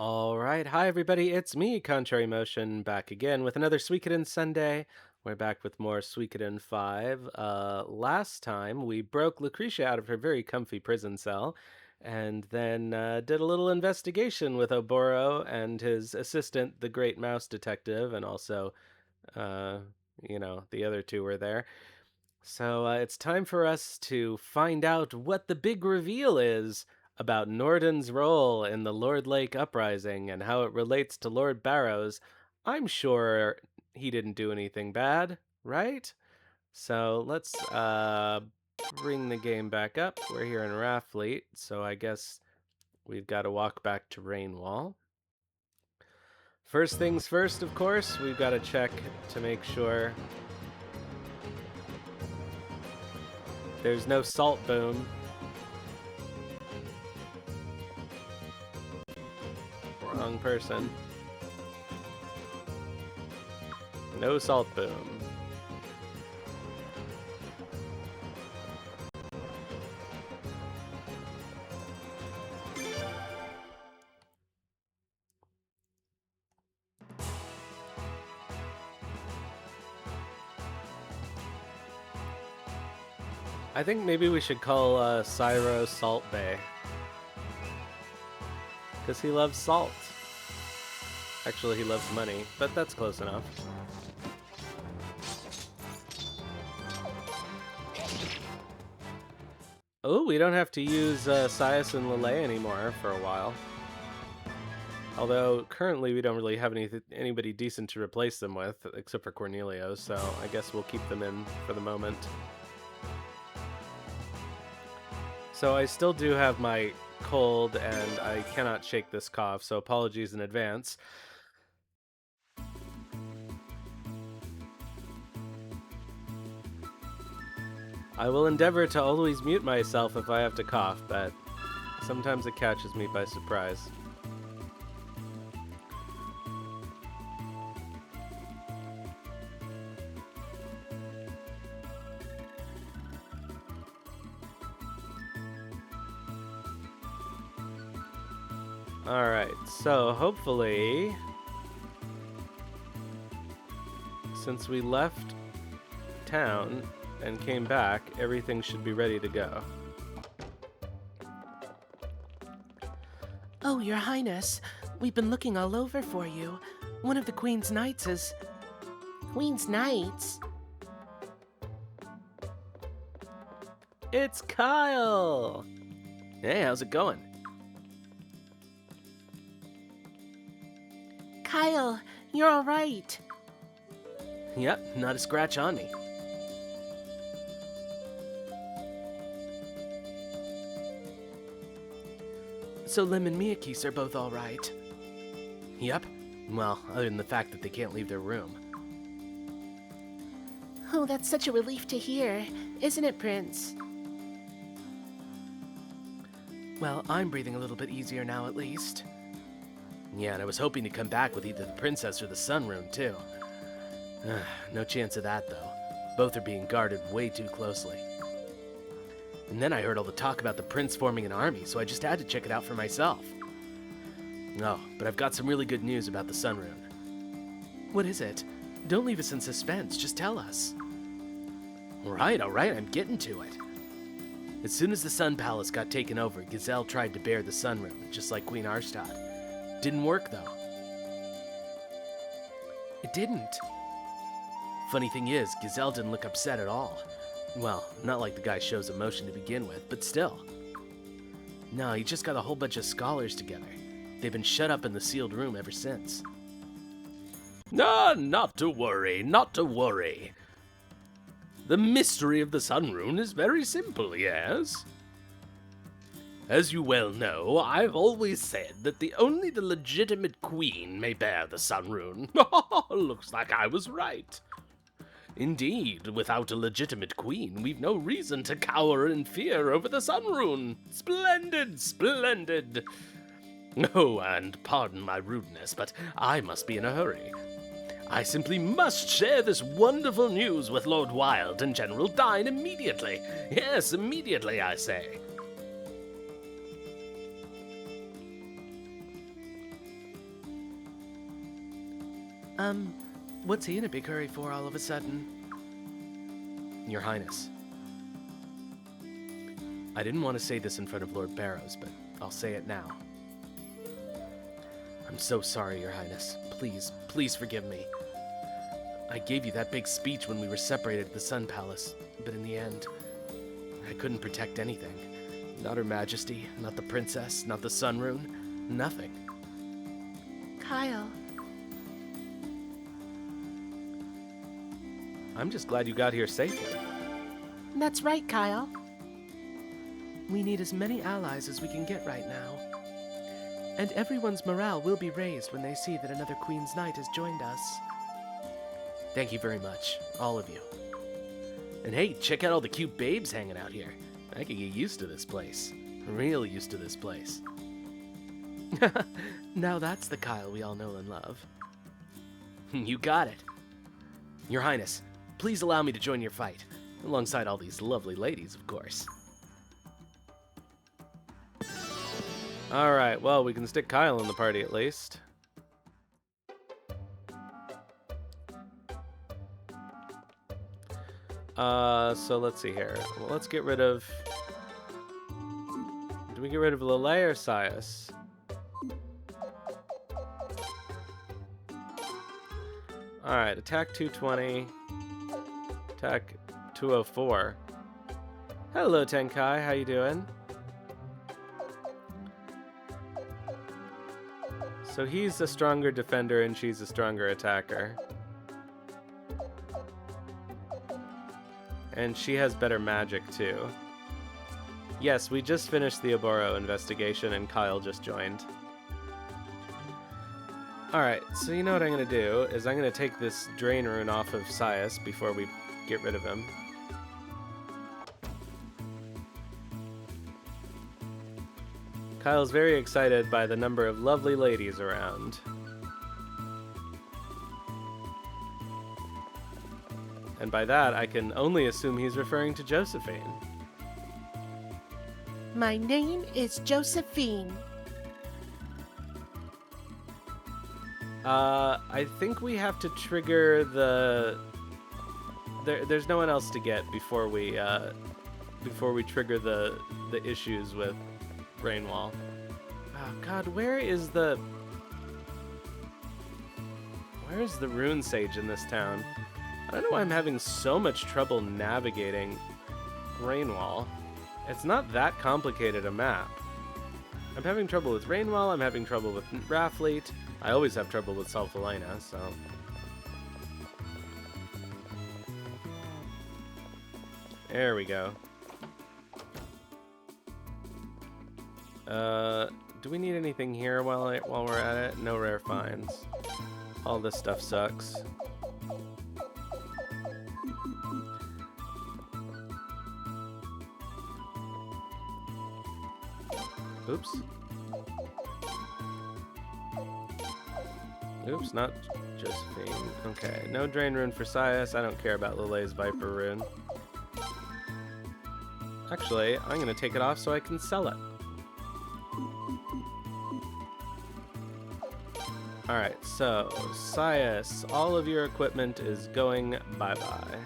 All right, hi everybody, it's me, Contrary Motion, back again with another Suikoden Sunday. We're back with more Suikoden 5. Last time we broke Lucretia out of her very comfy prison cell, and then did a little investigation with Oboro and his assistant, the Great Mouse Detective, and also, uh, the other two were there. So it's time for us to find out what the big reveal is about Norden's role in the Lord Lake Uprising and how it relates to Lord Barrows. I'm sure he didn't do anything bad, right? So let's bring the game back up. We're here in Raffleet, so I guess we've got to walk back to Rainwall. First things first, of course, we've got to check to make sure there's no salt boom. Wrong person. No salt boom. I think maybe we should call Sairoh Salt Bay. Because he loves salt. Actually, he loves money, but that's close enough. Oh, we don't have to use Sias and Lele anymore for a while. Although, currently we don't really have anybody decent to replace them with, except for Cornelio, so I guess we'll keep them in for the moment. So I still do have my cold, and I cannot shake this cough, so apologies in advance. I will endeavor to always mute myself if I have to cough, but sometimes it catches me by surprise. Alright, so hopefully, since we left town and came back, everything should be ready to go. Oh, Your Highness, we've been looking all over for you. One of the Queen's Knights is... Queen's Knights? It's Kyle! Hey, how's it going? Kyle, you're all right. Yep, not a scratch on me. So Lim and Miyakis are both all right. Yep. Well, other than the fact that they can't leave their room. Oh, that's such a relief to hear, isn't it, Prince? Well, I'm breathing a little bit easier now, at least. Yeah, and I was hoping to come back with either the princess or the Sun Rune, too. No chance of that, though. Both are being guarded way too closely. And then I heard all the talk about the prince forming an army, so I just had to check it out for myself. Oh, but I've got some really good news about the Sun Rune. What is it? Don't leave us in suspense, just tell us. All right, I'm getting to it. As soon as the Sun Palace got taken over, Gazelle tried to bear the Sun Rune, just like Queen Arstad. Didn't work, though. It didn't. Funny thing is, Gazelle didn't look upset at all. Well, not like the guy shows emotion to begin with, but still. No, he just got a whole bunch of scholars together. They've been shut up in the sealed room ever since. Not to worry, not to worry. The mystery of the Sun Rune is very simple, yes? As you well know, I've always said that only the legitimate queen may bear the Sun Rune. Looks like I was right. Indeed, without a legitimate queen, we've no reason to cower in fear over the Sun Rune. Splendid, splendid. Oh, and pardon my rudeness, but I must be in a hurry. I simply must share this wonderful news with Lord Wilde and General Dine immediately. Yes, immediately, I say. What's he in a big hurry for all of a sudden? Your Highness. I didn't want to say this in front of Lord Barrows, but I'll say it now. I'm so sorry, Your Highness. Please, please forgive me. I gave you that big speech when we were separated at the Sun Palace, but in the end, I couldn't protect anything. Not Her Majesty, not the Princess, not the Sun Rune, nothing. Kyle. I'm just glad you got here safely. That's right, Kyle. We need as many allies as we can get right now. And everyone's morale will be raised when they see that another Queen's Knight has joined us. Thank you very much, all of you. And hey, check out all the cute babes hanging out here. I can get used to this place. Real used to this place. Now that's the Kyle we all know and love. You got it. Your Highness, please allow me to join your fight. Alongside all these lovely ladies, of course. Alright, well, we can stick Kyle in the party at least. So let's see here. Well, let's get rid of... Do we get rid of Lele or Sias? Alright, attack 220. Attack 204. Hello, Tenkai. How you doing? So he's a stronger defender and she's a stronger attacker. And she has better magic, too. Yes, we just finished the Oboro investigation and Kyle just joined. Alright, so you know what I'm going to do is I'm going to take this Drain Rune off of Sias before we get rid of him. Kyle's very excited by the number of lovely ladies around. And by that, I can only assume he's referring to Josephine. My name is Josephine. I think we have to trigger the... There's no one else to get before we trigger the issues with Rainwall. Oh God, where's the Rune Sage in this town? I don't know why I'm having so much trouble navigating Rainwall. It's not that complicated a map. I'm having trouble with Rainwall, I'm having trouble with Rathfleet. I always have trouble with Sulfalina, so... There we go. Do we need anything here while we're at it? No rare finds. All this stuff sucks. Oops. Oops, not Josephine. Okay, no Drain Rune for Sias. I don't care about Lele's Viper Rune. Actually, I'm gonna take it off so I can sell it. Alright, so, Sias, all of your equipment is going bye-bye.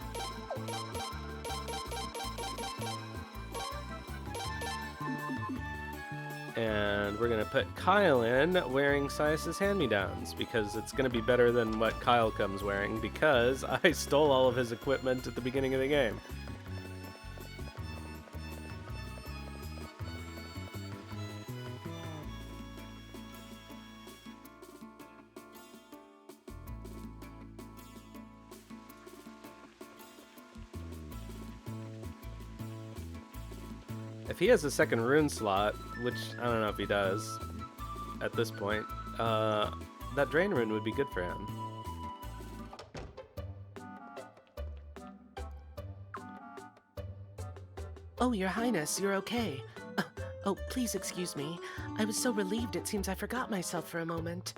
And we're gonna put Kyle in wearing Sias's hand-me-downs because it's gonna be better than what Kyle comes wearing because I stole all of his equipment at the beginning of the game. If he has a second rune slot, which I don't know if he does at this point, that Drain Rune would be good for him. Oh, Your Highness, you're okay. Oh, please excuse me. I was so relieved it seems I forgot myself for a moment.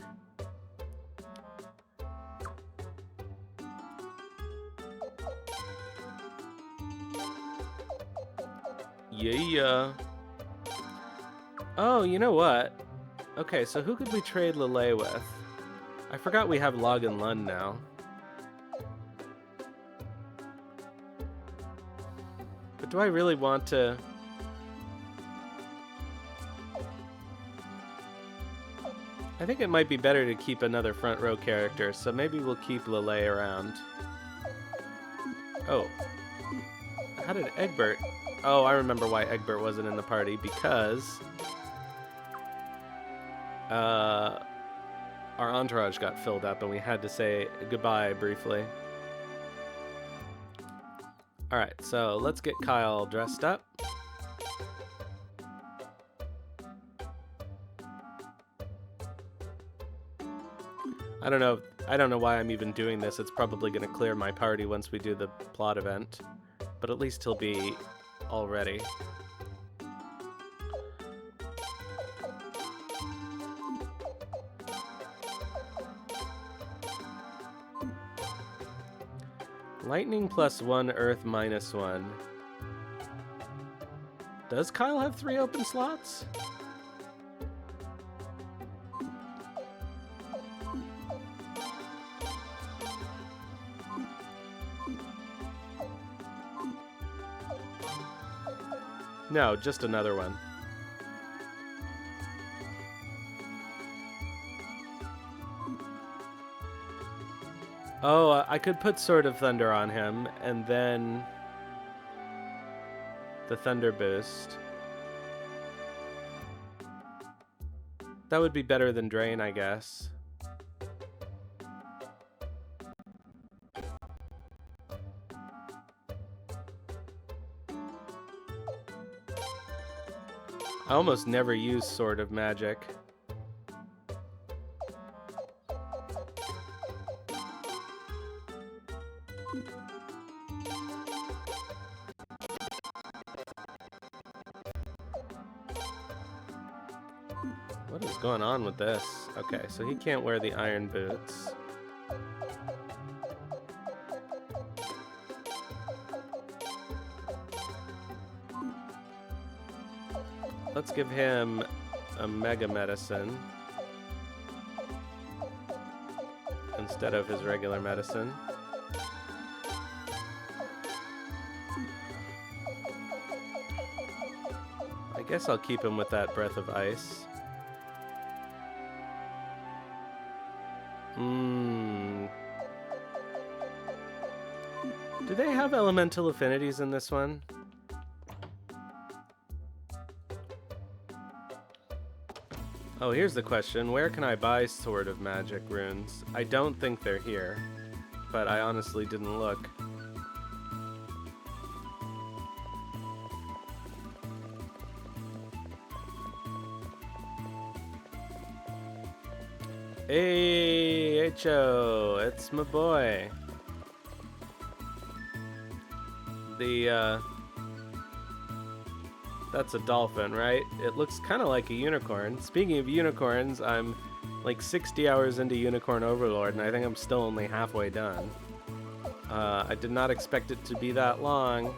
Yeah. Oh, you know what? Okay, so who could we trade Lele with? I forgot we have Log and Lund now. But do I really want to... I think it might be better to keep another front row character, so maybe we'll keep Lele around. Oh. How did Egbert... Oh, I remember why Egbert wasn't in the party, because... our entourage got filled up and we had to say goodbye briefly. Alright, so let's get Kyle dressed up. I don't know why I'm even doing this. It's probably going to clear my party once we do the plot event. But at least he'll be all ready. Lightning +1, Earth -1. Does Kyle have 3 open slots? No, just another one. Oh, I could put Sword of Thunder on him, and then the Thunder Boost. That would be better than Drain, I guess. I almost never use Sword of Magic. What is going on with this? Okay, so he can't wear the iron boots. Let's give him a Mega Medicine instead of his regular medicine. I guess I'll keep him with that Breath of Ice. Do they have elemental affinities in this one? Oh, here's the question. Where can I buy Sword of Magic runes? I don't think they're here, but I honestly didn't look. Hey, H.O., it's my boy. That's a dolphin, right? It looks kind of like a unicorn. Speaking of unicorns, I'm like 60 hours into Unicorn Overlord, and I think I'm still only halfway done. I did not expect it to be that long.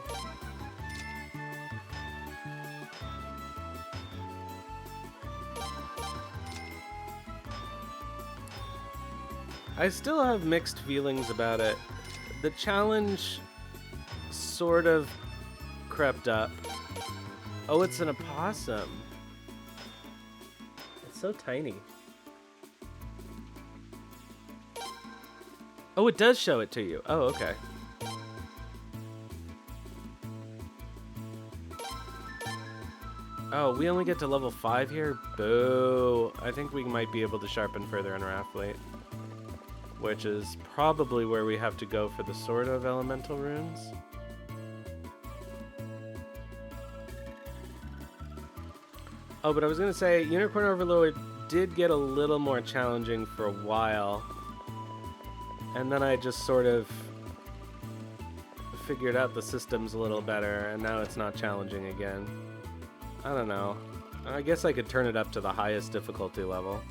I still have mixed feelings about it. The challenge sort of crept up. Oh, it's an opossum. It's so tiny. Oh, it does show it to you. Oh, okay. Oh, we only get to level 5 here? Boo. I think we might be able to sharpen further in our athlete, which is probably where we have to go for the Sword of Elemental Runes. Oh, but I was going to say, Unicorn Overlord did get a little more challenging for a while. And then I just sort of figured out the systems a little better, and now it's not challenging again. I don't know. I guess I could turn it up to the highest difficulty level.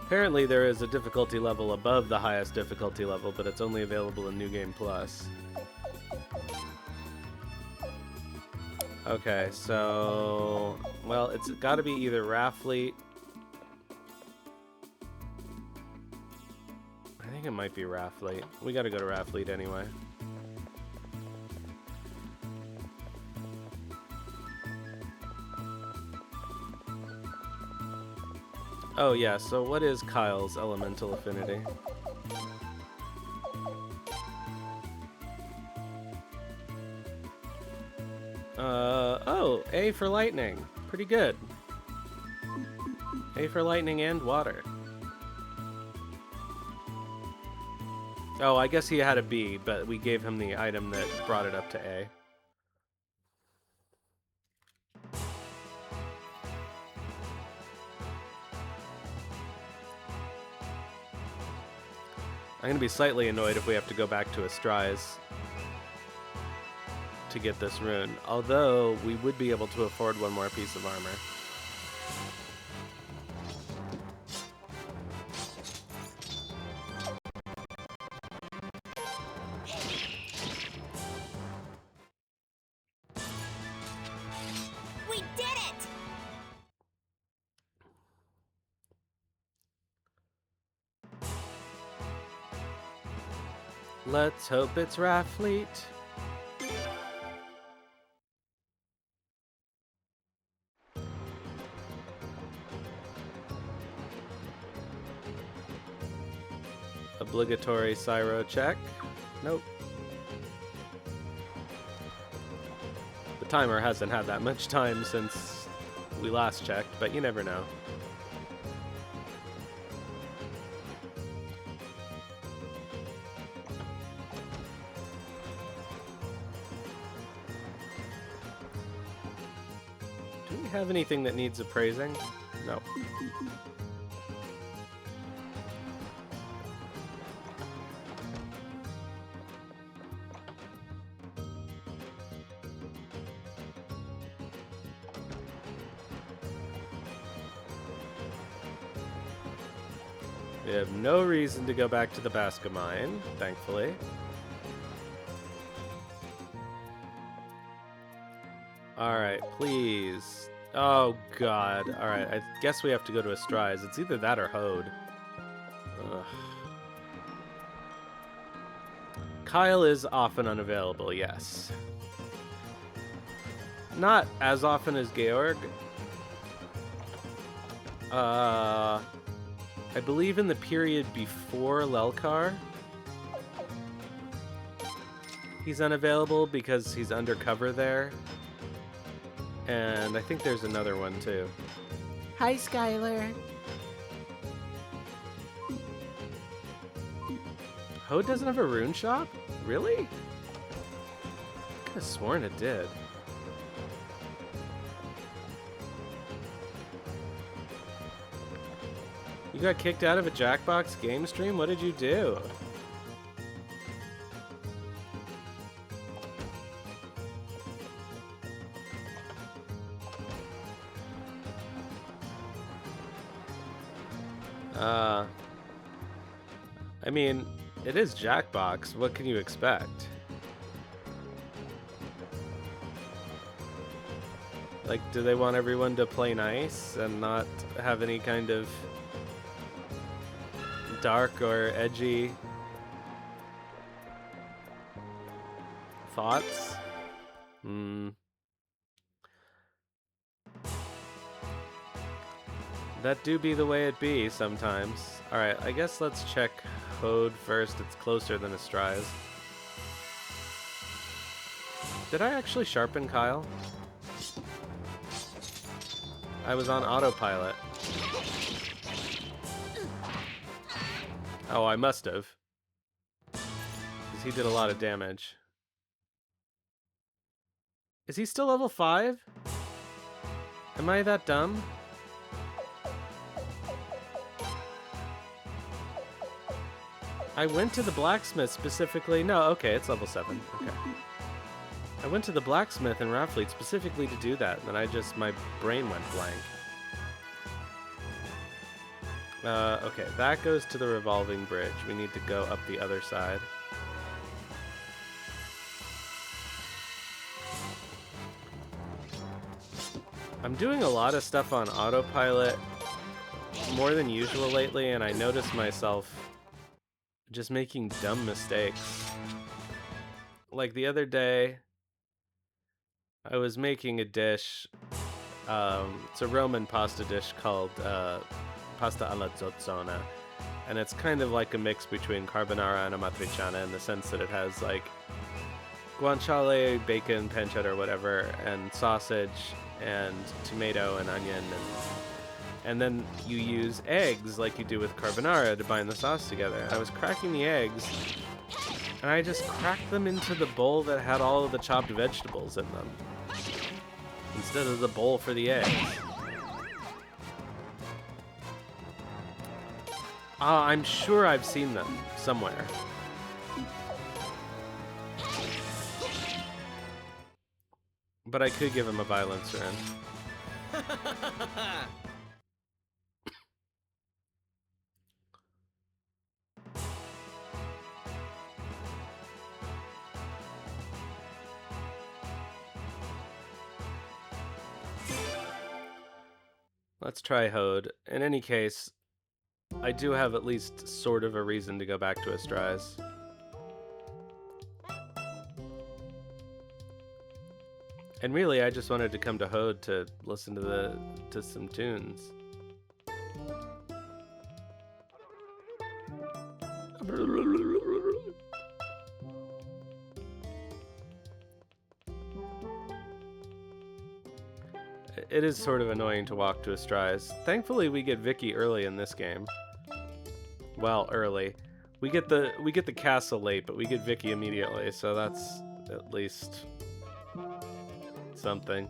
Apparently there is a difficulty level above the highest difficulty level, but it's only available in New Game Plus. Okay, so... Well, it's got to be either Raffleet... I think it might be Raffleet. We got to go to Raffleet anyway. Oh yeah, so what is Kyle's elemental affinity? Oh, A for lightning. Pretty good. A for lightning and water. Oh, I guess he had a B, but we gave him the item that brought it up to A. I'm gonna be slightly annoyed if we have to go back to Astrize to get this rune, although we would be able to afford one more piece of armor. We did it! Let's hope it's Raffleet. Obligatory Sairoh check. Nope. The timer hasn't had that much time since we last checked, but you never know. Do we have anything that needs appraising? No. We have no reason to go back to the Basca mine, thankfully. Alright, please. Oh god. Alright, I guess we have to go to Astrize. It's either that or Hode. Ugh. Kyle is often unavailable, yes. Not as often as Georg. I believe in the period before Lelkar, he's unavailable because he's undercover there. And I think there's another one too. Hi, Skylar. Hode doesn't have a rune shop? Really? I could have sworn it did. You got kicked out of a Jackbox game stream? What did you do? I mean, it is Jackbox. What can you expect? Like, do they want everyone to play nice and not have any kind of dark or edgy thoughts? That do be the way it be sometimes. Alright, I guess let's check Hode first. It's closer than Astrize. Did I actually sharpen Kyle? I was on autopilot. Oh, I must have. Because he did a lot of damage. Is he still level 5? Am I that dumb? I went to the blacksmith specifically. No, okay, it's level 7. Okay. I went to the blacksmith in Raffleet specifically to do that, and then my brain went blank. Okay, that goes to the Revolving Bridge. We need to go up the other side. I'm doing a lot of stuff on autopilot, more than usual lately, and I notice myself just making dumb mistakes. Like the other day, I was making a dish. It's a Roman pasta dish called pasta alla zozzona, and it's kind of like a mix between carbonara and amatriciana in the sense that it has like guanciale, bacon, pancetta, or whatever, and sausage, and tomato and onion, and then you use eggs like you do with carbonara to bind the sauce together. And I was cracking the eggs, and I just cracked them into the bowl that had all of the chopped vegetables in them, instead of the bowl for the eggs. I'm sure I've seen them somewhere. But I could give him a violence rune. Let's try Hode. In any case, I do have at least sort of a reason to go back to Astraz. And really, I just wanted to come to Hode to listen to some tunes. It is sort of annoying to walk to Astraz. Thankfully, we get Vicky early in this game. Well, early. We get the castle late, but we get Vicky immediately, so that's at least something.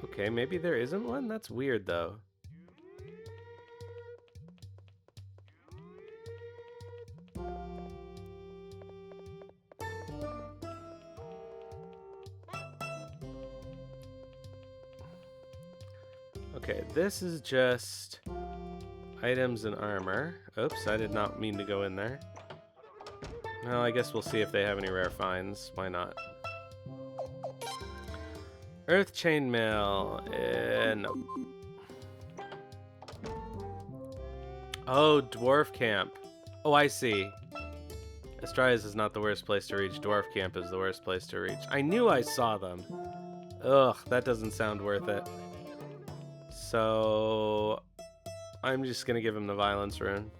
Okay, maybe there isn't one? That's weird, though. Okay, this is just items and armor. Oops, I did not mean to go in there. Well, I guess we'll see if they have any rare finds. Why not? Earth chainmail. Nope. Oh, dwarf camp. Oh, I see. Astraz is not the worst place to reach. Dwarf camp is the worst place to reach. I knew I saw them. Ugh, that doesn't sound worth it. So I'm just gonna give him the violence rune.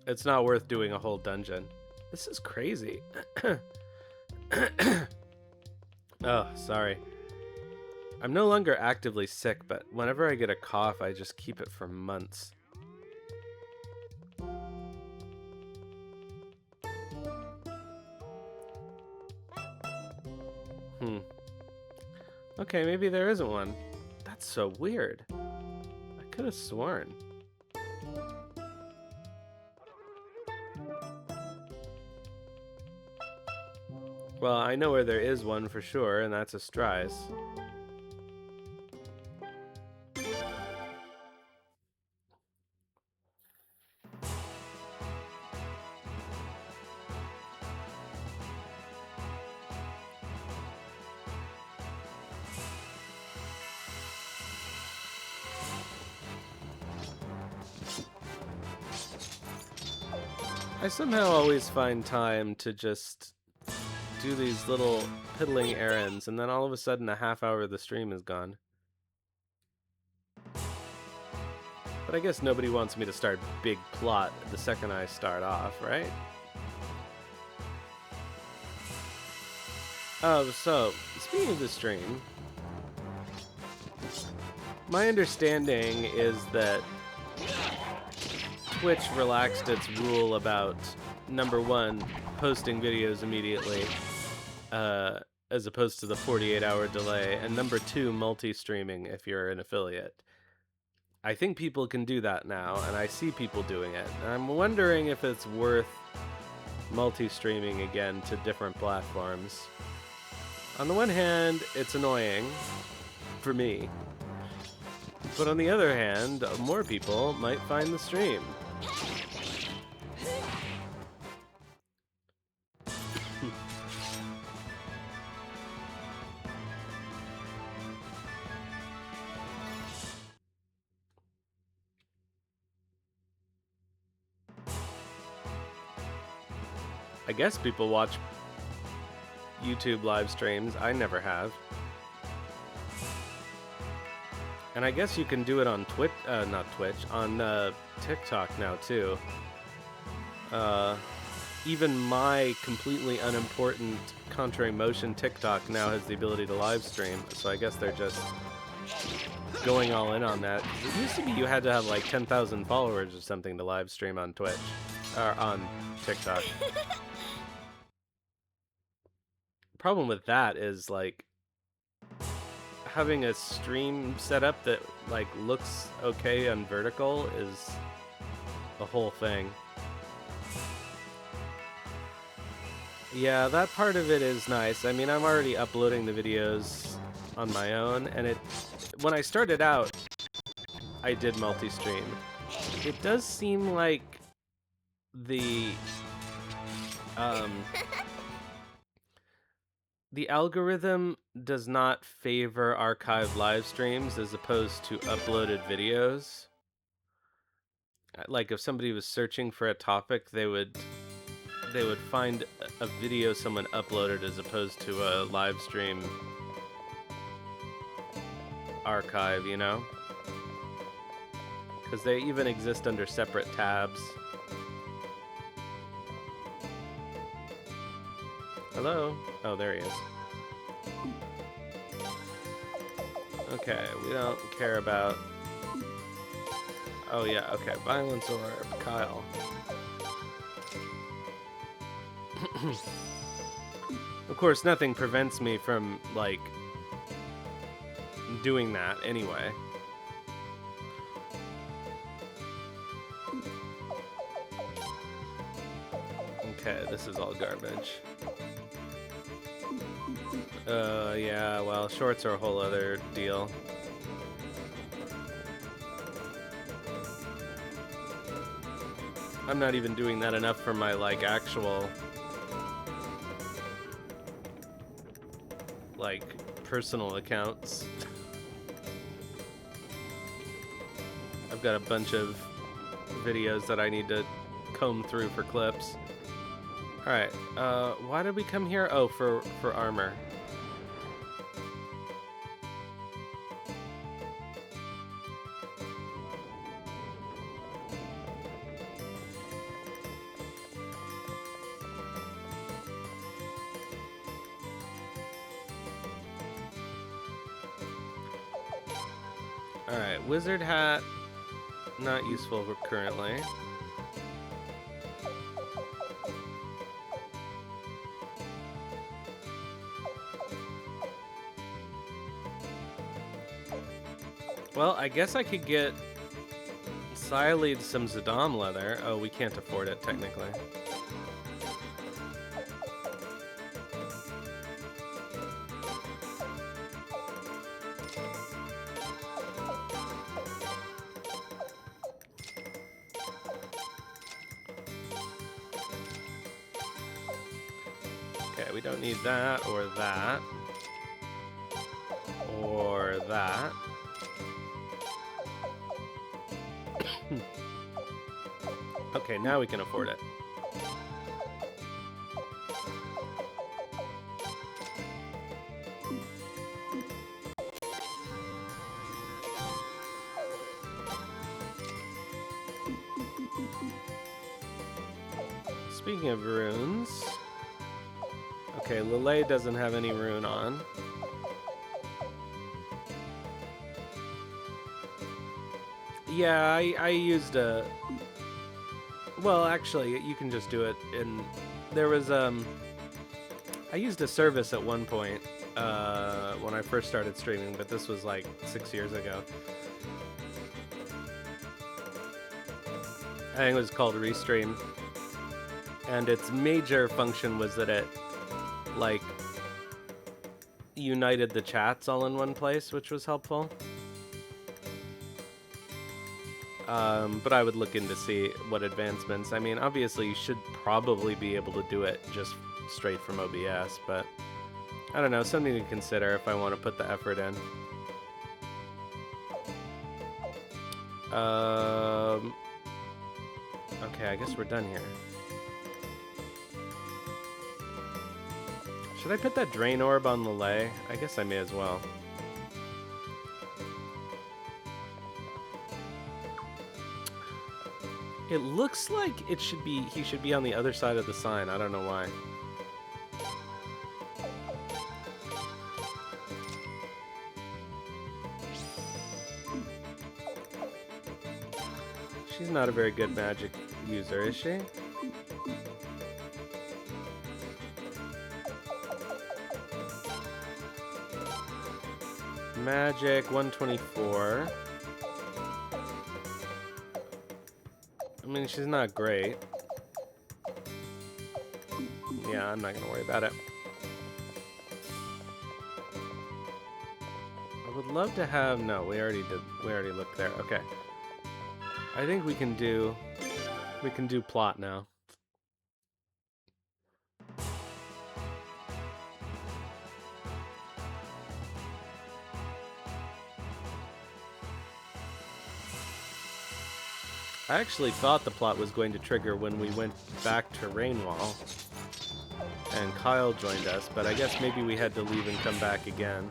It's not worth doing a whole dungeon. This is crazy. Oh, sorry. I'm no longer actively sick, but whenever I get a cough, I just keep it for months. Okay, maybe there isn't one. That's so weird. I could have sworn. Well, I know where there is one for sure, and that's Astraz. I somehow always find time to just do these little piddling errands, and then all of a sudden a half hour of the stream is gone. But I guess nobody wants me to start big plot the second I start off, right? Oh, so, speaking of the stream, my understanding is that Twitch relaxed its rule about, number one, posting videos immediately, as opposed to the 48-hour delay, and number two, multi-streaming if you're an affiliate. I think people can do that now, and I see people doing it. And I'm wondering if it's worth multi-streaming again to different platforms. On the one hand, it's annoying for me, but on the other hand, more people might find the stream. I guess people watch YouTube live streams. I never have. And I guess you can do it on on TikTok now too. Even my completely unimportant Contrary Motion TikTok now has the ability to live stream, so I guess they're just going all in on that. It used to be you had to have like 10,000 followers or something to live stream on Twitch, or on TikTok. Problem with that is like having a stream set up that like looks okay on vertical is a whole thing. Yeah, that part of it is nice. I mean, I'm already uploading the videos on my own, and when I started out, I did multi-stream. It does seem like the algorithm does not favor archived live streams as opposed to uploaded videos. Like if somebody was searching for a topic, they would find a video someone uploaded as opposed to a live stream archive, you know? Because they even exist under separate tabs. Hello? Oh, there he is. Okay, we don't care about... Oh yeah, okay. Violence Orb, Kyle. Of course, nothing prevents me from, like, doing that anyway. Okay, this is all garbage. Yeah, well, shorts are a whole other deal. I'm not even doing that enough for my, like, actual, like, personal accounts. I've got a bunch of videos that I need to comb through for clips. Alright, why did we come here? Oh, for armor. Alright, wizard hat, not useful currently. Well, I guess I could get Xylead some Zidam leather. Oh, we can't afford it, technically. Okay, we don't need that, or that. Or that. Okay, now we can afford it. Speaking of runes... Okay, Lele doesn't have any rune on. Yeah, I used a... Well, actually, you can just do it in... There was, I used a service at one point, when I first started streaming, but this was like 6 years ago. I think it was called Restream. and its major function was that it, like, united the chats all in one place, which was helpful. But I would look in to see what advancements. I mean, obviously, you should probably be able to do it just straight from OBS, but I don't know, something to consider if I want to put the effort in. Okay, I guess we're done here. Should I put that drain orb on Lele? I guess I may as well. It looks like he should be on the other side of the sign. I don't know why. She's not a very good magic user, is she? Magic 124. I mean, she's not great. Yeah, I'm not gonna worry about it. I would love to have... No, we already looked there. Okay. I think we can do plot now. I actually thought the plot was going to trigger when we went back to Rainwall and Kyle joined us, but I guess maybe we had to leave and come back again.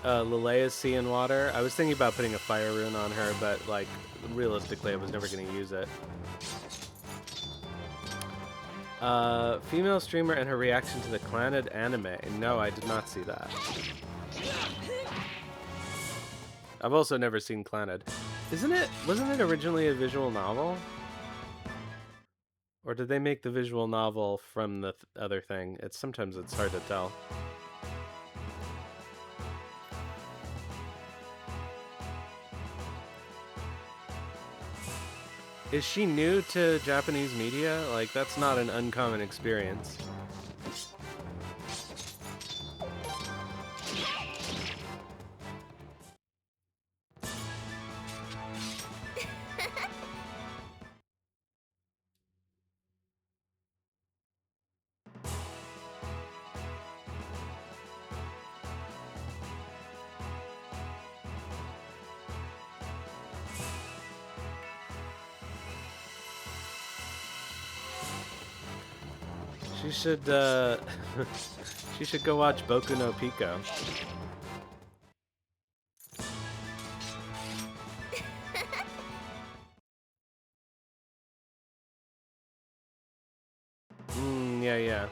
Lele is sea and water. I was thinking about putting a fire rune on her, but like realistically I was never going to use it. Female streamer and her reaction to the Clannad anime. No, I did not see that. I've also never seen Clannad. Wasn't it originally a visual novel? Or did they make the visual novel from the other thing? Sometimes it's hard to tell. Is she new to Japanese media? Like, that's not an uncommon experience. She should, she should go watch Boku no Pico. Yeah.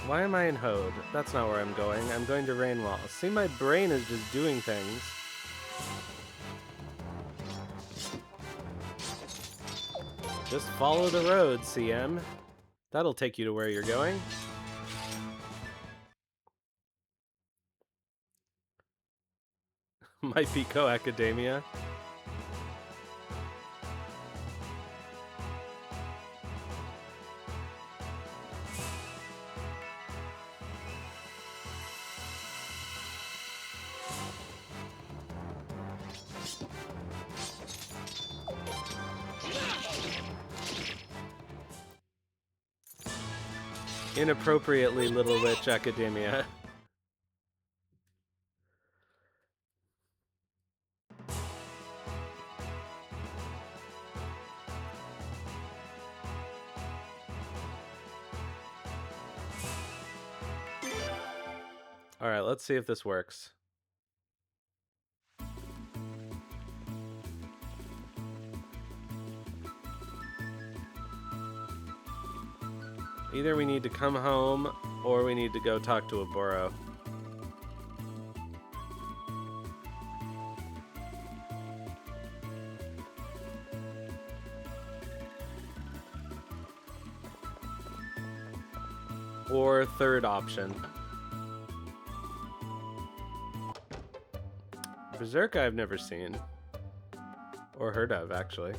Why am I in Hode? That's not where I'm going. I'm going to Rainwall. See, my brain is just doing things. Just follow the road, CM. That'll take you to where you're going. Might be Co-Academia. Inappropriately Little Witch Academia. Alright, let's see if this works. Either we need to come home, Or we need to go talk to Oboro. Or third option. Berserk I've never seen. Or heard of, actually.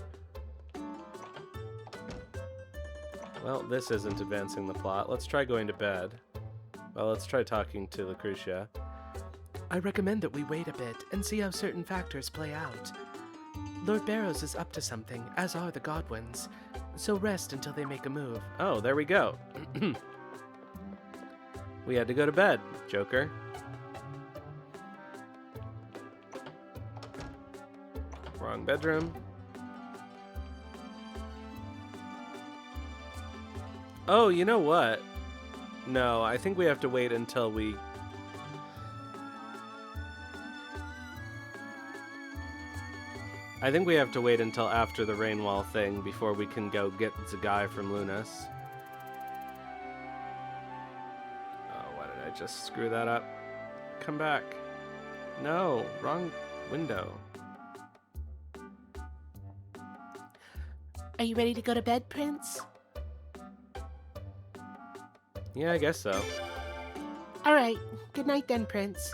Well, this isn't advancing the plot. Let's try going to bed. Well, let's try talking to Lucretia. I recommend that we wait a bit and see how certain factors play out. Lord Barrows is up to something, as are the Godwins, so rest until they make a move. Oh, there we go. We had to go to bed, Joker. Wrong bedroom. Oh, you know what? No, I think we have to wait until we... I think we have to wait until after the Rainwall thing before we can go get Zegai from Lunas. Oh, why did I just screw that up? Come back. No, wrong window. Are you ready to go to bed, Prince? Yeah, I guess so. All right. Good night then, Prince.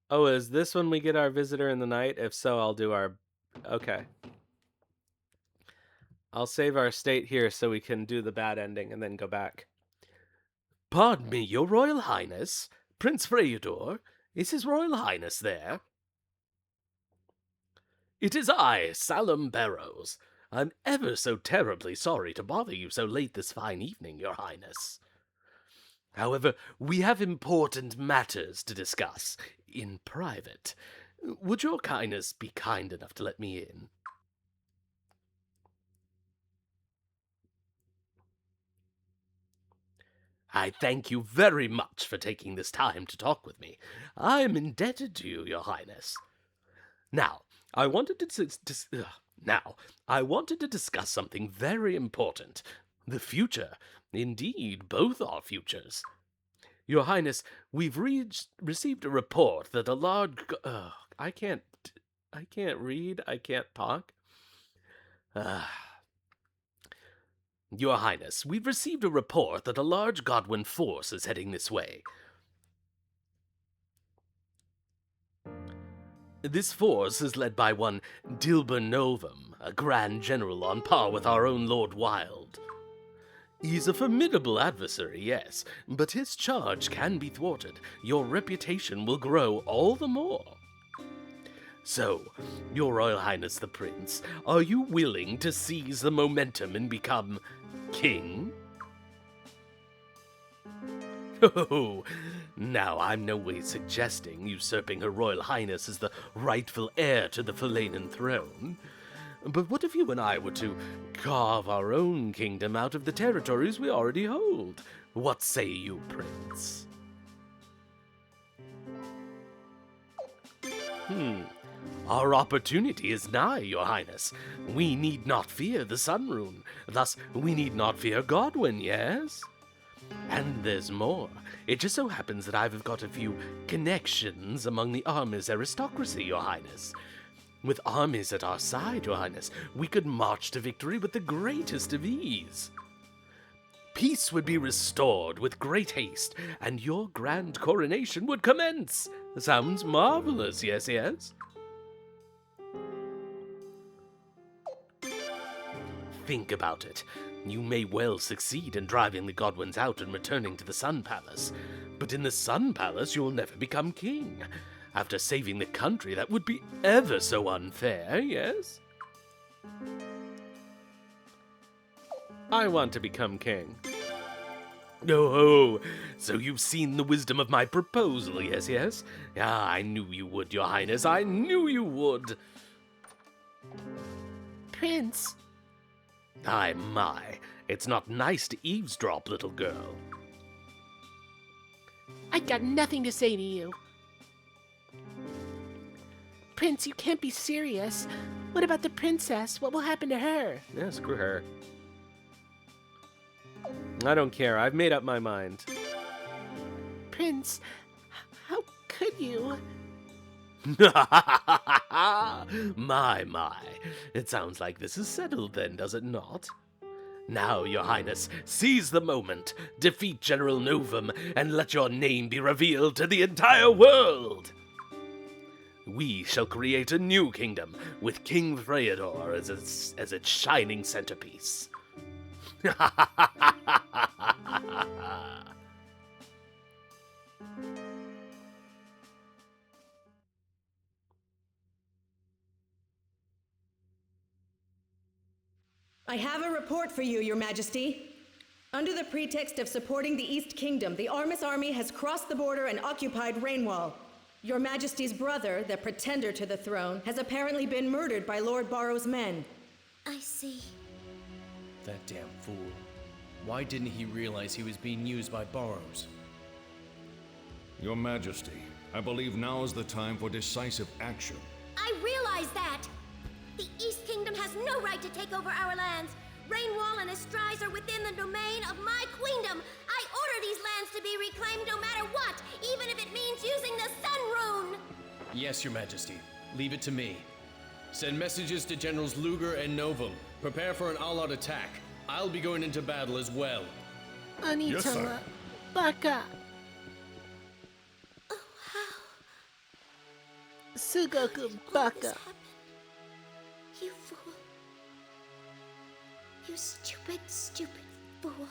Oh, is this when we get our visitor in the night? If so, I'll do our... Okay. I'll save our state here so we can do the bad ending and then go back. Pardon me, your Royal Highness. Prince Freydor, is His Royal Highness there? It is I, Salem Barrows. I'm ever so terribly sorry to bother you so late this fine evening, your Highness. However, we have important matters to discuss in private. Would your Highness be kind enough to let me in? I thank you very much for taking this time to talk with me. I am indebted to you, your Highness. Now, I wanted to discuss something very important. The future. Indeed, both our futures. Your Highness, we've received a report that a large... I can't read. I can't talk. Your Highness, we've received a report that a large Godwin force is heading this way. This force is led by one Dilber Novum, a Grand General on par with our own Lord Wild. He's a formidable adversary, yes, but his charge can be thwarted. Your reputation will grow all the more. So, Your Royal Highness the Prince, are you willing to seize the momentum and become king? Oh, now I'm no way suggesting usurping Her Royal Highness as the rightful heir to the Falanan throne. But what if you and I were to carve our own kingdom out of the territories we already hold? What say you, Prince? Our opportunity is nigh, Your Highness. We need not fear the Sun Rune. Thus, we need not fear Godwin, yes? And there's more. It just so happens that I've got a few connections among the Army's aristocracy, Your Highness. With armies at our side, Your Highness, we could march to victory with the greatest of ease. Peace would be restored with great haste, and your grand coronation would commence. Sounds marvelous, yes, yes? Think about it. You may well succeed in driving the Godwins out and returning to the Sun Palace. But in the Sun Palace, you'll never become king. After saving the country, that would be ever so unfair, yes? I want to become king. Oh, so you've seen the wisdom of my proposal, yes, yes? Ah, I knew you would, Your Highness. I knew you would. Prince! My. It's not nice to eavesdrop, little girl. I got nothing to say to you. Prince, you can't be serious. What about the princess? What will happen to her? Yeah, screw her. I don't care. I've made up my mind. Prince, how could you? My. It sounds like this is settled then, does it not? Now, Your Highness, seize the moment, defeat General Novum, and let your name be revealed to the entire world! We shall create a new kingdom, with King Freydor as its shining centerpiece. I have a report for you, Your Majesty. Under the pretext of supporting the East Kingdom, the Armis army has crossed the border and occupied Rainwall. Your Majesty's brother, the pretender to the throne, has apparently been murdered by Lord Barrow's men. I see. That damn fool. Why didn't he realize he was being used by Barrows? Your Majesty, I believe now is the time for decisive action. I realize that! The East Kingdom has no right to take over our lands. Rainwall and Estrise are within the domain of my queendom. I order these lands to be reclaimed no matter what, even if it means using the Sun Rune! Yes, Your Majesty. Leave it to me. Send messages to Generals Luger and Novum. Prepare for an all-out attack. I'll be going into battle as well. Anita, Yes, sir. Baka, Oh, how? Sugoku, All this Baka. happened? You fool. You stupid, stupid fool.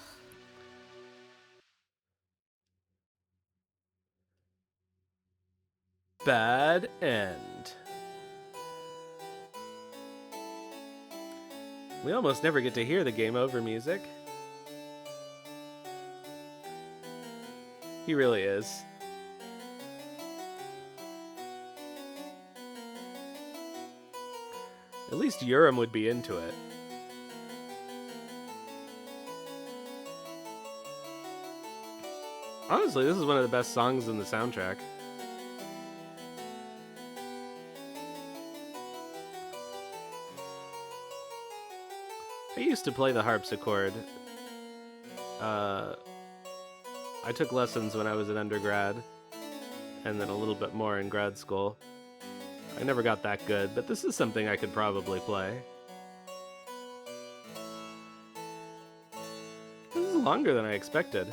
Bad end. We almost never get to hear the game over music. He really is. At least Urim would be into it. Honestly, this is one of the best songs in the soundtrack. I used to play the harpsichord. I took lessons when I was in undergrad, and then a little bit more in grad school. I never got that good, but this is something I could probably play. This is longer than I expected.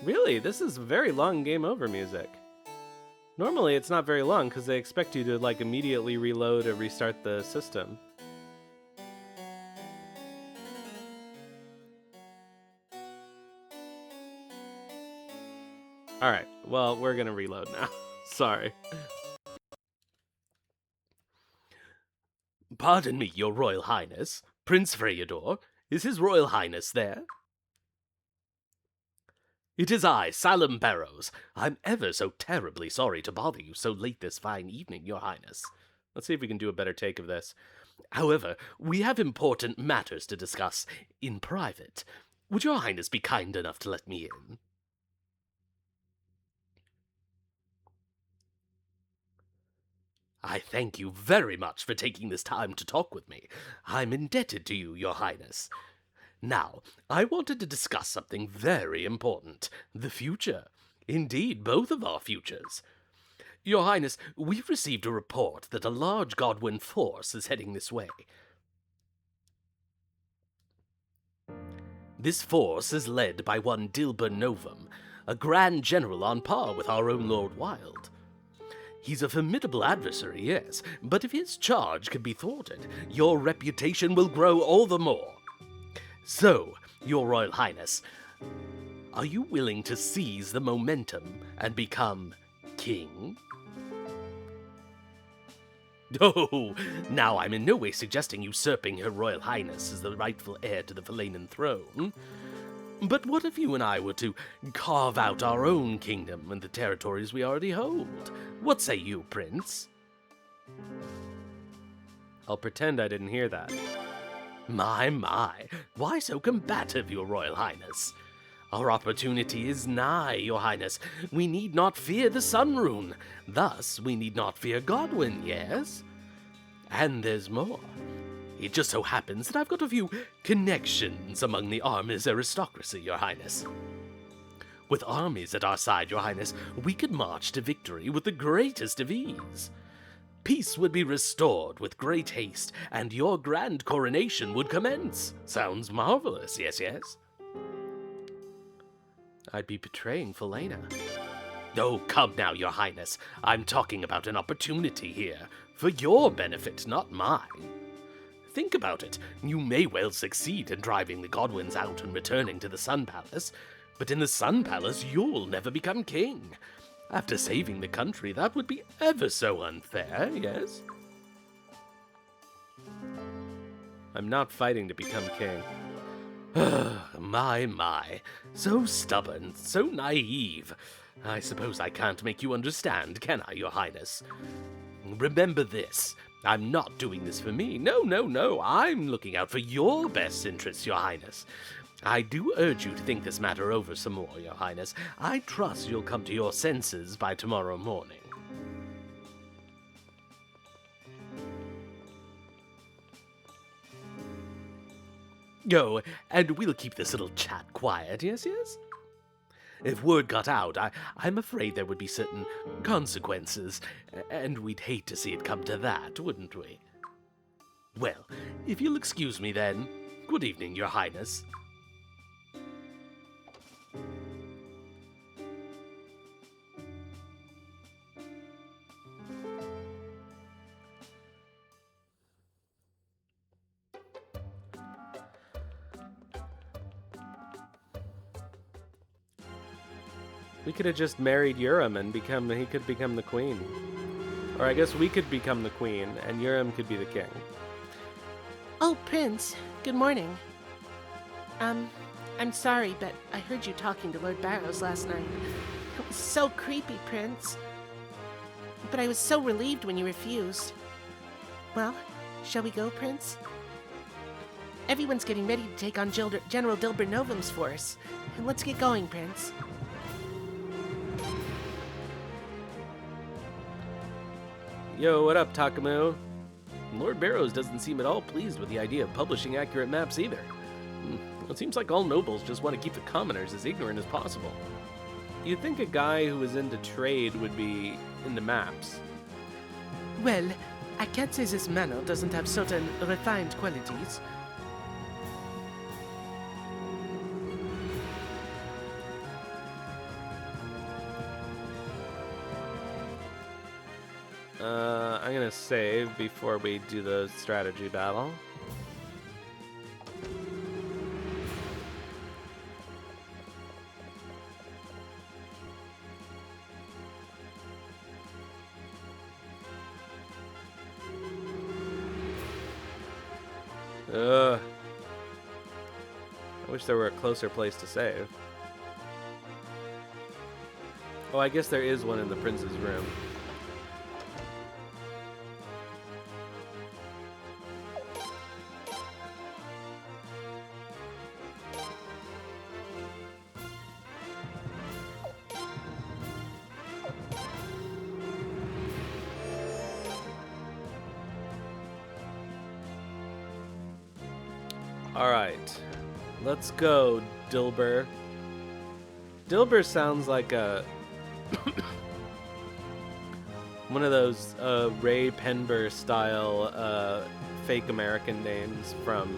Really, this is very long game over music. Normally it's not very long because they expect you to like immediately reload or restart the system. Alright, well, we're gonna reload now. Sorry. Pardon me, Your Royal Highness. Prince Freydor, is His Royal Highness there? It is I, Salem Barrows. I'm ever so terribly sorry to bother you so late this fine evening, Your Highness. Let's see if we can do a better take of this. However, we have important matters to discuss in private. Would Your Highness be kind enough to let me in? I thank you very much for taking this time to talk with me. I'm indebted to you, Your Highness. Now, I wanted to discuss something very important. The future. Indeed, both of our futures. Your Highness, we've received a report that a large Godwin force is heading this way. This force is led by one Dilber Novum, a grand general on par with our own Lord Wild. He's a formidable adversary, yes, but if his charge can be thwarted, your reputation will grow all the more. So, Your Royal Highness, are you willing to seize the momentum and become king? Oh, now I'm in no way suggesting usurping Her Royal Highness as the rightful heir to the Valanan throne. But what if you and I were to carve out our own kingdom and the territories we already hold? What say you, Prince? I'll pretend I didn't hear that. My, why so combative, your Royal Highness? Our opportunity is nigh, your Highness. We need not fear the Sun Rune. Thus, we need not fear Godwin, yes? And there's more. It just so happens that I've got a few connections among the Army's aristocracy, your Highness. With armies at our side, your Highness, we could march to victory with the greatest of ease. Peace would be restored with great haste, and your grand coronation would commence. Sounds marvelous, yes? I'd be betraying Felena. Oh, come now, your Highness. I'm talking about an opportunity here. For your benefit, not mine. Think about it. You may well succeed in driving the Godwins out and returning to the Sun Palace, but in the Sun Palace, you'll never become king. After saving the country, that would be ever so unfair, yes? I'm not fighting to become king. My. So stubborn, so naive. I suppose I can't make you understand, can I, your Highness? Remember this. I'm not doing this for me. No. I'm looking out for your best interests, your Highness. I do urge you to think this matter over some more, your Highness. I trust you'll come to your senses by tomorrow morning. Oh, and we'll keep this little chat quiet, yes? If word got out, I'm afraid there would be certain consequences, and we'd hate to see it come to that, wouldn't we? Well, if you'll excuse me then, good evening, your Highness. We could have just married Urim and he could become the queen. Or I guess we could become the queen and Urim could be the king. Oh, Prince, good morning. I'm sorry, but I heard you talking to Lord Barrows last night. It was so creepy, Prince. But I was so relieved when you refused. Well, shall we go, Prince? Everyone's getting ready to take on General Dilber Novum's force. And let's get going, Prince. Yo, what up, Takamu? Lord Barrows doesn't seem at all pleased with the idea of publishing accurate maps either. It seems like all nobles just want to keep the commoners as ignorant as possible. You'd think a guy who was into trade would be into maps. Well, I can't say this manor doesn't have certain refined qualities. I'm gonna save before we do the strategy battle. I wish there were a closer place to save. Oh, I guess there is one in the prince's room. Alright, let's go, Dilber. Dilber sounds like a one of those Ray Penber style fake American names from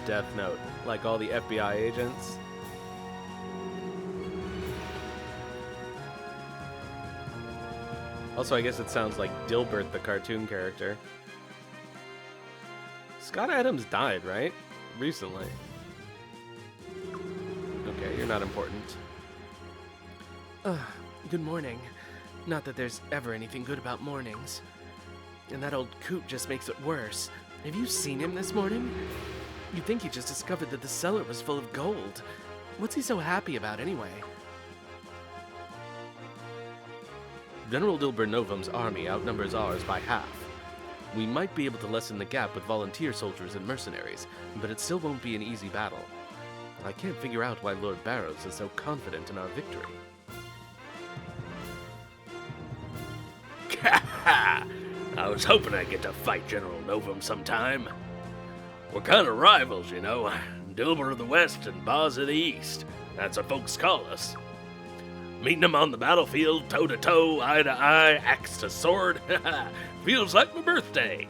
Death Note, like all the FBI agents. Also, I guess it sounds like Dilbert, the cartoon character. Scott Adams died, right? Recently. Okay, you're not important. Good morning. Not that there's ever anything good about mornings. And that old coot just makes it worse. Have you seen him this morning? You'd think he just discovered that the cellar was full of gold. What's he so happy about anyway? General Dilber Novum's army outnumbers ours by half. We might be able to lessen the gap with volunteer soldiers and mercenaries, but it still won't be an easy battle. I can't figure out why Lord Barrows is so confident in our victory. I was hoping I'd get to fight General Novum sometime. We're kind of rivals, you know. Dilber of the West and Boz of the East. That's what folks call us. Meeting them on the battlefield, toe to toe, eye to eye, axe to sword. Feels like my birthday.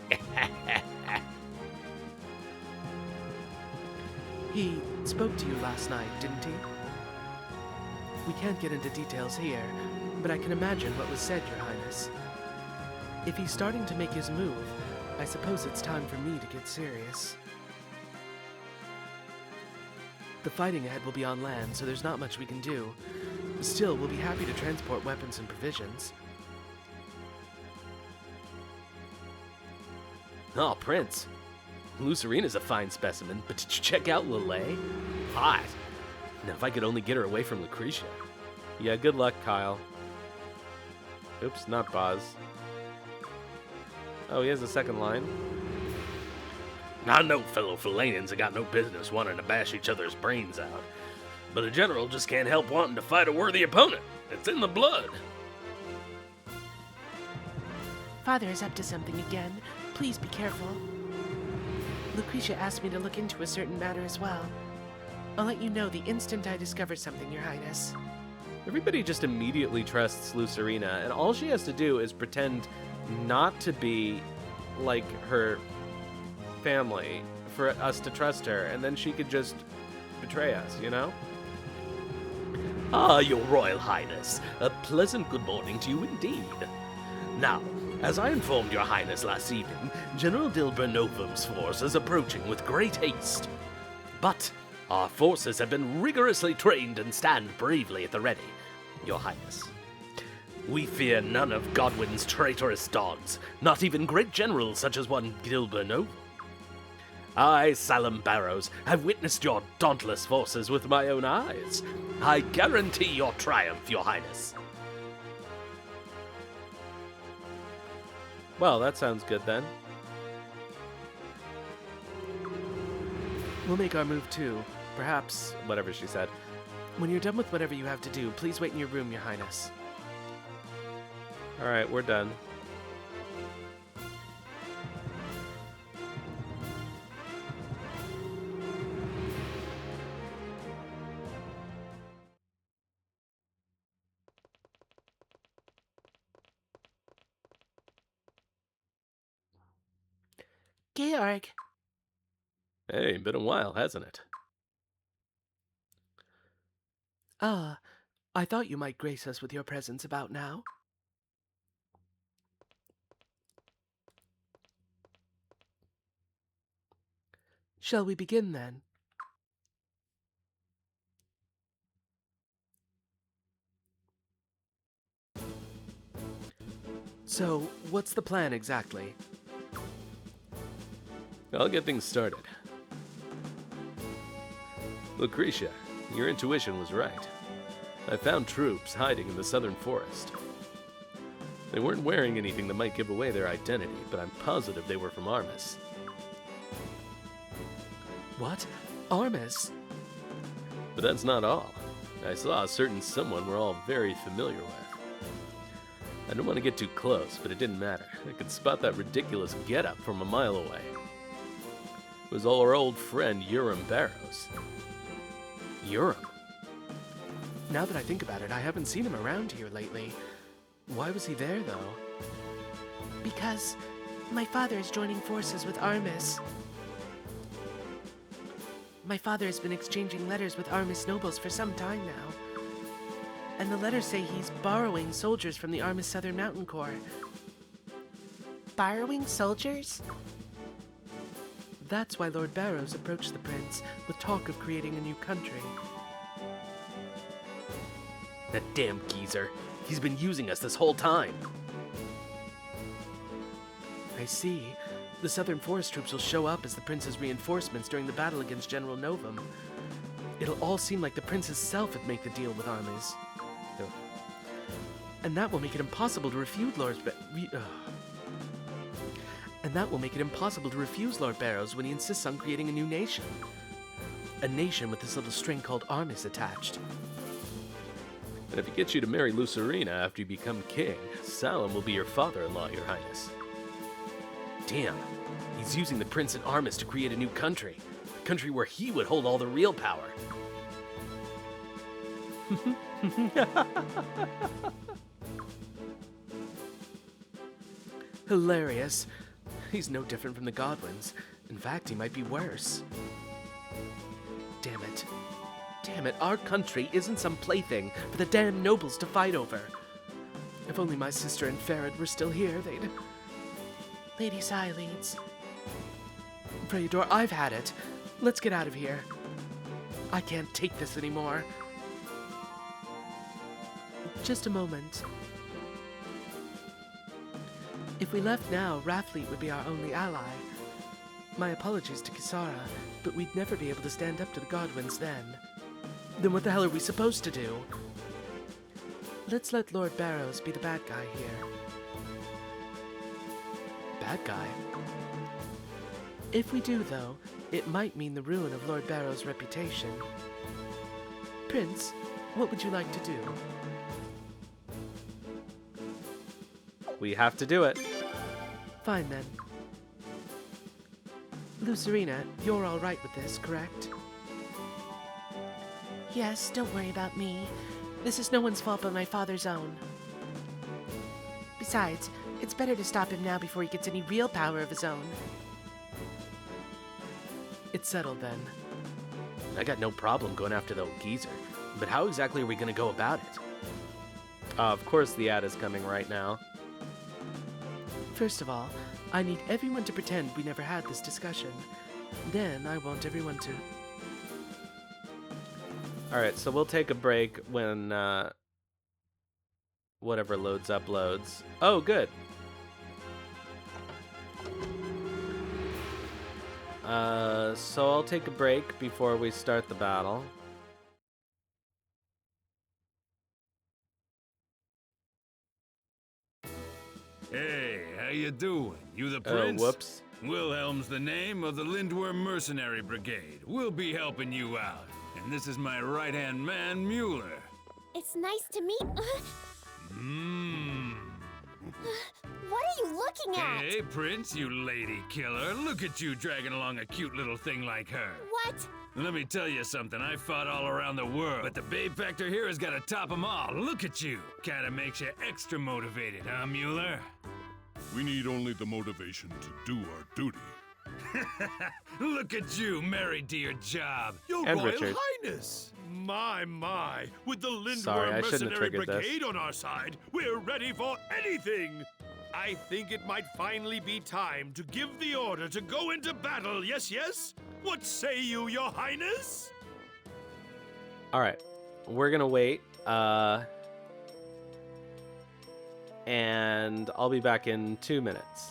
He spoke to you last night, didn't he? We can't get into details here, but I can imagine what was said, Your Highness. If he's starting to make his move, I suppose it's time for me to get serious. The fighting ahead will be on land, so there's not much we can do. Still, we'll be happy to transport weapons and provisions. Oh, Prince. Lucerina's a fine specimen, but did you check out Lillet? Hot. Now, if I could only get her away from Lucretia. Yeah, good luck, Kyle. Oops, not Boz. Oh, he has a second line. I know fellow Filanians have got no business wanting to bash each other's brains out, but a general just can't help wanting to fight a worthy opponent. It's in the blood. Father is up to something again. Please be careful. Lucretia asked me to look into a certain matter as well. I'll let you know the instant I discover something, Your Highness. Everybody just immediately trusts Lucerina, and all she has to do is pretend not to be like her family for us to trust her, and then she could just betray us, you know? Ah, Your Royal Highness, a pleasant good morning to you indeed. Now, as I informed Your Highness last evening, General Dilber Novum's force is approaching with great haste. But our forces have been rigorously trained and stand bravely at the ready, Your Highness. We fear none of Godwin's traitorous dogs, not even great generals such as one Dilber Novum. I, Salem Barrows, have witnessed your dauntless forces with my own eyes. I guarantee your triumph, Your Highness. Well, that sounds good then. We'll make our move too. Perhaps, Whatever she said. when you're done with whatever you have to do, please wait in your room, Your Highness. Alright, we're done. Georg, Hey, been a while, hasn't it? I thought you might grace us with your presence about now. Shall we begin then? So, what's the plan exactly? I'll get things started. Lucretia, your intuition was right. I found troops hiding in the southern forest. They weren't wearing anything that might give away their identity, but I'm positive they were from Armis. What? Armis? But that's not all. I saw a certain someone we're all very familiar with. I don't want to get too close, but it didn't matter. I could spot that ridiculous getup from a mile away. It was our old friend Urim Barrows. Urim? Now that I think about it, I haven't seen him around here lately. Why was he there, though? Because my father is joining forces with Armis. My father has been exchanging letters with Armis nobles for some time now. And the letters say he's borrowing soldiers from the Armis Southern Mountain Corps. Borrowing soldiers? That's why Lord Barrows approached the prince with talk of creating a new country. That damn geezer. He's been using us this whole time. I see. The Southern Forest troops will show up as the prince's reinforcements during the battle against General Novum. It'll all seem like the prince himself had made the deal with Armis. And that will make it impossible to refute And that will make it impossible to refuse Lord Barrows when he insists on creating a new nation. A nation with this little string called armies attached. And if he gets you to marry Lucerina after you become king, Salem will be your father-in-law, Your Highness. Damn, he's using the Prince and Armis to create a new country. A country where he would hold all the real power. Hilarious. He's no different from the Godwins. In fact, he might be worse. Damn it. Damn it, our country isn't some plaything for the damn nobles to fight over. If only my sister and Farad were still here, they'd... Lady Sai leads. Freydor, I've had it. Let's get out of here. I can't take this anymore. Just a moment. If we left now, Rathfleet would be our only ally. My apologies to Kisara, but we'd never be able to stand up to the Godwins then. Then what the hell are we supposed to do? Let's let Lord Barrows be the bad guy here. Bad guy? If we do, though, it might mean the ruin of Lord Barrows' reputation. Prince, what would you like to do? We have to do it. Fine, then. Lucerina, you're all right with this, correct? Yes, don't worry about me. This is no one's fault but my father's own. Besides, it's better to stop him now before he gets any real power of his own. It's settled, then. I got no problem going after the old geezer, but how exactly are we gonna go about it? Of course the ad is coming right now. First of all, I need everyone to pretend we never had this discussion. Then I want everyone to... Alright, so we'll take a break when whatever loads up loads. Oh, good. So I'll take a break before we start the battle. Hey, how you doing? You the prince? Whoops. Wilhelm's the name of the Lindworm Mercenary Brigade. We'll be helping you out. And this is my right-hand man, Mueller. It's nice to meet. Mmm. What are you looking at? Hey, Prince, you lady killer. Look at you dragging along a cute little thing like her. What? Let me tell you something. I fought all around the world, but the babe factor here has got to top them all. Look at you. Kinda makes you extra motivated, huh, Mueller? We need only the motivation to do our duty. Look at you, married to your job. Your And Royal Richard. Highness! My, with the Sorry, Lindworm I shouldn't have Mercenary triggered this. Brigade on our side, we're ready for anything! I think it might finally be time to give the order to go into battle, yes? What say you, Your Highness? Alright, we're gonna wait. And I'll be back in 2 minutes.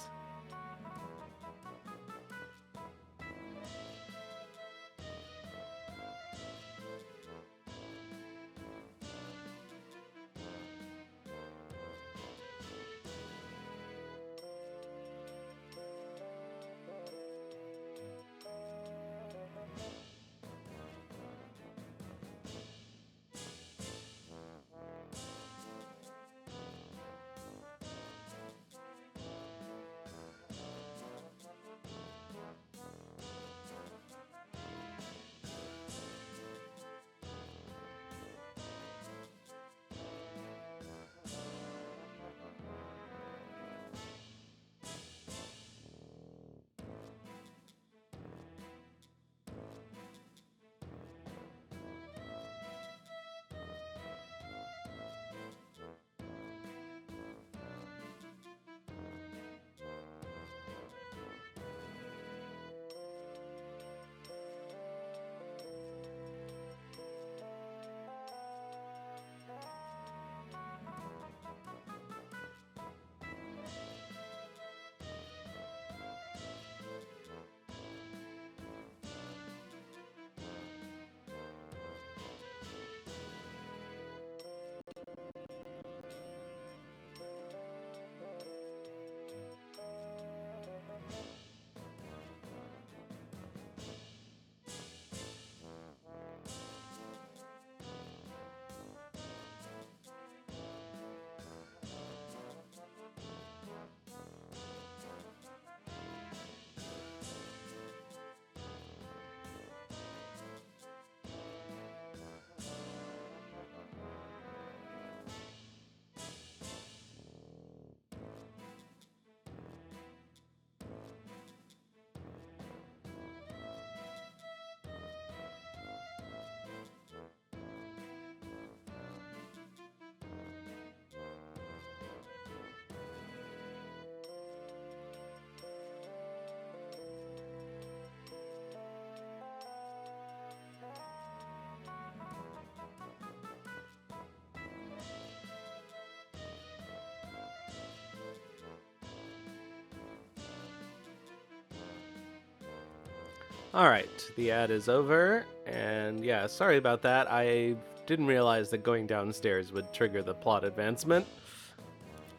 Alright, the ad is over, and yeah, sorry about that. I didn't realize that going downstairs would trigger the plot advancement.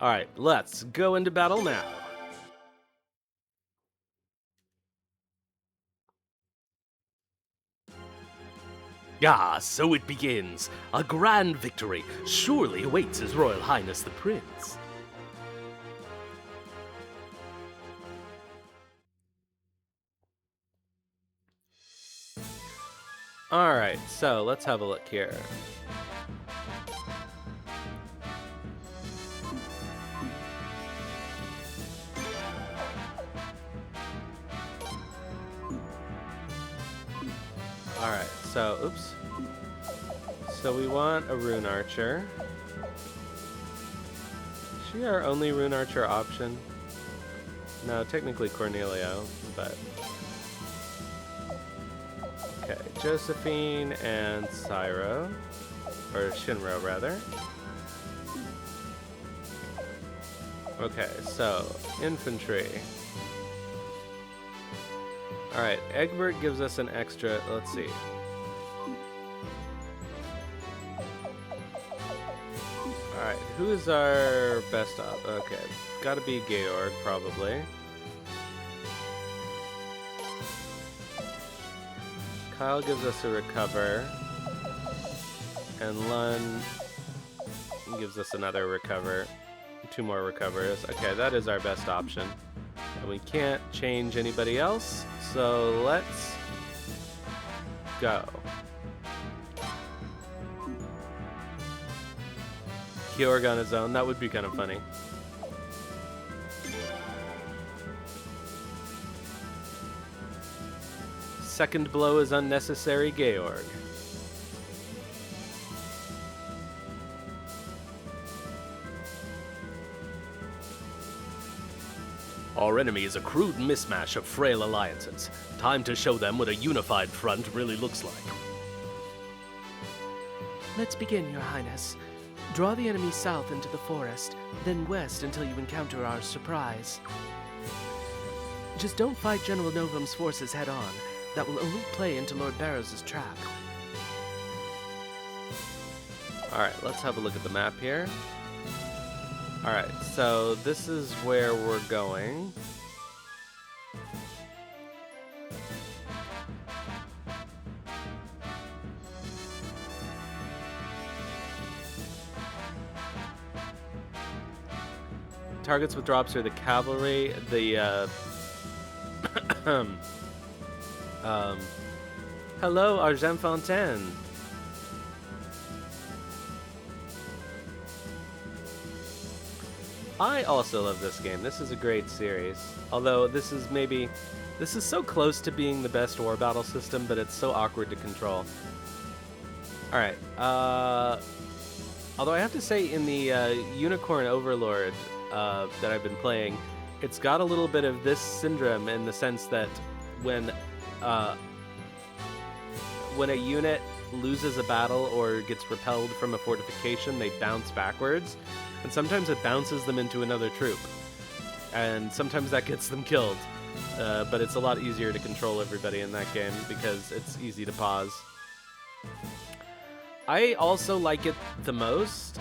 Alright, let's go into battle now. Ah, so it begins. A grand victory surely awaits His Royal Highness the Prince. Alright, so let's have a look here. Alright, so, oops. So we want a Rune Archer. Is she our only Rune Archer option? No, technically Cornelio, but... Okay, Josephine and Sairoh. Or Shinro, rather. Okay, so, infantry. Alright, Egbert gives us an extra, let's see. Alright, who is our best op? Okay, gotta be Georg, probably. Kyle gives us a recover. And Lun gives us another recover. 2 more recovers. Okay, that is our best option. And we can't change anybody else, so let's go. Georg on his own, that would be kind of funny. Second blow is unnecessary, Georg. Our enemy is a crude mismatch of frail alliances. Time to show them what a unified front really looks like. Let's begin, Your Highness. Draw the enemy south into the forest, then west until you encounter our surprise. Just don't fight General Novum's forces head-on. That will only play into Lord Barrows' trap. Alright, let's have a look at the map here. Alright, so this is where we're going. Targets with drops are the cavalry, the hello, Argent Fontaine. I also love this game. This is a great series. Although this is so close to being the best war battle system, but it's so awkward to control. Alright, although I have to say in the Unicorn Overlord that I've been playing, it's got a little bit of this syndrome in the sense that when a unit loses a battle or gets repelled from a fortification, they bounce backwards. And sometimes it bounces them into another troop. And sometimes that gets them killed. But it's a lot easier to control everybody in that game because it's easy to pause. I also like it the most.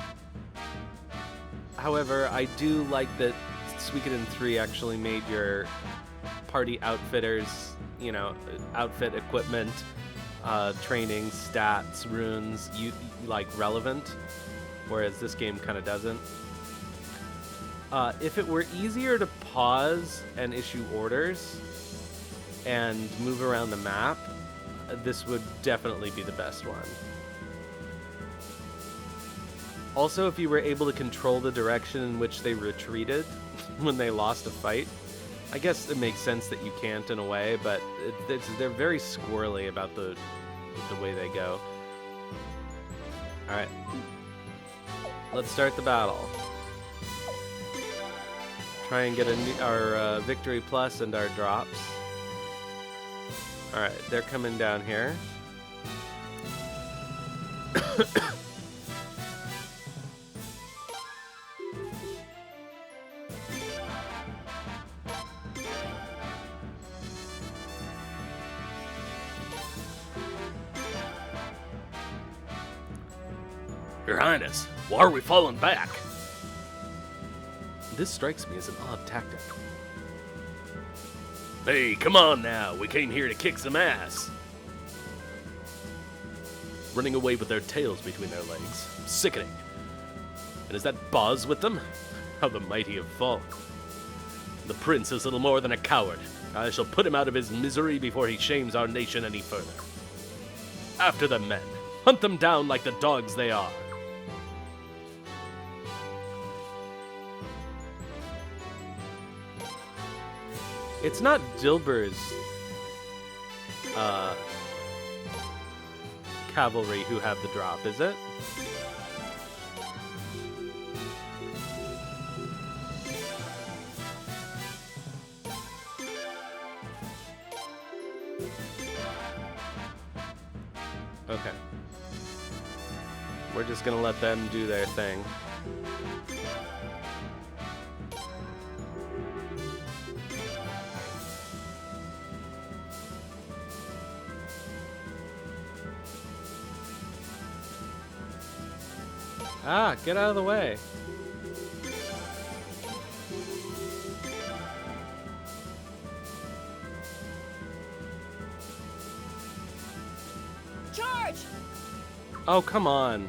However, I do like that Suikoden 3 actually made your party outfitters, you know, outfit equipment, training, stats, runes, relevant. Whereas this game kind of doesn't. If it were easier to pause and issue orders and move around the map, this would definitely be the best one. Also, if you were able to control the direction in which they retreated when they lost a fight, I guess it makes sense that you can't in a way, but they're very squirrely about the way they go. Alright. Let's start the battle. Try and get our victory plus and our drops. Alright, they're coming down here. Your Highness, why are we falling back? This strikes me as an odd tactic. Hey, come on now. We came here to kick some ass. Running away with their tails between their legs. Sickening. And is that Boz with them? How the mighty have fallen. The prince is little more than a coward. I shall put him out of his misery before he shames our nation any further. After the men. Hunt them down like the dogs they are. It's not Dilber's cavalry who have the drop, is it? Okay. We're just gonna let them do their thing. Ah, get out of the way. Charge! Oh, come on.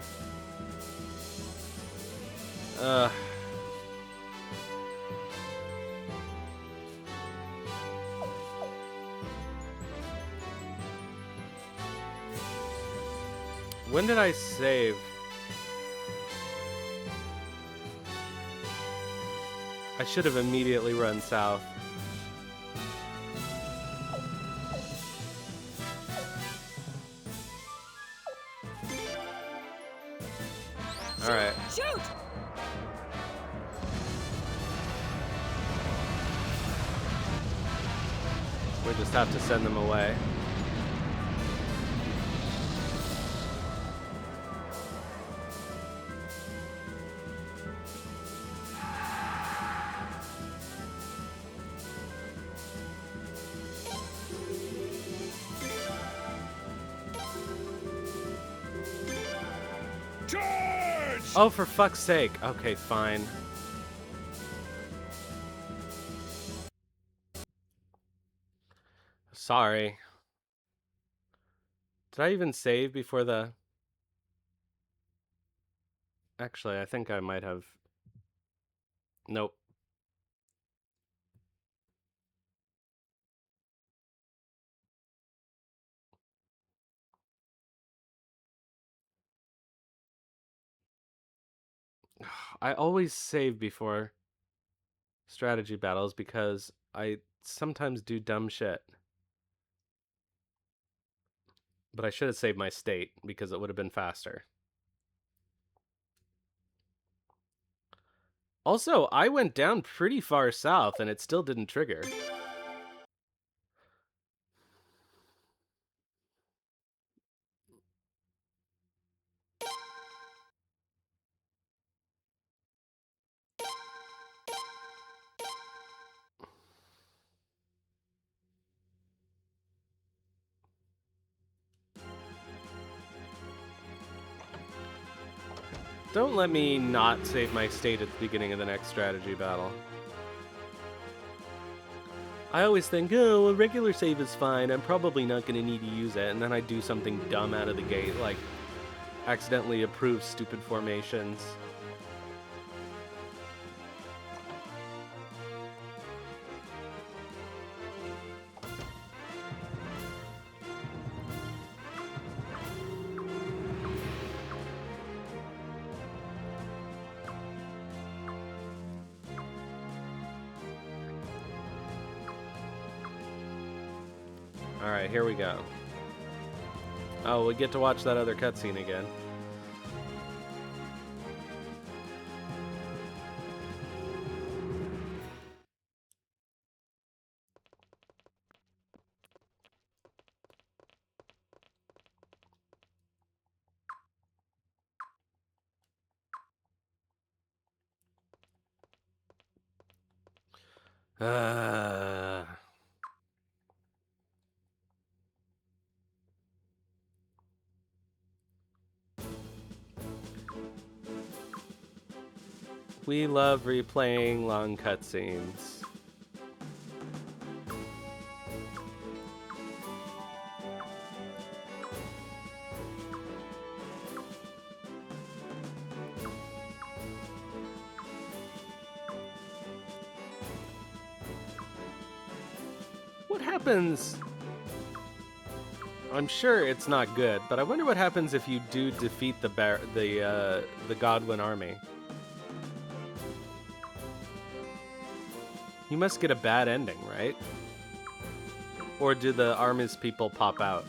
When did I save? I should have immediately run south. Alright. Shoot! We just have to send them away. Charge! Oh, for fuck's sake. Okay, fine. Sorry. Did I even save before the... Actually, I think I might have... Nope. I always save before strategy battles because I sometimes do dumb shit. But I should have saved my state because it would have been faster. Also, I went down pretty far south and it still didn't trigger. Don't let me not save my state at the beginning of the next strategy battle. I always think, oh, a regular save is fine. I'm probably not going to need to use it. And then I do something dumb out of the gate, like accidentally approve stupid formations. Alright, here we go. Oh, we get to watch that other cutscene again. Uh... We love replaying long cutscenes. What happens? I'm sure it's not good, but I wonder what happens if you do defeat the Godwin army. You must get a bad ending, right? Or do the army's people pop out?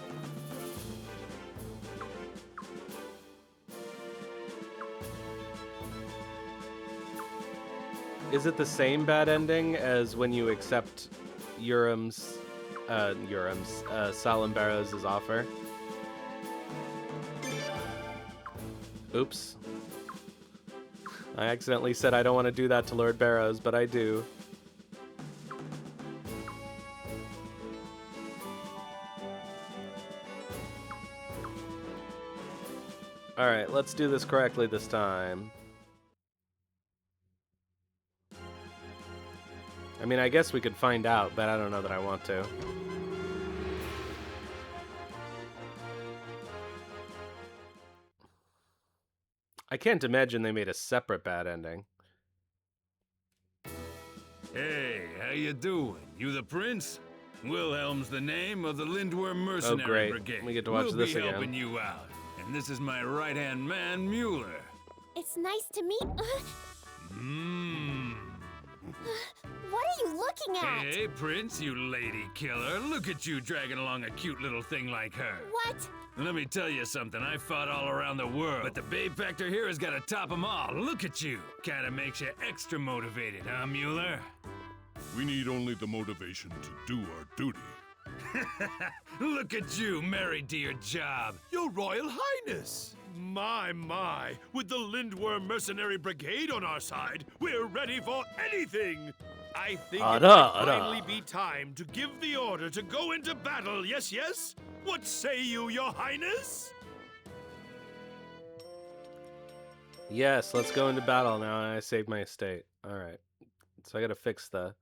Is it the same bad ending as when you accept Salim Barrows' offer? Oops. I accidentally said I don't want to do that to Lord Barrows, but I do. Alright, let's do this correctly this time. I mean, I guess we could find out, but I don't know that I want to. I can't imagine they made a separate bad ending. Hey, how you doing? You the prince? Wilhelm's the name of the Lindworm Mercenary great. Brigade. We get to watch we'll this be again. helping you out. And this is my right-hand man, Mueller. It's nice to meet. Mmm. What are you looking at? Hey, Prince, you lady killer. Look at you dragging along a cute little thing like her. What? Let me tell you something. I fought all around the world, but the babe factor here has got to top them all. Look at you. Kinda makes you extra motivated, huh, Mueller? We need only the motivation to do our duty. Look at you, married to your job. Your Royal Highness! My, with the Lindworm Mercenary Brigade on our side, we're ready for anything! I think it might finally be time to give the order to go into battle, yes? What say you, Your Highness? Yes, let's go into battle now, and I saved my estate. Alright. So I gotta fix the...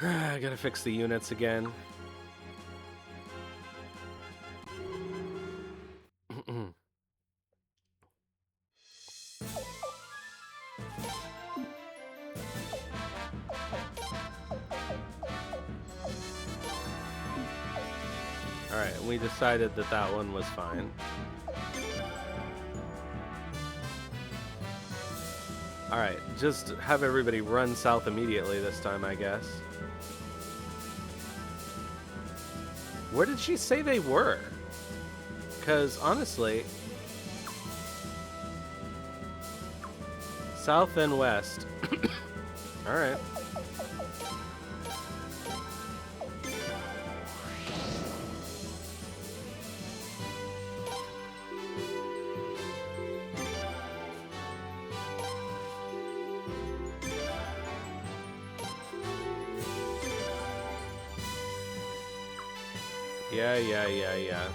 I gotta fix the units again. Alright, we decided that that one was fine. Alright, just have everybody run south immediately this time, I guess. Where did she say they were? Because, honestly... South and west. Alright. Yeah.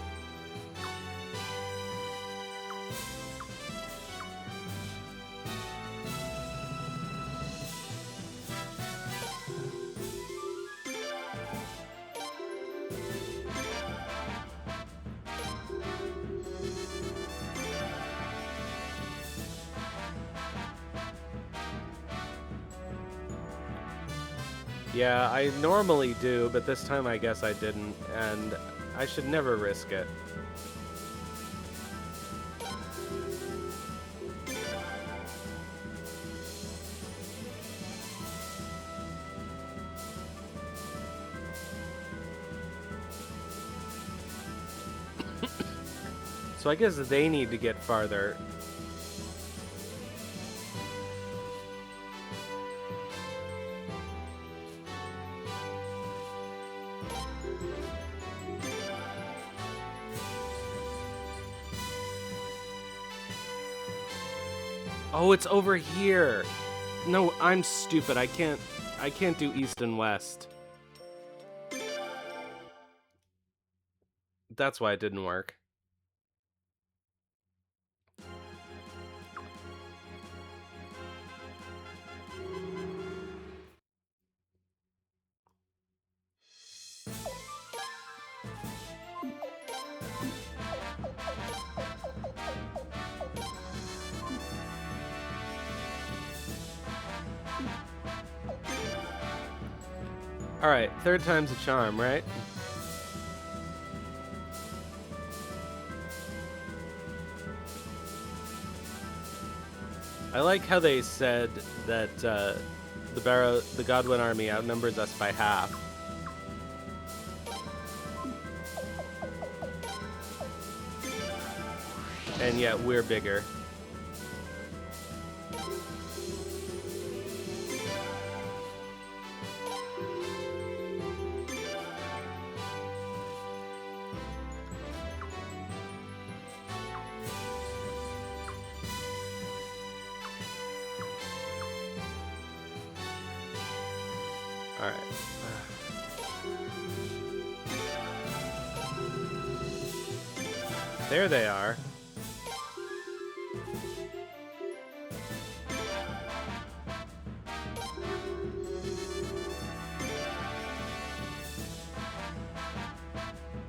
Yeah, I normally do, but this time I guess I didn't, and I should never risk it. So I guess they need to get farther. Oh, it's over here. No, I'm stupid. I can't do east and west. That's why it didn't work. All right, third time's a charm, right? I like how they said that the Godwin army outnumbers us by half. And yet we're bigger. All right. There they are.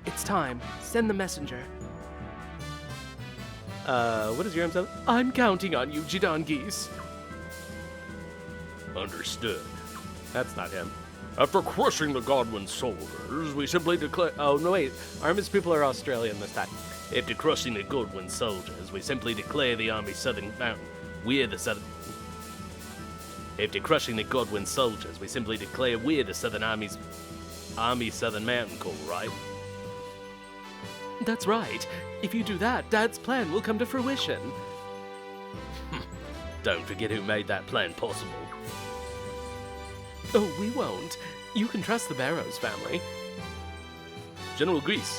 It's time. Send the messenger. What is your name? I'm counting on you, Jidan Geese. Understood. That's not him. After crushing the Godwin soldiers, we simply declare... Oh, no, wait. Army's people are Australian this time. After crushing the Godwin soldiers, we simply declare the Army Southern Mountain. We're the Southern... After crushing the Godwin soldiers, we simply declare we're the Southern Army's... Army Southern Mountain Corps, right? That's right. If you do that, Dad's plan will come to fruition. Don't forget who made that plan possible. Oh, we won't. You can trust the Barrows family. General Grease,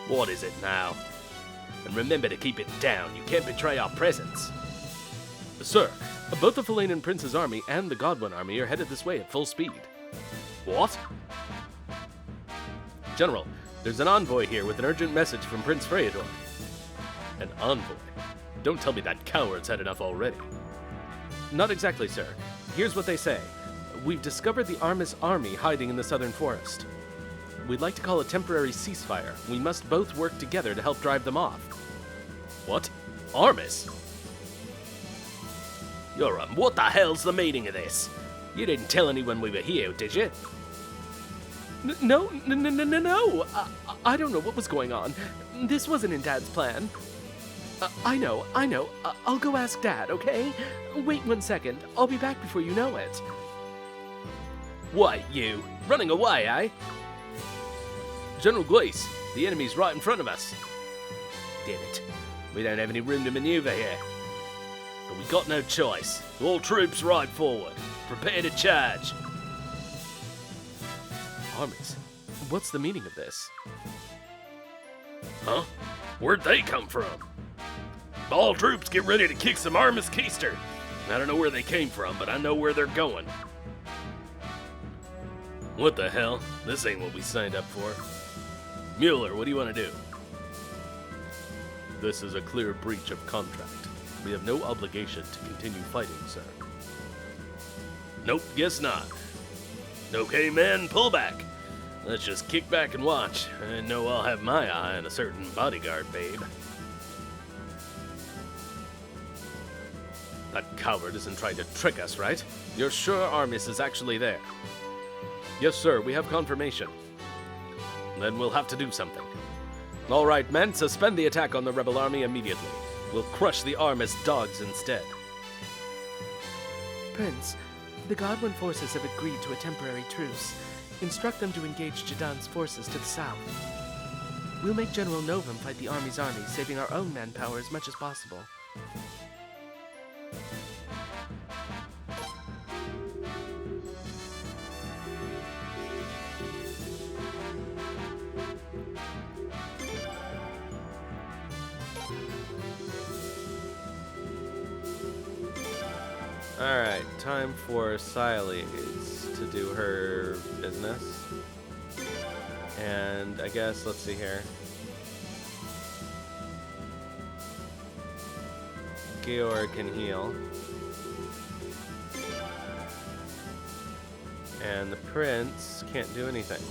what is it now? And remember to keep it down. You can't betray our presence. Sir, both the Falanan Prince's army and the Godwin army are headed this way at full speed. What? General, there's an envoy here with an urgent message from Prince Freydor. An envoy? Don't tell me that coward's had enough already. Not exactly, sir. Here's what they say. We've discovered the Armis army hiding in the southern forest. We'd like to call a temporary ceasefire. We must both work together to help drive them off. What? Armis? Yoram, what the hell's the meaning of this? You didn't tell anyone we were here, did you? No. I don't know what was going on. This wasn't in Dad's plan. I know. I'll go ask Dad, okay? Wait 1 second. I'll be back before you know it. Wait, you? Running away, eh? General Glees, the enemy's right in front of us. Damn it. We don't have any room to maneuver here. But we got no choice. All troops ride forward. Prepare to charge. Armies? What's the meaning of this? Huh? Where'd they come from? All troops get ready to kick some Armis keister. I don't know where they came from, but I know where they're going. What the hell? This ain't what we signed up for. Mueller, what do you want to do? This is a clear breach of contract. We have no obligation to continue fighting, sir. Nope, guess not. Okay, men, pull back. Let's just kick back and watch. I know I'll have my eye on a certain bodyguard, babe. That coward isn't trying to trick us, right? You're sure Armis is actually there? Yes, sir, we have confirmation. Then we'll have to do something. All right, men, suspend the attack on the rebel army immediately. We'll crush the Armis dogs instead. Prince, the Godwin forces have agreed to a temporary truce. Instruct them to engage Jidan's forces to the south. We'll make General Novum fight the Army's army, saving our own manpower as much as possible. Alright, time for Siles to do her business. And I guess, let's see here. Georg can heal. And the prince can't do anything.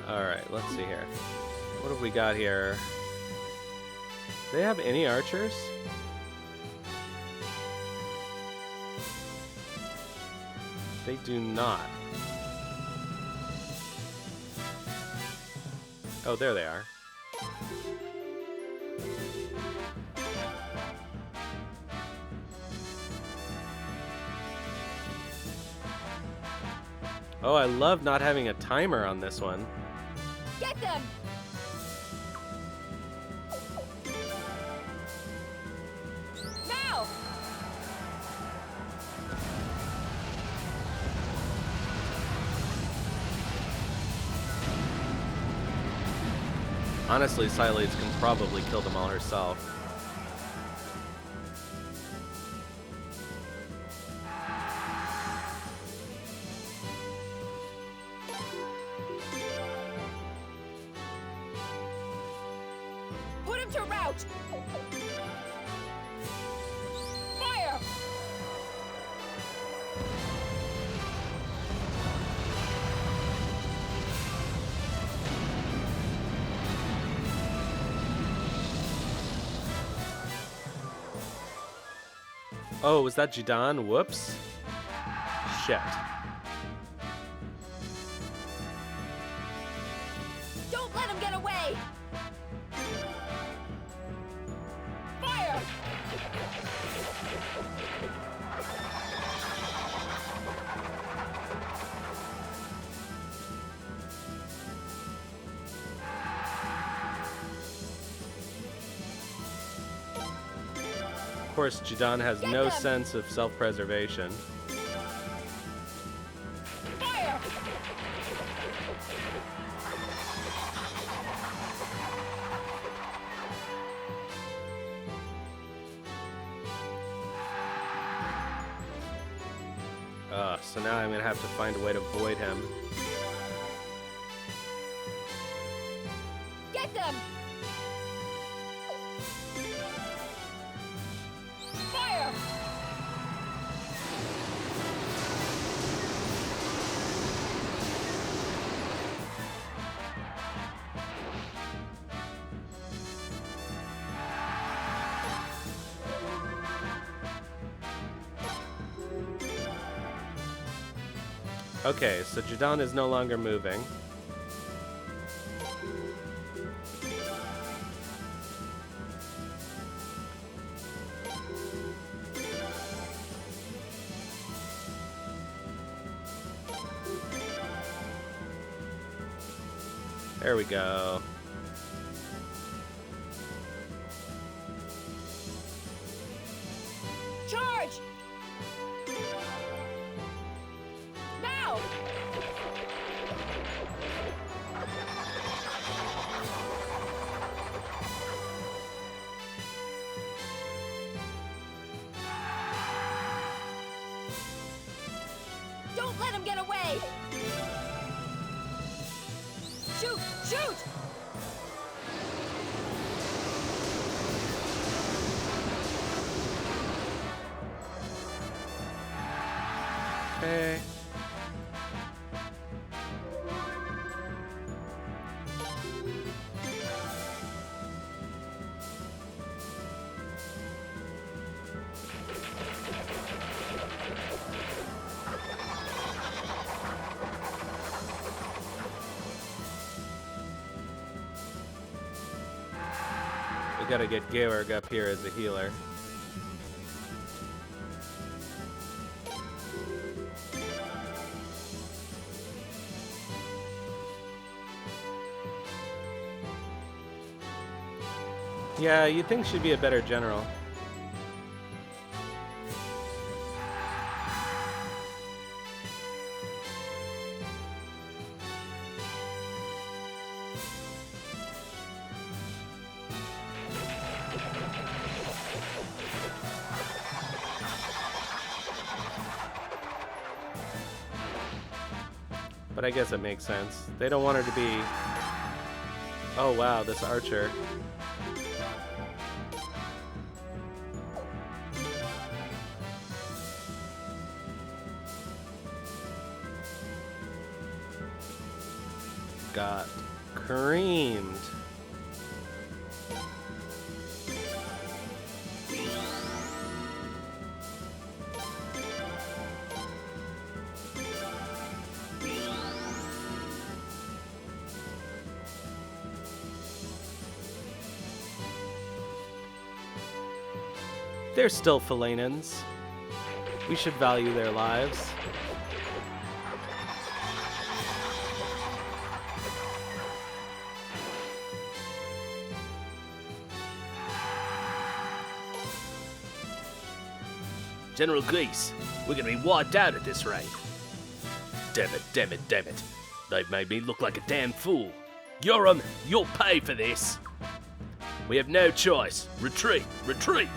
Alright, let's see here. What have we got here? Do they have any archers? They do not. Oh, there they are. Oh, I love not having a timer on this one. Get them! Now! Honestly, Sileads can probably kill them all herself. Put him to rout! Fire! Oh, was that Jidan? Whoops. Shit. Don't let him get away! Fire! Of course, Jidan has Get no them! sense of self-preservation. Fire! So now I'm gonna have to find a way to void him. Get them! Fire! Okay, so Jidan is no longer moving. There we go. Charge! Now! Don't let him get away! Shoot! Shoot! Okay. We gotta get Georg up here as a healer. Yeah, you'd think she'd be a better general. But I guess it makes sense. They don't want her to be... Oh wow, this archer. Got creamed. They're still Felanans. We should value their lives. General Geese, we're gonna be wiped out at this rate. Damn it, damn it, damn it. They've made me look like a damn fool. Yoram, you'll pay for this. We have no choice. Retreat, retreat.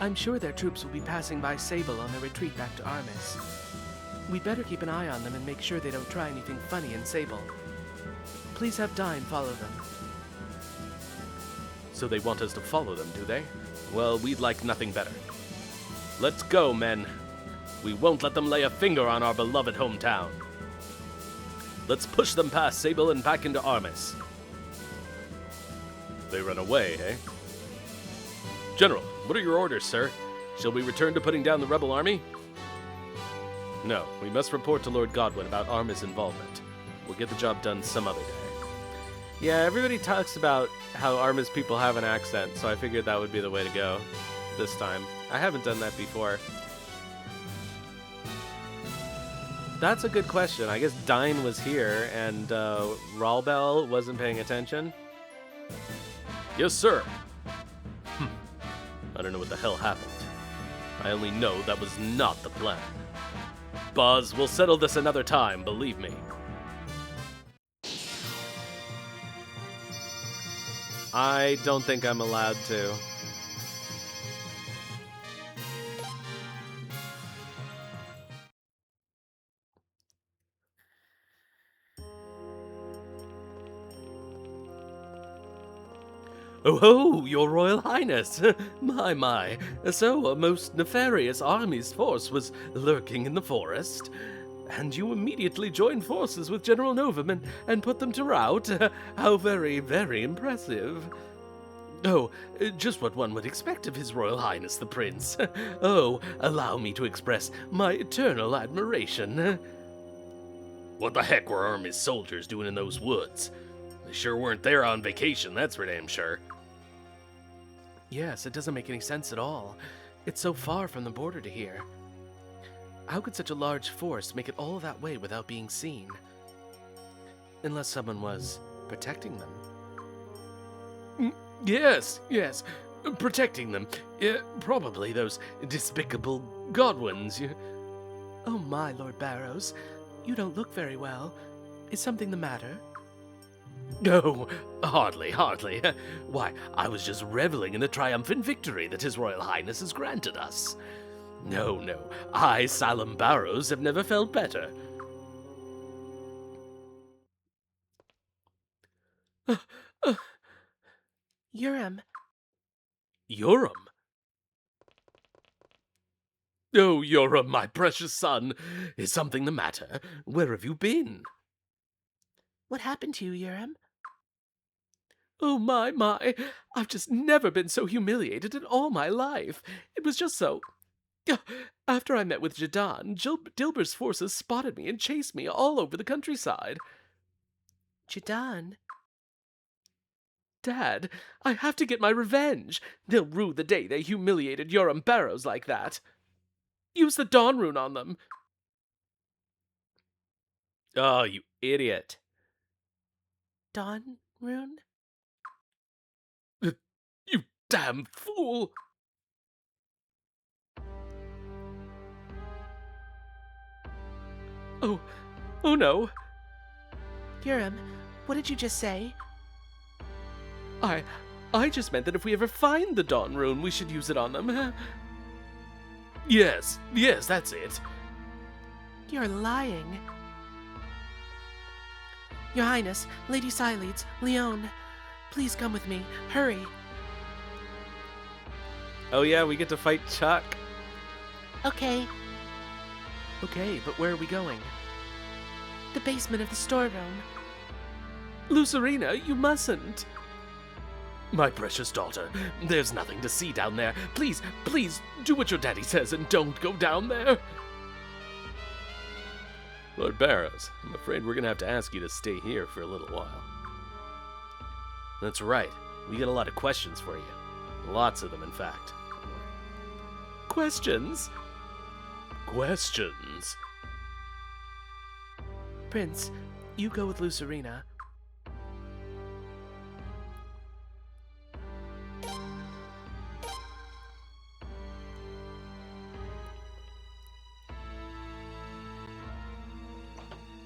I'm sure their troops will be passing by Sable on their retreat back to Armis. We'd better keep an eye on them and make sure they don't try anything funny in Sable. Please have Dine follow them. So they want us to follow them, do they? Well, we'd like nothing better. Let's go, men. We won't let them lay a finger on our beloved hometown. Let's push them past Sable and back into Armis. They run away, eh? General, what are your orders, sir? Shall we return to putting down the rebel army? No, we must report to Lord Godwin about Armis' involvement. We'll get the job done some other day. Yeah, everybody talks about how Armis people have an accent, so I figured that would be the way to go this time. I haven't done that before. That's a good question. I guess Dine was here, and Ralbel wasn't paying attention. Yes, sir. I don't know what the hell happened. I only know that was not the plan. Buzz, we'll settle this another time, believe me. I don't think I'm allowed to. Oh ho, your Royal Highness! My. So a most nefarious army's force was lurking in the forest, and you immediately joined forces with General Novum and put them to rout? How very, very impressive. Oh, just what one would expect of His Royal Highness the Prince. Oh, allow me to express my eternal admiration. What the heck were Army's soldiers doing in those woods? They sure weren't there on vacation, that's for damn sure. Yes, it doesn't make any sense at all. It's so far from the border to here. How could such a large force make it all that way without being seen? Unless someone was protecting them. Yes, protecting them. Probably those despicable Godwins. Oh my, Lord Barrows. You don't look very well. Is something the matter? Oh, hardly. Why, I was just reveling in the triumphant victory that His Royal Highness has granted us. No, I, Salem Barrows, have never felt better. Urim. Urim? Oh, Urim, my precious son. Is something the matter? Where have you been? What happened to you, Urim? Oh, my. I've just never been so humiliated in all my life. It was just so... After I met with Jadan, Dilber's forces spotted me and chased me all over the countryside. Jadan? Dad, I have to get my revenge. They'll rue the day they humiliated Urim Barrows like that. Use the Dawn Rune on them. Oh, you idiot. Dawn Rune? You damn fool! Oh no. Urim, what did you just say? I just meant that if we ever find the Dawn Rune, we should use it on them. Yes, that's it. You're lying. Your Highness, Lady Siledes, Leone, please come with me. Hurry. Oh yeah, we get to fight Chuck. Okay. Okay, but where are we going? The basement of the storeroom. Lucerina, you mustn't. My precious daughter, there's nothing to see down there. Please, do what your daddy says and don't go down there. Lord Barrows, I'm afraid we're going to have to ask you to stay here for a little while. That's right. We got a lot of questions for you. Lots of them, in fact. Questions? Questions? Prince, you go with Lucerina.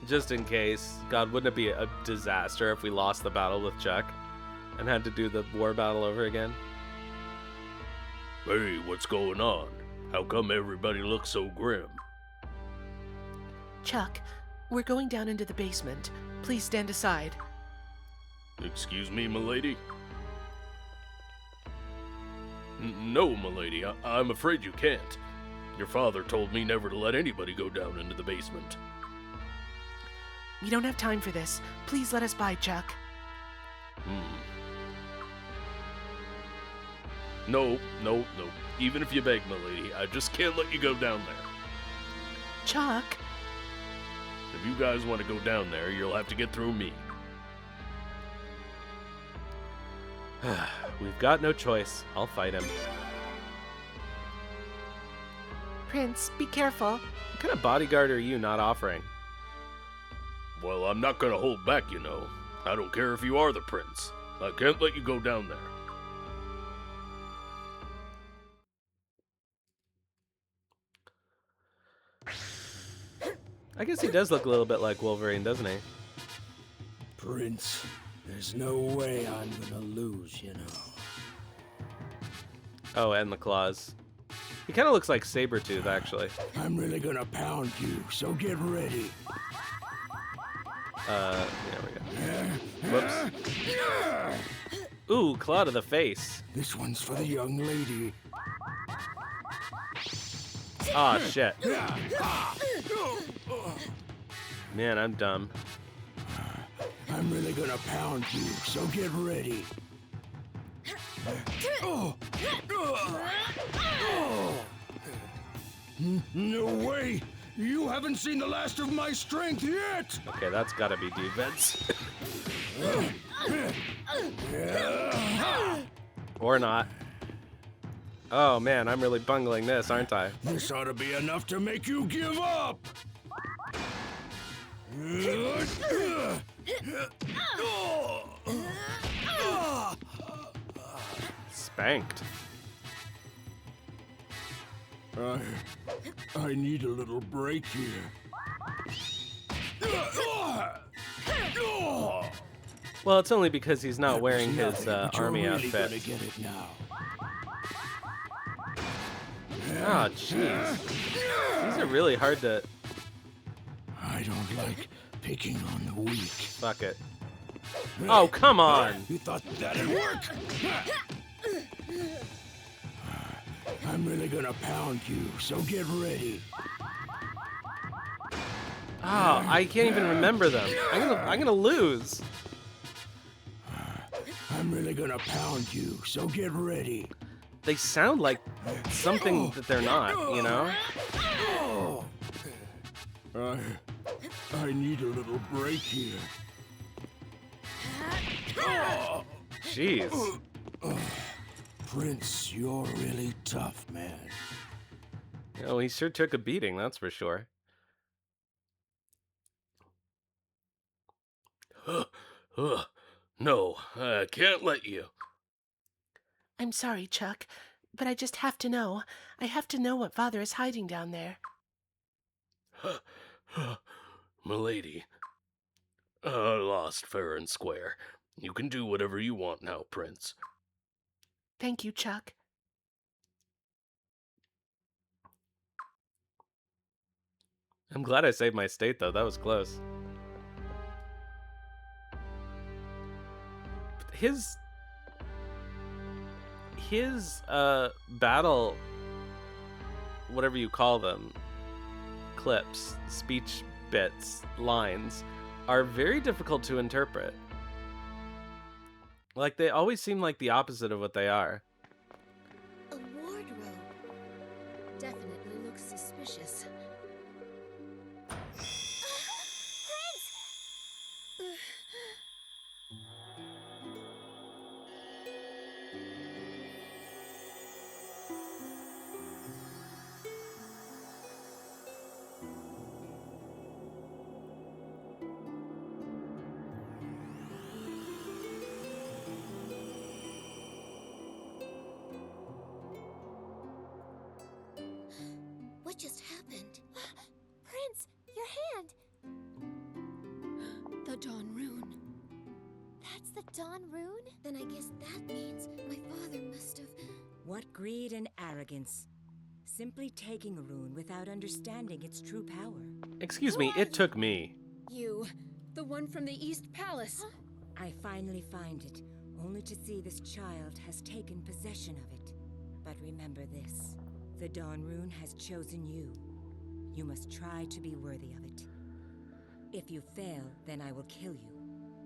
Just in case, God, wouldn't it be a disaster if we lost the battle with Chuck and had to do the war battle over again? Hey, what's going on? How come everybody looks so grim? Chuck, we're going down into the basement. Please stand aside. Excuse me, milady? No, milady, I'm afraid you can't. Your father told me never to let anybody go down into the basement. We don't have time for this. Please let us by, Chuck. No. Even if you beg, milady, I just can't let you go down there. Chuck! If you guys want to go down there, you'll have to get through me. We've got no choice. I'll fight him. Prince, be careful. What kind of bodyguard are you not offering? Well, I'm not gonna hold back, you know. I don't care if you are the prince. I can't let you go down there. I guess he does look a little bit like Wolverine, doesn't he? Prince, there's no way I'm gonna lose, you know. Oh, and the claws. He kind of looks like Sabretooth, actually. I'm really gonna pound you, so get ready. There we go. Whoops. Ooh, claw to the face. This one's for the young lady. Aw, shit. Man, I'm dumb. I'm really gonna pound you, so get ready. No way! You haven't seen the last of my strength yet! Okay, that's gotta be defense. Or not. Oh man, I'm really bungling this, aren't I? This ought to be enough to make you give up! Spanked. I need a little break here. Well, it's only because he's not wearing his Nothing, but you're army really outfit. gonna get it now. Oh, jeez. These are really hard to... I don't like picking on the weak. Fuck it. Oh, come on! You thought that'd work? I'm really gonna pound you, so get ready. Oh, I can't even remember them. I'm gonna lose. I'm really gonna pound you, so get ready. They sound like something that they're not, you know? I need a little break here. Jeez. Prince, you're really tough, man. Oh, he sure took a beating, that's for sure. No, I can't let you. I'm sorry, Chuck, but I just have to know. I have to know what Father is hiding down there. Milady, lost fair and square. You can do whatever you want now, Prince. Thank you, Chuck. I'm glad I saved my state, though. That was close. His battle, whatever you call them, clips, speech bits, lines, are very difficult to interpret. Like, they always seem like the opposite of what they are. A wardrobe. Definitely looks suspicious. Prince! What just happened? Prince, your hand! The Dawn Rune. That's the Dawn Rune? Then I guess that means my father must have... What greed and arrogance. Simply taking a rune without understanding its true power. Excuse me, it took me. You, the one from the East Palace. Huh? I finally find it, only to see this child has taken possession of it. But remember this, the Dawn Rune has chosen you. You must try to be worthy of it. If you fail, then I will kill you.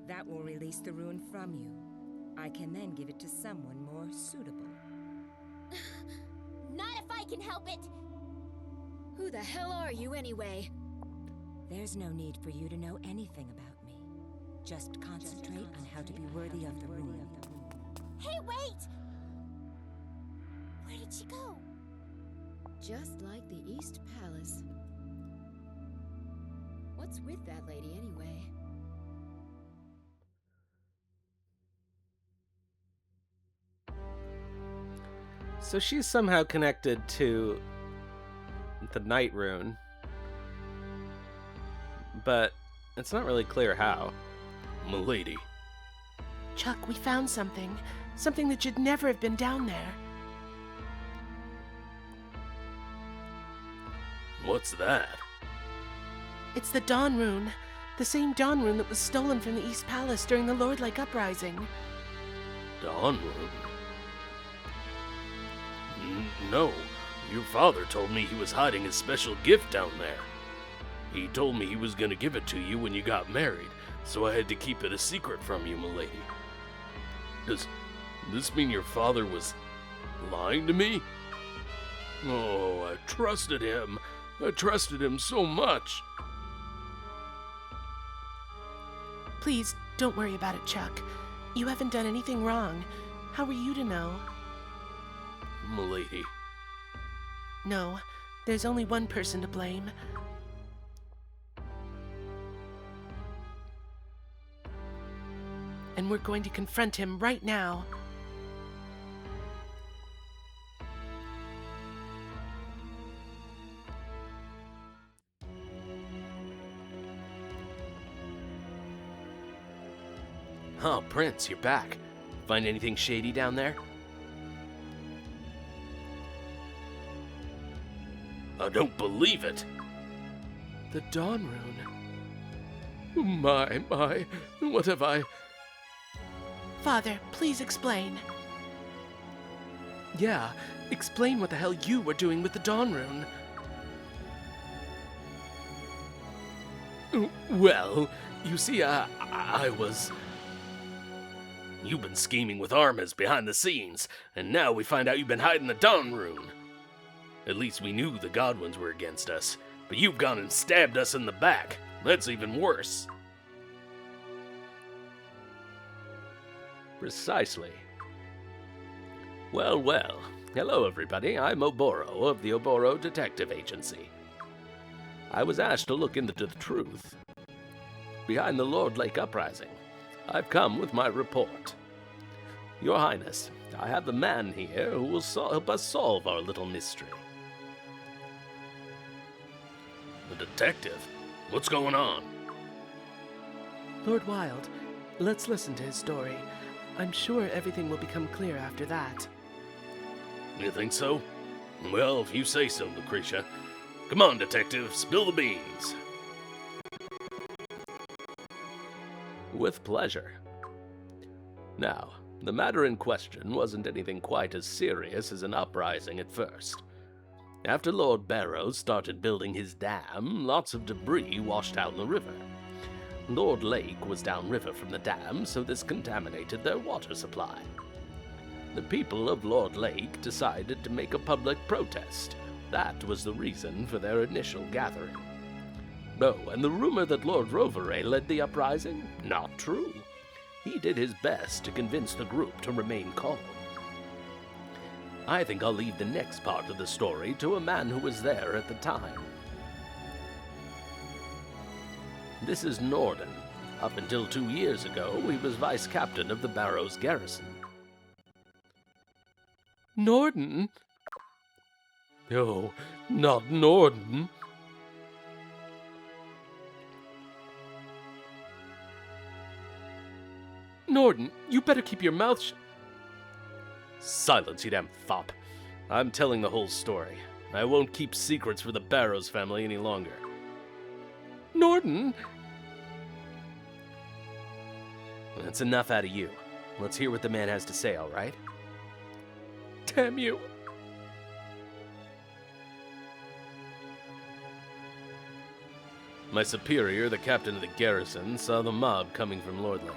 That will release the rune from you. I can then give it to someone more suitable. Not if I can help it! Who the hell are you anyway? There's no need for you to know anything about me. Just concentrate on how to be worthy of the rune. Hey, wait! Where did she go? Just like the East Palace. What's with that lady anyway? So she's somehow connected to the Night Rune, but it's not really clear how. Milady. Chuck, we found something. Something that should never have been down there. What's that? It's the Dawn Rune. The same Dawn Rune that was stolen from the East Palace during the Lord Lake Uprising. Dawn Rune? No, your father told me he was hiding his special gift down there. He told me he was gonna give it to you when you got married, so I had to keep it a secret from you, milady. Does this mean your father was lying to me? Oh, I trusted him. I trusted him so much. Please, don't worry about it, Chuck. You haven't done anything wrong. How were you to know? Milady. No, there's only one person to blame. And we're going to confront him right now. Oh, Prince, you're back. Find anything shady down there? I don't believe it. The Dawn Rune. My, what have I... Father, please explain. Yeah, explain what the hell you were doing with the Dawn Rune. Well, you see, I was... You've been scheming with armies behind the scenes, and now we find out you've been hiding the Dawn Rune. At least we knew the Godwins were against us, but you've gone and stabbed us in the back. That's even worse. Precisely. Well, well. Hello, everybody. I'm Oboro of the Oboro Detective Agency. I was asked to look into the truth behind the Lord Lake Uprising. I've come with my report. Your Highness, I have the man here who will help us solve our little mystery. The detective? What's going on? Lord Wilde, let's listen to his story. I'm sure everything will become clear after that. You think so? Well, if you say so, Lucretia. Come on, detective, spill the beans. With pleasure. Now, the matter in question wasn't anything quite as serious as an uprising at first. After Lord Barrows started building his dam, lots of debris washed out in the river. Lord Lake was downriver from the dam, so this contaminated their water supply. The people of Lord Lake decided to make a public protest. That was the reason for their initial gathering. Oh, and the rumor that Lord Rovere led the uprising? Not true. He did his best to convince the group to remain calm. I think I'll leave the next part of the story to a man who was there at the time. This is Norden. Up until 2 years ago, he was vice captain of the Barrows garrison. Norden? Oh, not Norden. Norden, you better keep your mouth shut. Silence, you damn fop. I'm telling the whole story. I won't keep secrets for the Barrows family any longer. Norden! That's enough out of you. Let's hear what the man has to say, all right? Damn you. My superior, the captain of the garrison, saw the mob coming from Lord Lake.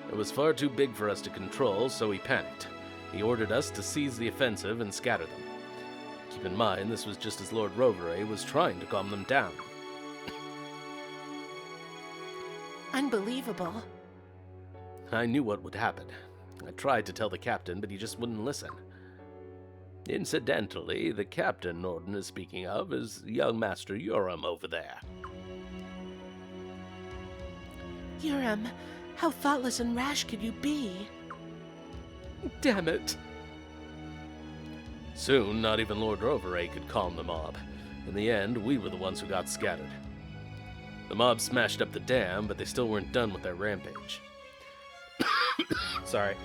It was far too big for us to control, so he panicked. He ordered us to seize the offensive and scatter them. Keep in mind, this was just as Lord Rovere was trying to calm them down. Unbelievable. I knew what would happen. I tried to tell the captain, but he just wouldn't listen. Incidentally, the captain Norden is speaking of is young Master Yoram over there. Yoram, how thoughtless and rash could you be? Damn it. Soon, not even Lord Rovere could calm the mob. In the end, we were the ones who got scattered. The mob smashed up the dam, but they still weren't done with their rampage. Sorry.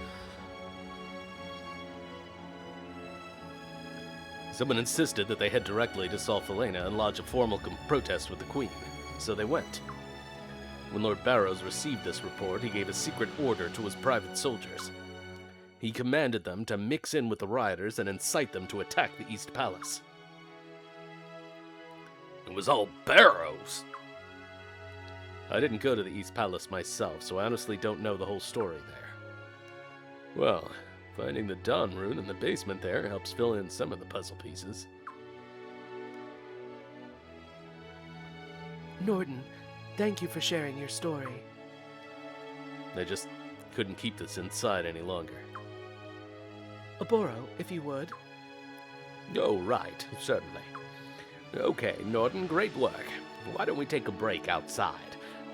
Someone insisted that they head directly to Solfalena and lodge a formal protest with the Queen, so they went. When Lord Barrows received this report, he gave a secret order to his private soldiers. He commanded them to mix in with the rioters and incite them to attack the East Palace. It was all Barrows! I didn't go to the East Palace myself, so I honestly don't know the whole story there. Well, finding the Dawn Rune in the basement there helps fill in some of the puzzle pieces. Norden, thank you for sharing your story. I just couldn't keep this inside any longer. Oboro, if you would. Oh, right, certainly. Okay, Norden, great work. Why don't we take a break outside?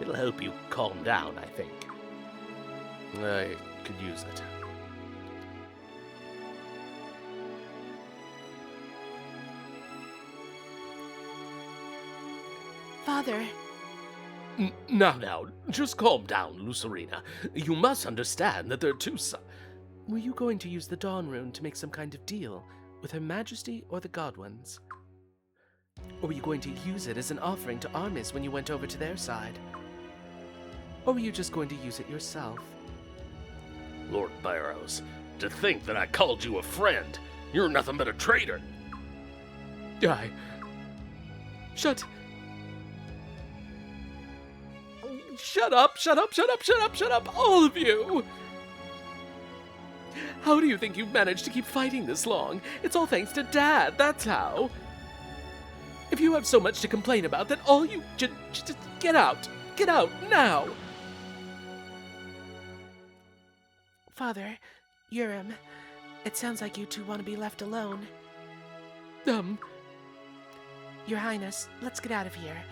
It'll help you calm down, I think. I could use it. Father. Now, just calm down, Lucerina. You must understand that there are two sides. Were you going to use the Dawn Rune to make some kind of deal with Her Majesty or the Godwins? Or were you going to use it as an offering to Armis when you went over to their side? Or were you just going to use it yourself? Lord Barrows, to think that I called you a friend. You're nothing but a traitor. Shut up, all of you! How do you think you've managed to keep fighting this long? It's all thanks to Dad, that's how. If you have so much to complain about, then all you just get out. Get out, now! Father, Yoram, it sounds like you two want to be left alone. Your Highness, let's get out of here.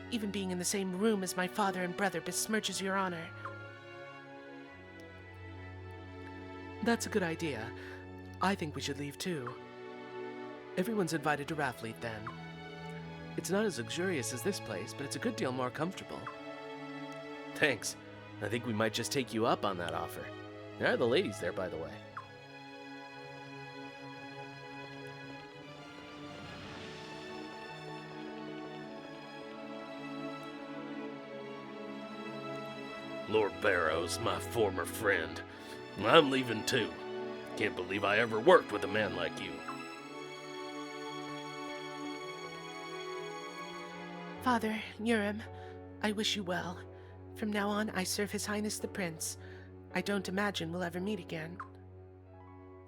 Even being in the same room as my father and brother besmirches your honor. That's a good idea. I think we should leave too. Everyone's invited to Rathleet then. It's not as luxurious as this place, but it's a good deal more comfortable. Thanks. I think we might just take you up on that offer. There are the ladies there, by the way. Lord Barrows, my former friend. I'm leaving too. Can't believe I ever worked with a man like you. Father, Yoram, I wish you well. From now on, I serve His Highness the Prince. I don't imagine we'll ever meet again.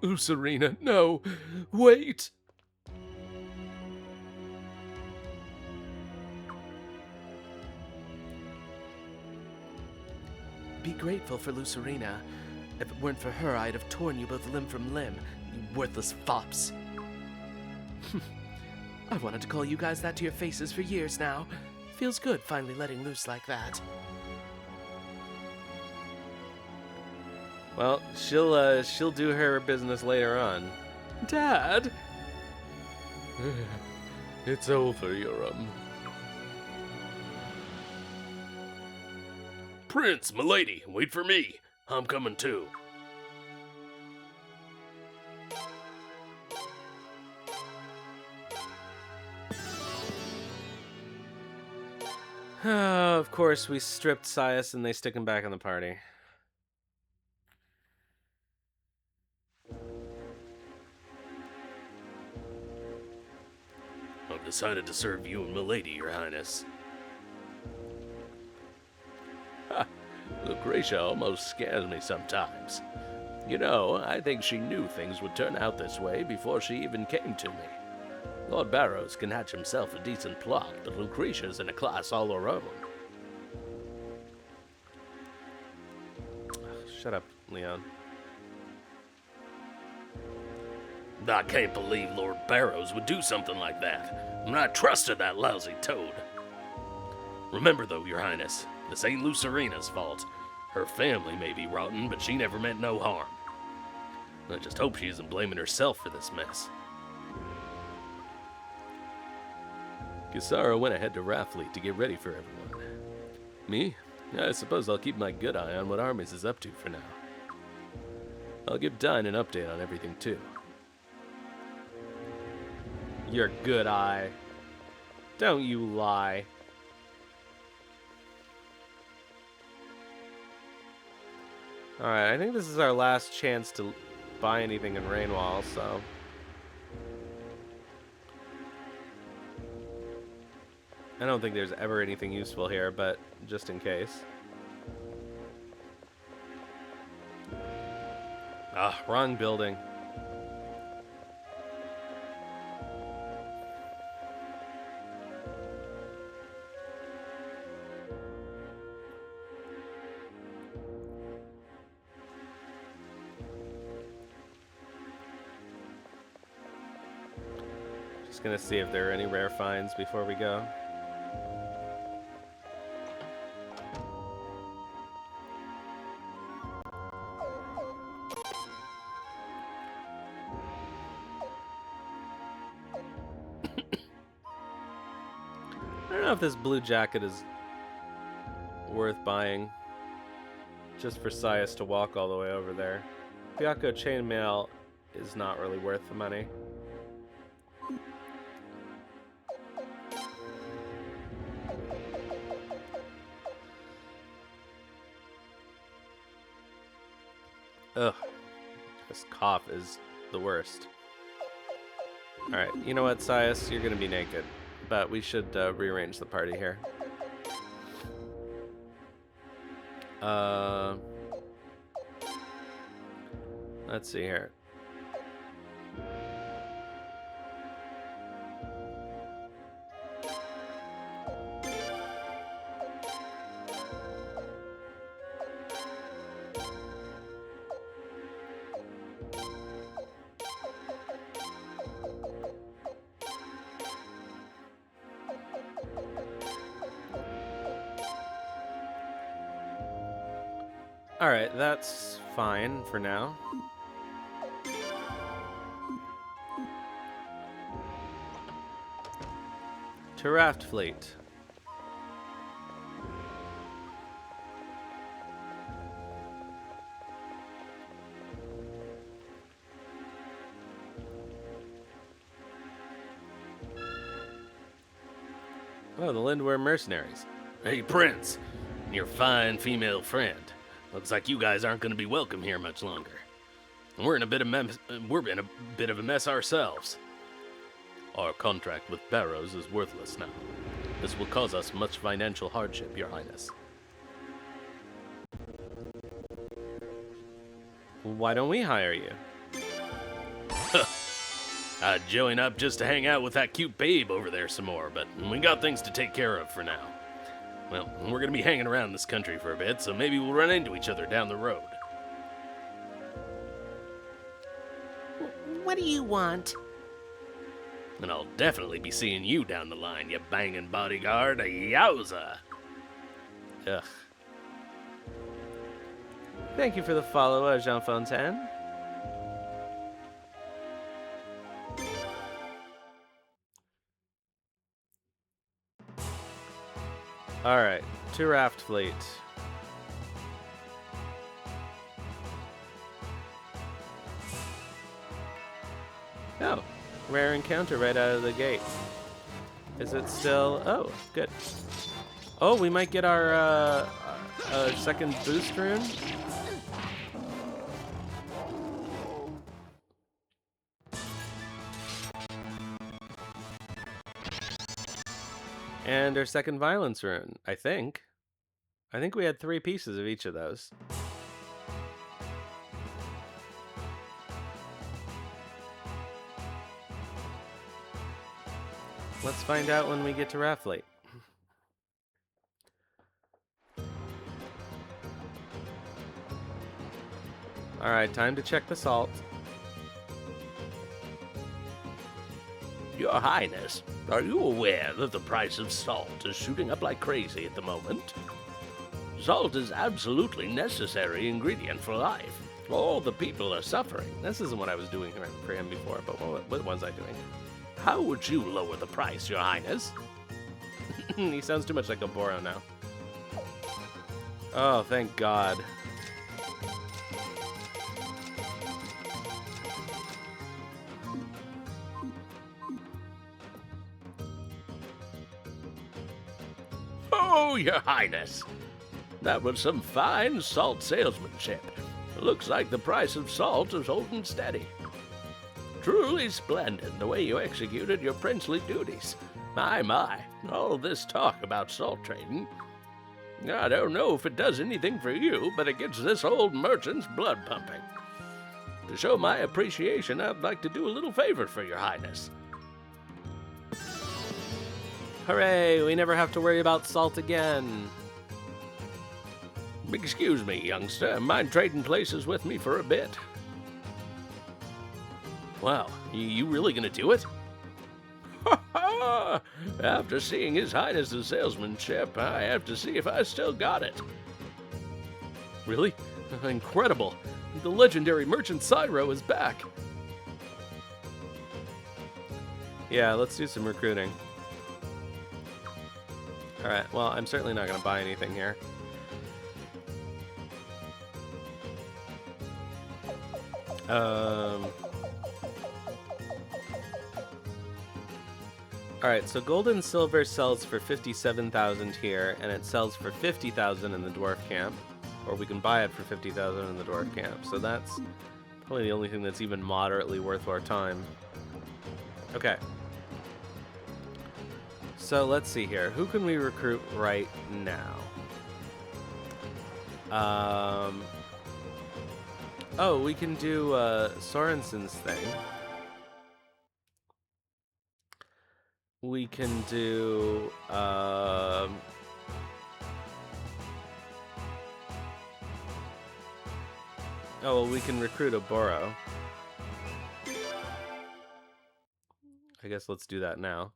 Lucerina, no! Wait! Be grateful for Lucerina. If it weren't for her, I'd have torn you both limb from limb, you worthless fops. I wanted to call you guys that to your faces for years now. Feels good finally letting loose like that. Well, she'll do her business later on. Dad? It's over, Yoram. Prince, milady, wait for me. I'm coming too. Of course, we stripped Sias and they stick him back in the party. I've decided to serve you and milady, your highness. Ha! Lucretia almost scares me sometimes. You know, I think she knew things would turn out this way before she even came to me. Lord Barrows can hatch himself a decent plot, but Lucretia's in a class all her own. Shut up, Leon. I can't believe Lord Barrows would do something like that. And I trusted that lousy toad. Remember though, your highness, this ain't Lucerina's fault. Her family may be rotten, but she never meant no harm. I just hope she isn't blaming herself for this mess. Kisara went ahead to Raffleet to get ready for everyone. Me? I suppose I'll keep my good eye on what Armies is up to for now. I'll give Dine an update on everything too. Your good eye. Don't you lie. Alright, I think this is our last chance to buy anything in Rainwall, so... I don't think there's ever anything useful here, but just in case. Ah, wrong building. Just gonna see if there are any rare finds before we go. I don't know if this blue jacket is worth buying just for Sias to walk all the way over there. Byakko chainmail is not really worth the money. Ugh, this cough is the worst. Alright, you know what, Sias? You're gonna be naked. But we should rearrange the party here. Let's see here. Alright, that's fine for now. To Raft Fleet. Oh, the Lindworm mercenaries. Hey, Prince, your fine female friend. Looks like you guys aren't going to be welcome here much longer. We're in a bit of a mess ourselves. Our contract with Barrows is worthless now. This will cause us much financial hardship, Your Highness. Why don't we hire you? I'd join up just to hang out with that cute babe over there some more, but we got things to take care of for now. Well, we're gonna be hanging around this country for a bit, so maybe we'll run into each other down the road. What do you want? And I'll definitely be seeing you down the line, you banging bodyguard. Yowza! Ugh. Thank you for the follow, Jean Fontaine. Alright, to Raft Fleet. Oh, rare encounter right out of the gate. Is it still... Oh, good. Oh, we might get our second boost rune. And our second violence rune, I think. I think we had 3 pieces of each of those. Let's find out when we get to Rafflate. Alright, time to check the salt. Your Highness, are you aware that the price of salt is shooting up like crazy at the moment? Salt is absolutely necessary ingredient for life. All the people are suffering. This isn't what I was doing for him before, but what was I doing? How would you lower the price, Your Highness? He sounds too much like Oboro now. Oh, thank God. Oh, Your Highness! That was some fine salt salesmanship. Looks like the price of salt is holding steady. Truly splendid the way you executed your princely duties. My, all this talk about salt trading. I don't know if it does anything for you, but it gets this old merchant's blood pumping. To show my appreciation, I'd like to do a little favor for Your Highness. Hooray, we never have to worry about salt again. Excuse me, youngster. Mind trading places with me for a bit? Wow, you really gonna do it? Ha ha! After seeing His Highness's salesmanship, I have to see if I still got it. Really? Incredible! The legendary merchant Sairoh is back! Yeah, let's do some recruiting. Alright, well, I'm certainly not gonna buy anything here. Alright, so gold and silver sells for 57,000 here, and it sells for 50,000 in the dwarf camp. Or we can buy it for 50,000 in the dwarf camp. So that's probably the only thing that's even moderately worth our time. Okay. So let's see here. Who can we recruit right now? Oh, we can do Sorensen's thing. We can do oh, well, we can recruit Oboro. I guess let's do that now.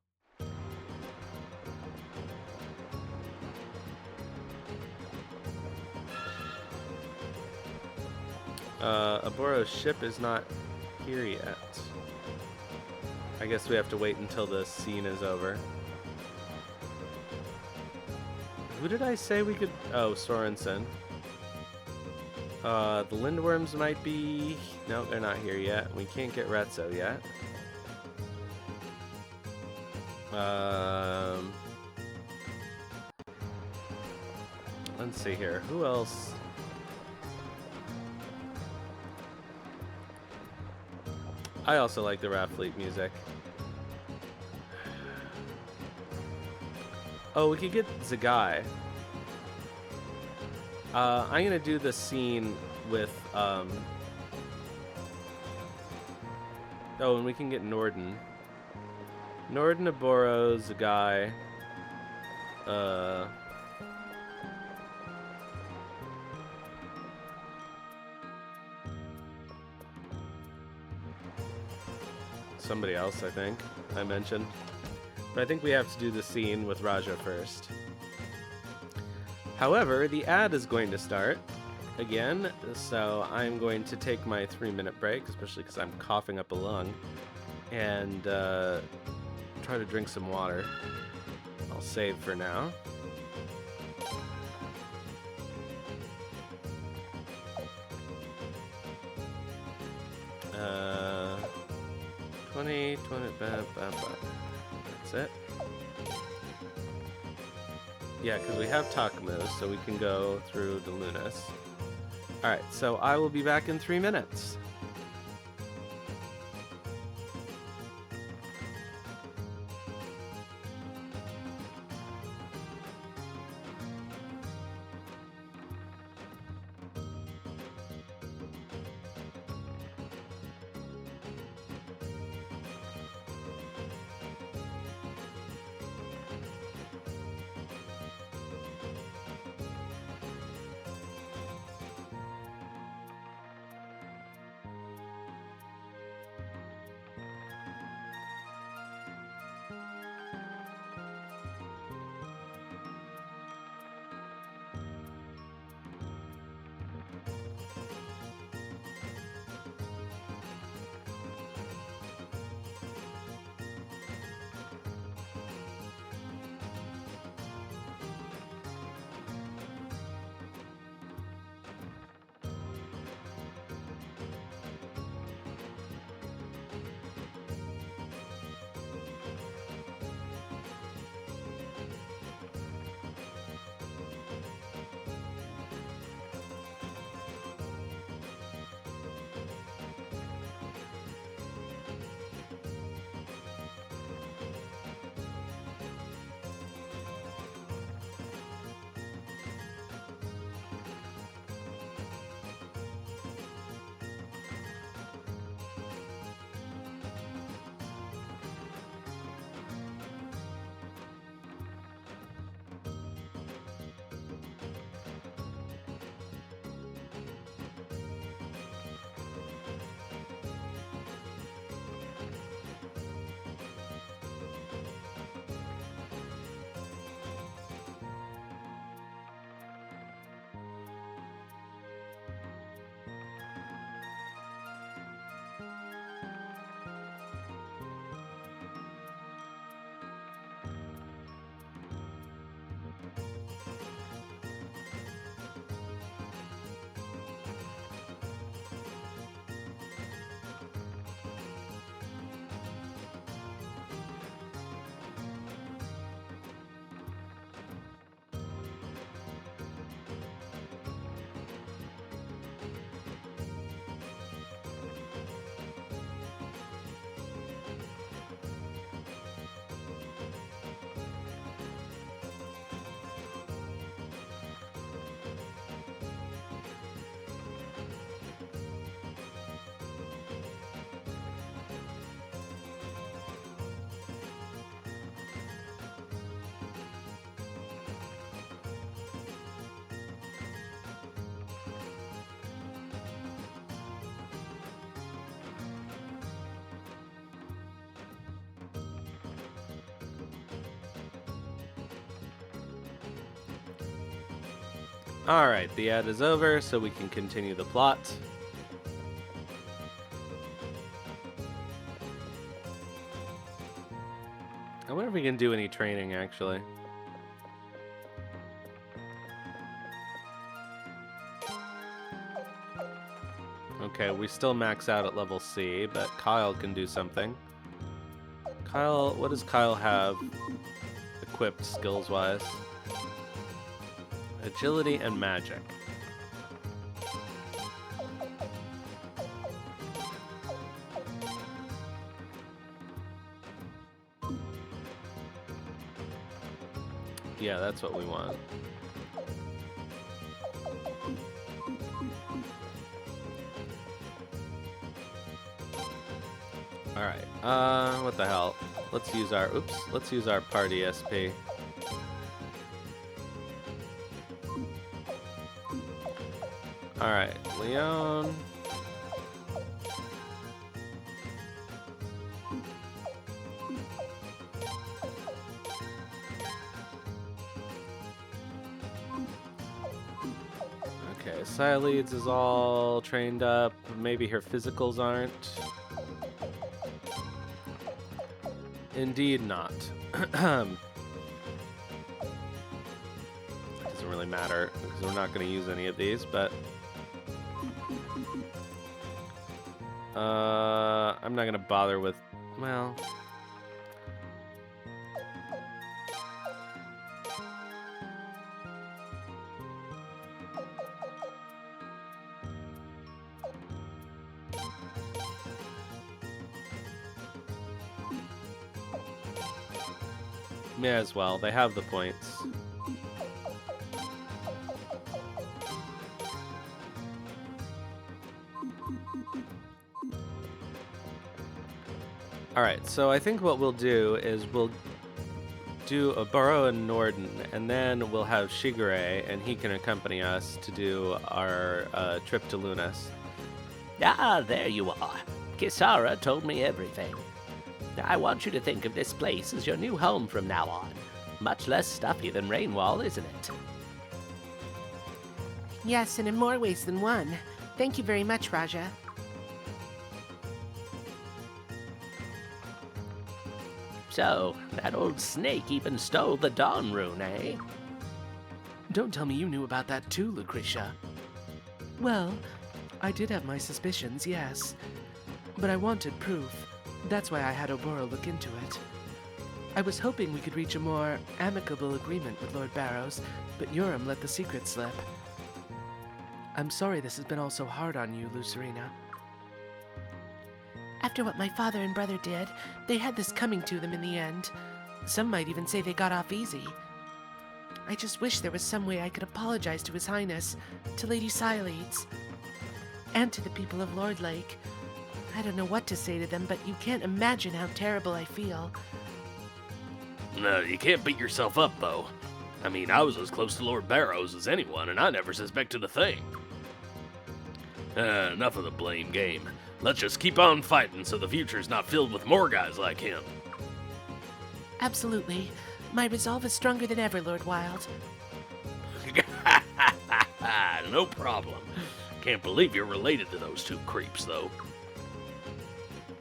Oboro's ship is not here yet. I guess we have to wait until the scene is over. Who did I say we could... Oh, Sorensen. The Lindworms might be... No, they're not here yet. We can't get Retzo yet. Let's see here. Who else... I also like the Raft Fleet music. Oh, we could get Zegai. I'm gonna do the scene with, Oh, and we can get Norden. Norden, Oboro, Zegai. Somebody else, I think, I mentioned. But I think we have to do the scene with Raja first. However, the ad is going to start again, so I'm going to take my 3-minute break, especially because I'm coughing up a lung, and try to drink some water. I'll save for now. That's it. Yeah, because we have Takamu, so we can go through the Lunas. Alright, so I will be back in 3 minutes. Alright, the ad is over, so we can continue the plot. I wonder if we can do any training, actually. Okay, we still max out at level C, but Kyle can do something. Kyle, what does Kyle have equipped skills-wise? Agility and magic. Yeah, that's what we want. Alright, what the hell? Let's use our party SP. Alright, Leon. Okay, Sileeds is all trained up. Maybe her physicals aren't. Indeed not. Doesn't really matter because we're not going to use any of these, but I'm not going to bother with Well... May as well. They have the points. Alright, so I think what we'll do is we'll do Oboro and Norden, and then we'll have Shigure, and he can accompany us to do our trip to Lunas. Ah, there you are. Kisara told me everything. I want you to think of this place as your new home from now on. Much less stuffy than Rainwall, isn't it? Yes, and in more ways than one. Thank you very much, Raja. So, that old snake even stole the Dawn Rune, eh? Don't tell me you knew about that too, Lucretia. Well, I did have my suspicions, yes. But I wanted proof. That's why I had Oboro look into it. I was hoping we could reach a more amicable agreement with Lord Barrows, but Urim let the secret slip. I'm sorry this has been all so hard on you, Lucerina. After what my father and brother did, they had this coming to them in the end. Some might even say they got off easy. I just wish there was some way I could apologize to His Highness, to Lady Sileads, and to the people of Lord Lake. I don't know what to say to them, but you can't imagine how terrible I feel. No, you can't beat yourself up, though. I mean, I was as close to Lord Barrows as anyone, and I never suspected a thing. Enough of the blame game. Let's just keep on fighting so the future's not filled with more guys like him. Absolutely. My resolve is stronger than ever, Lord Wilde. No problem. Can't believe you're related to those two creeps, though.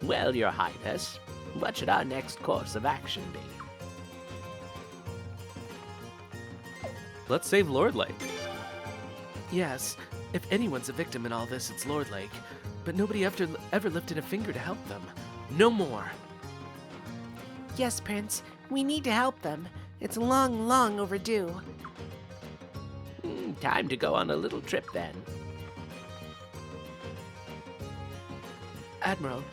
Well, Your Highness, what should our next course of action be? Let's save Lord Lake. Yes, if anyone's a victim in all this, it's Lord Lake. But nobody ever lifted a finger to help them. No more. Yes, Prince. We need to help them. It's long, long overdue. Time to go on a little trip, then. Admiral,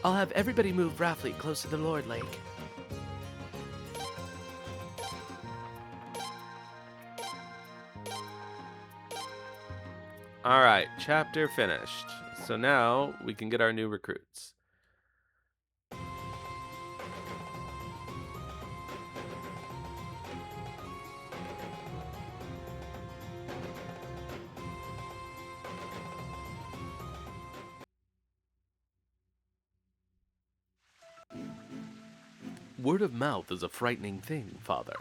I'll have everybody move Raffleet close to the Lord Lake. Alright, chapter finished. So now we can get our new recruits. Word of mouth is a frightening thing, Father.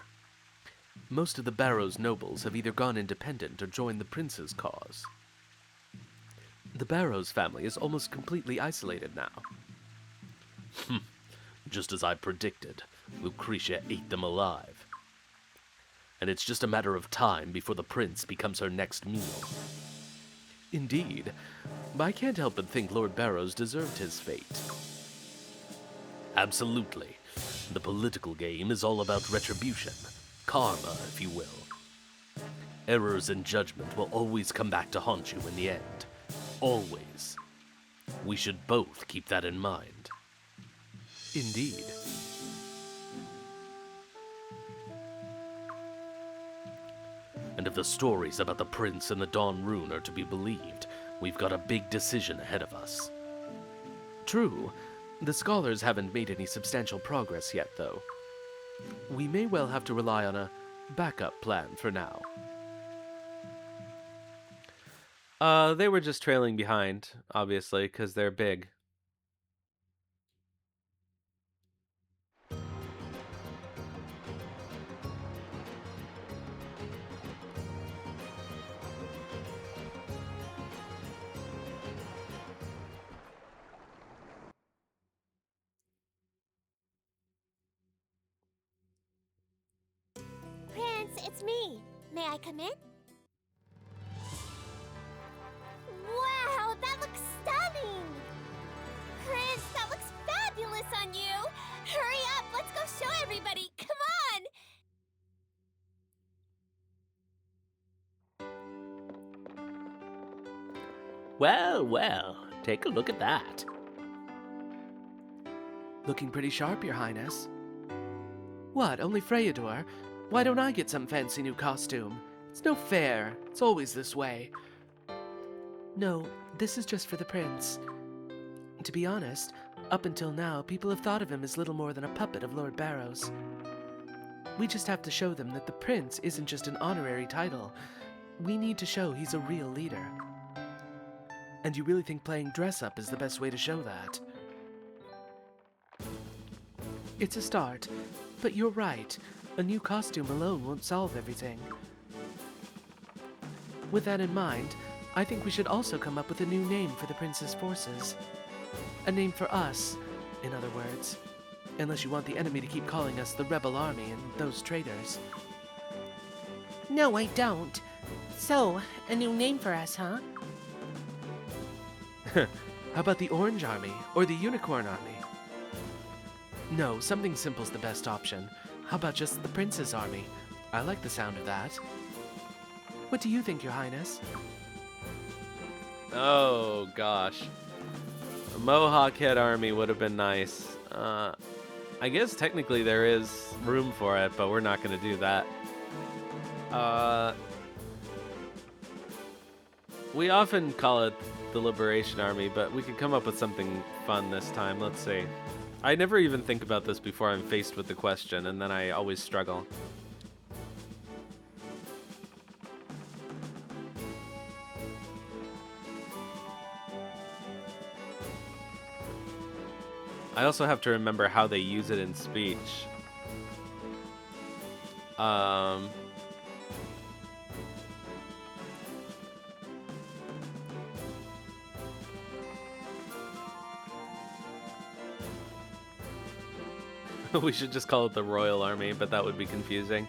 Most of the Barrows nobles have either gone independent or joined the prince's cause. The Barrows family is almost completely isolated now. Just as I predicted, Lucretia ate them alive. And it's just a matter of time before the prince becomes her next meal. Indeed, but I can't help but think Lord Barrows deserved his fate. Absolutely. The political game is all about retribution. Karma, if you will. Errors in judgment will always come back to haunt you in the end. Always. We should both keep that in mind. Indeed. And if the stories about the prince and the Dawn Rune are to be believed, we've got a big decision ahead of us. True. The scholars haven't made any substantial progress yet, though. We may well have to rely on a backup plan for now. They were just trailing behind, obviously, because they're big. Prince, it's me. May I come in? Wow, that looks stunning! Prince, that looks fabulous on you! Hurry up, let's go show everybody! Come on! Well, well, take a look at that. Looking pretty sharp, Your Highness. What, only Freyador? Why don't I get some fancy new costume? It's no fair. It's always this way. No, this is just for the prince. To be honest, up until now, people have thought of him as little more than a puppet of Lord Barrows. We just have to show them that the prince isn't just an honorary title. We need to show he's a real leader. And you really think playing dress-up is the best way to show that? It's a start, but you're right. A new costume alone won't solve everything. With that in mind, I think we should also come up with a new name for the prince's forces. A name for us, in other words. Unless you want the enemy to keep calling us the Rebel Army and those traitors. No, I don't. So, a new name for us, huh? How about the Orange Army, or the Unicorn Army? No, something simple's the best option. How about just the Prince's Army? I like the sound of that. What do you think, Your Highness? Oh, gosh. A Mohawk Head Army would have been nice. I guess technically there is room for it, but we're not going to do that. We often call it the Liberation Army, but we could come up with something fun this time. Let's see. I never even think about this before I'm faced with the question, and then I always struggle. I also have to remember how they use it in speech. We should just call it the Royal Army, but that would be confusing.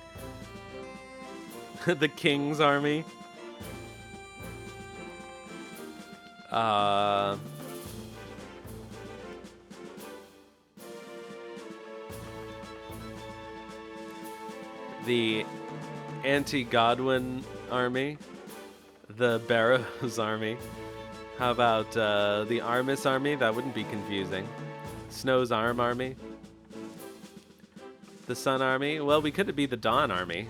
The King's Army. The Anti-Godwin Army. The Barrows Army. How about the Armis Army? That wouldn't be confusing. Snow's Arm Army. The Sun Army? Well, we could be the Dawn Army.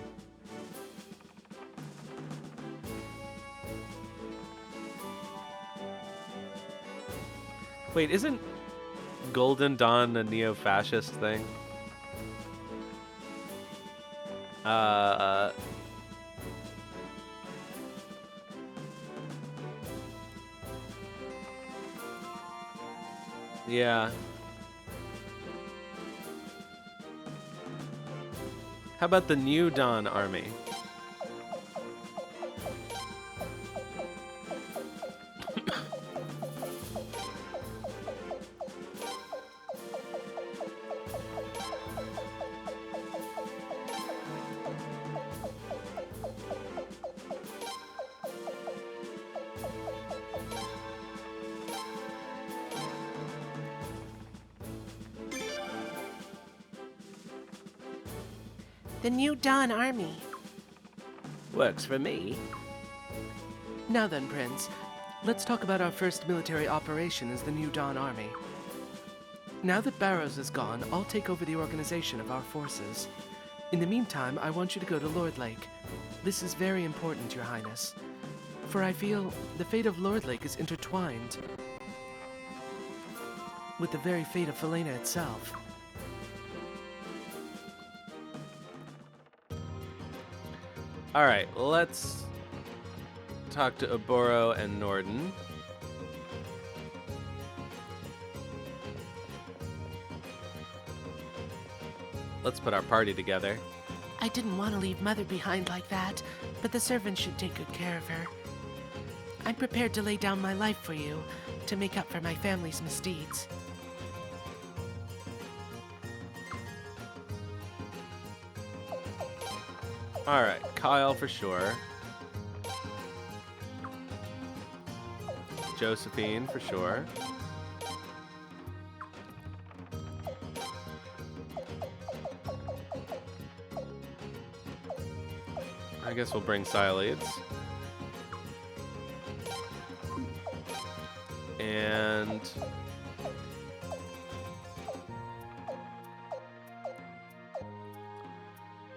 Wait, isn't Golden Dawn a neo-fascist thing? Yeah. How about the New Dawn Army? The New Dawn Army. Works for me. Now then, Prince, let's talk about our first military operation as the New Dawn Army. Now that Barrows is gone, I'll take over the organization of our forces. In the meantime, I want you to go to Lord Lake. This is very important, Your Highness. For I feel the fate of Lord Lake is intertwined with the very fate of Felena itself. Alright, let's talk to Oboro and Norden. Let's put our party together. I didn't want to leave Mother behind like that, but the servants should take good care of her. I'm prepared to lay down my life for you, to make up for my family's misdeeds. Alright, Kyle for sure. Josephine for sure. I guess we'll bring Sileads. And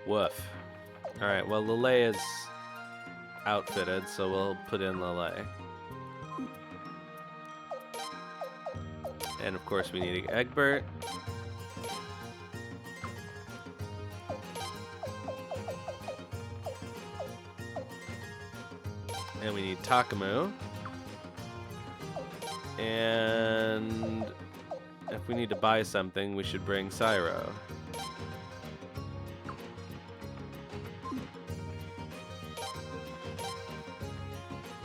woof. Alright, well, Lele is outfitted, so we'll put in Lele. And of course, we need Egbert. And we need Takamu. And if we need to buy something, we should bring Sairoh.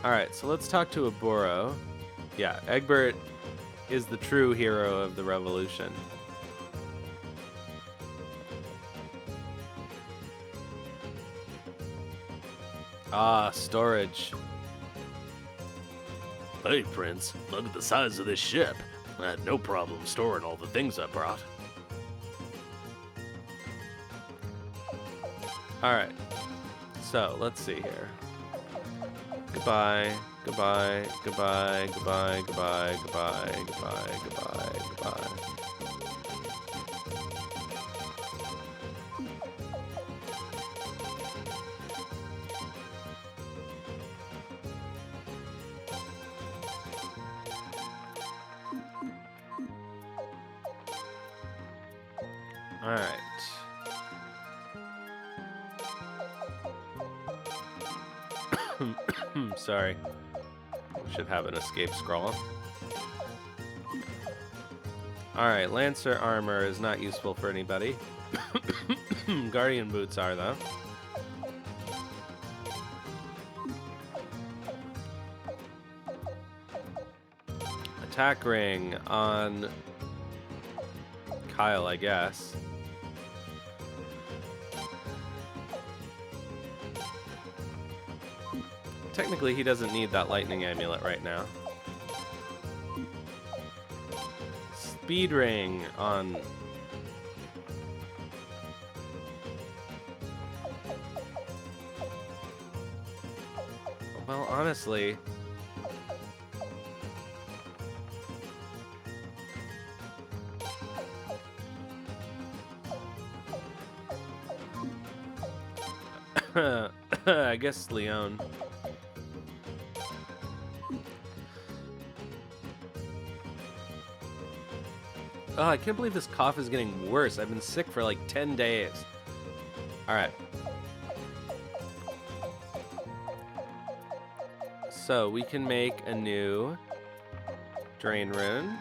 Alright, so let's talk to Oboro. Yeah, Egbert is the true hero of the revolution. Ah, storage. Hey, Prince, look at the size of this ship. I had no problem storing all the things I brought. Alright, so let's see here. Goodbye, goodbye, goodbye, goodbye, goodbye, goodbye, goodbye, goodbye, goodbye. Alright. Sorry. We should have an escape scroll. Alright, Lancer armor is not useful for anybody. Guardian boots are, though. Attack ring on Kyle, I guess. Technically, he doesn't need that lightning amulet right now. Speed ring on... Well, honestly... I guess Leon. Oh, I can't believe this cough is getting worse. I've been sick for like 10 days. Alright. So, we can make a new Drain Rune.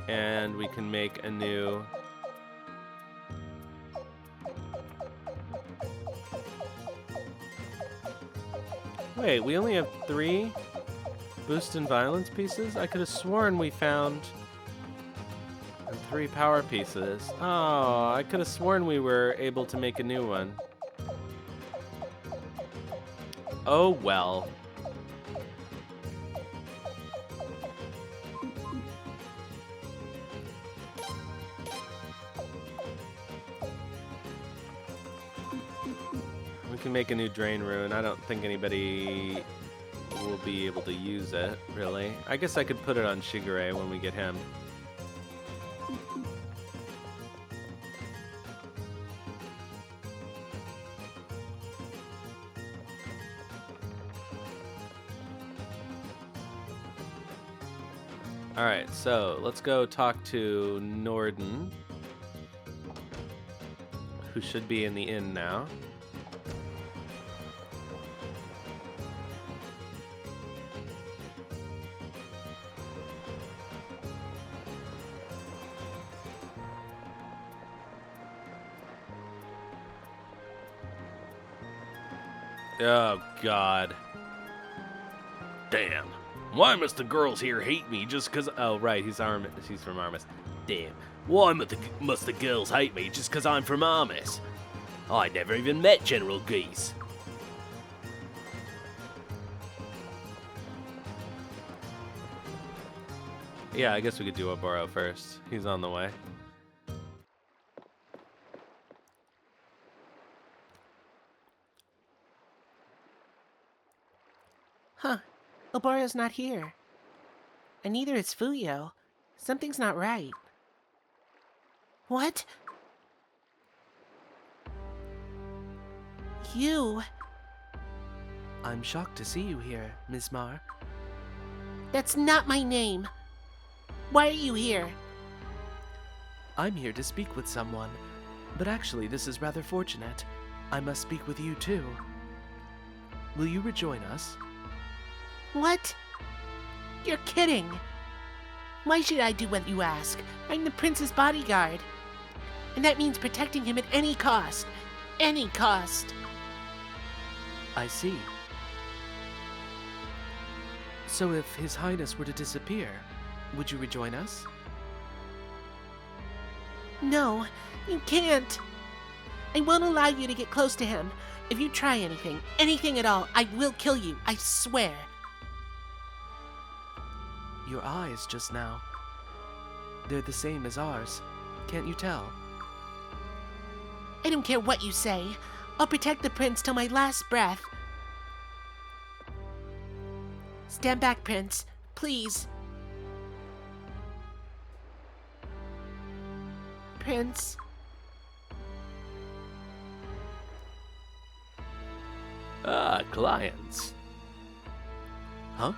And we can make a new... Wait, we only have 3 boost and violence pieces? I could have sworn we found 3 power pieces. Oh, I could have sworn we were able to make a new one. Oh well. We can make a new Drain Rune. I don't think anybody will be able to use it, really. I guess I could put it on Shigure when we get him. Alright, so let's go talk to Norden, who should be in the inn now. Oh, God. Damn. Why must the girls here hate me just because... Oh, right, he's from Armis. Damn. Why must the girls hate me just because I'm from Armis? I never even met General Geese. Yeah, I guess we could do Oboro first. He's on the way. Huh. Oboro's not here. And neither is Fuyo. Something's not right. What? You? I'm shocked to see you here, Miss Mar. That's not my name. Why are you here? I'm here to speak with someone, but actually this is rather fortunate. I must speak with you too. Will you rejoin us? What? You're kidding. Why should I do what you ask? I'm the prince's bodyguard. And that means protecting him at any cost. Any cost. I see. So if His Highness were to disappear, would you rejoin us? No, you can't. I won't allow you to get close to him. If you try anything, anything at all, I will kill you, I swear. Your eyes just now. They're the same as ours. Can't you tell? I don't care what you say. I'll protect the prince till my last breath. Stand back, Prince. Please. Prince. Ah, clients. Huh?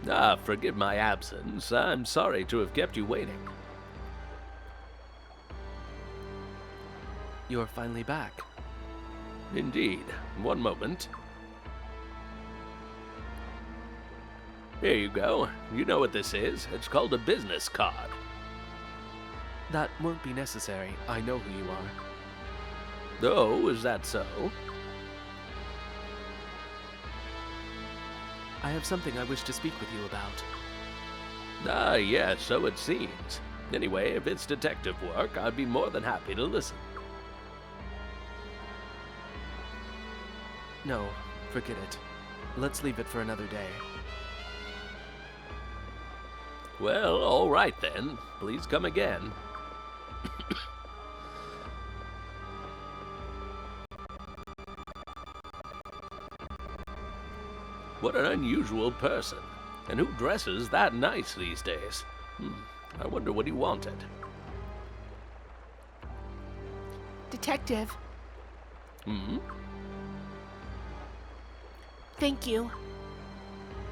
Ah, forgive my absence. I'm sorry to have kept you waiting. You're finally back. Indeed. One moment. Here you go. You know what this is. It's called a business card. That won't be necessary. I know who you are. Oh, is that so? I have something I wish to speak with you about. Ah, yes, so it seems. Anyway, if it's detective work, I'd be more than happy to listen. No, forget it. Let's leave it for another day. Well, all right then. Please come again. What an unusual person. And who dresses that nice these days? I wonder what he wanted. Detective. Hmm? Thank you.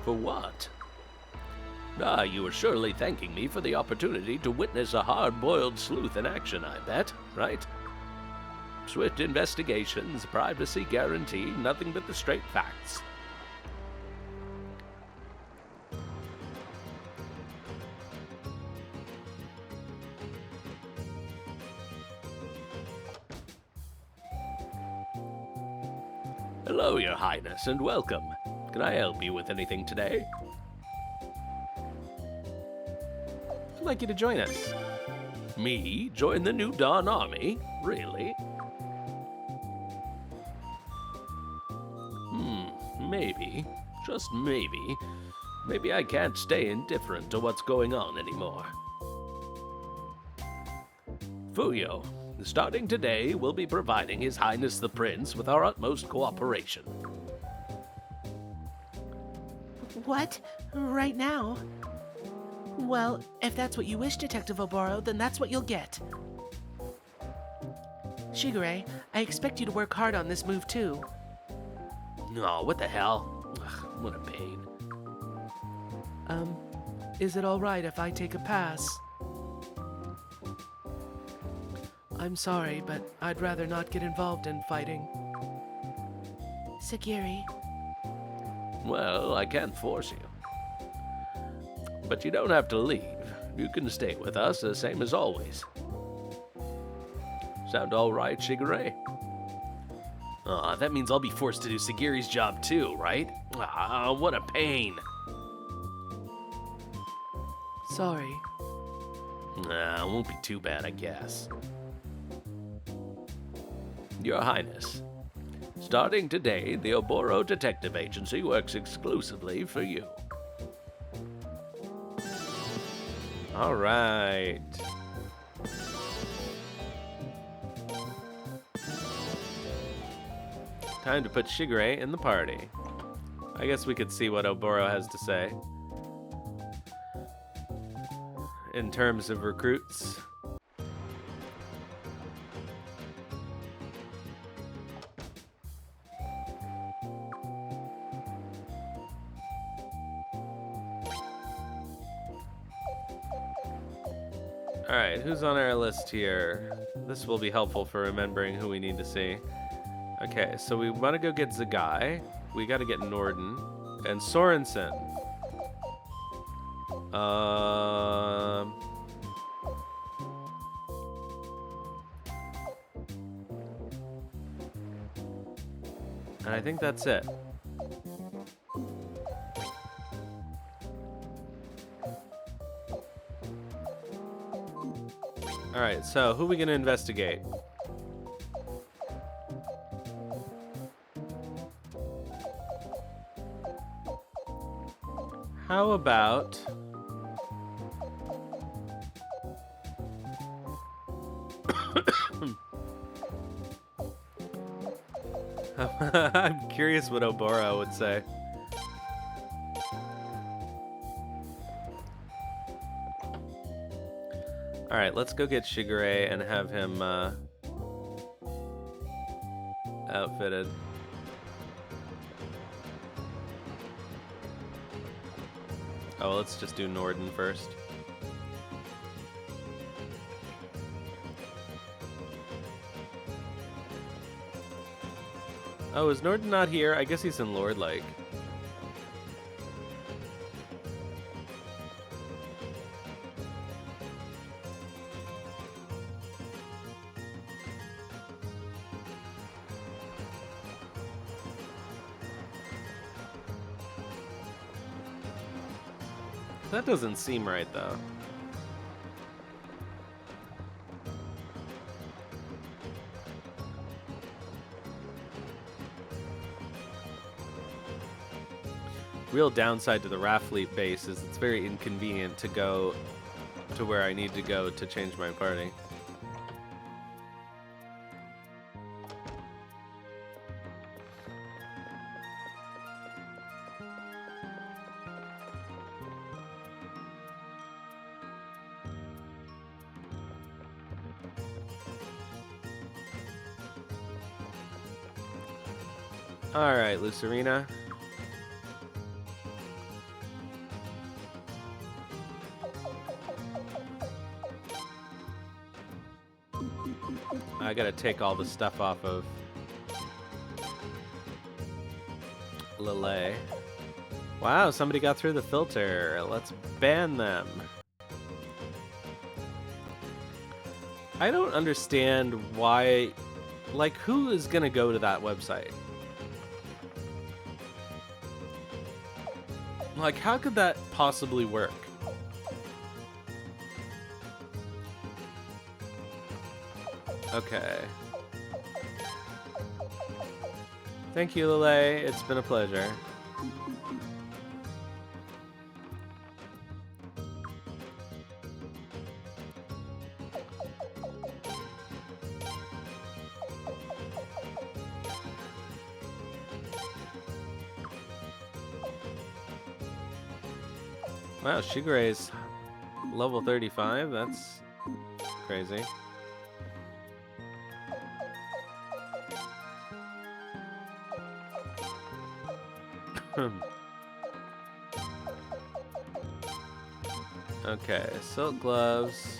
For what? Ah, you were surely thanking me for the opportunity to witness a hard-boiled sleuth in action, I bet, right? Swift investigations, privacy guaranteed, nothing but the straight facts. Hello, Your Highness, and welcome. Can I help you with anything today? I'd like you to join us. Me? Join the new Dawn Army? Really? Maybe. Just maybe. Maybe I can't stay indifferent to what's going on anymore. Fuyo, starting today, we'll be providing His Highness the Prince with our utmost cooperation. What? Right now? Well, if that's what you wish, Detective Oboro, then that's what you'll get. Shigure, I expect you to work hard on this move too. Oh, what the hell? Ugh, what a pain. Is it alright if I take a pass? I'm sorry, but I'd rather not get involved in fighting. Shigure. Well, I can't force you. But you don't have to leave. You can stay with us, the same as always. Sound all right, Shigure? Aw, that means I'll be forced to do Sigure's job too, right? Ah, what a pain. Sorry. Nah, it won't be too bad, I guess. Your Highness, starting today, the Oboro Detective Agency works exclusively for you. All right. Time to put Shigure in the party. I guess we could see what Oboro has to say in terms of recruits. Alright, who's on our list here? This will be helpful for remembering who we need to see. Okay, so we want to go get Zegai. We got to get Norden. And Sorensen. And I think that's it. Alright, so who are we going to investigate? How about... I'm curious what Oboro would say. Alright, let's go get Shigure and have him outfitted. Oh, well, let's just do Norden first. Oh, is Norden not here? I guess he's in Lord Lake. That doesn't seem right, though. Real downside to the Raffleet base is it's very inconvenient to go to where I need to go to change my party. Alright, Lucerina. I gotta take all the stuff off of Lele. Wow, somebody got through the filter. Let's ban them. I don't understand why... Like, who is gonna go to that website? Like, how could that possibly work? Okay. Thank you, Lele. It's been a pleasure. Wow, Shigure's level 35. That's crazy. Okay, silk gloves.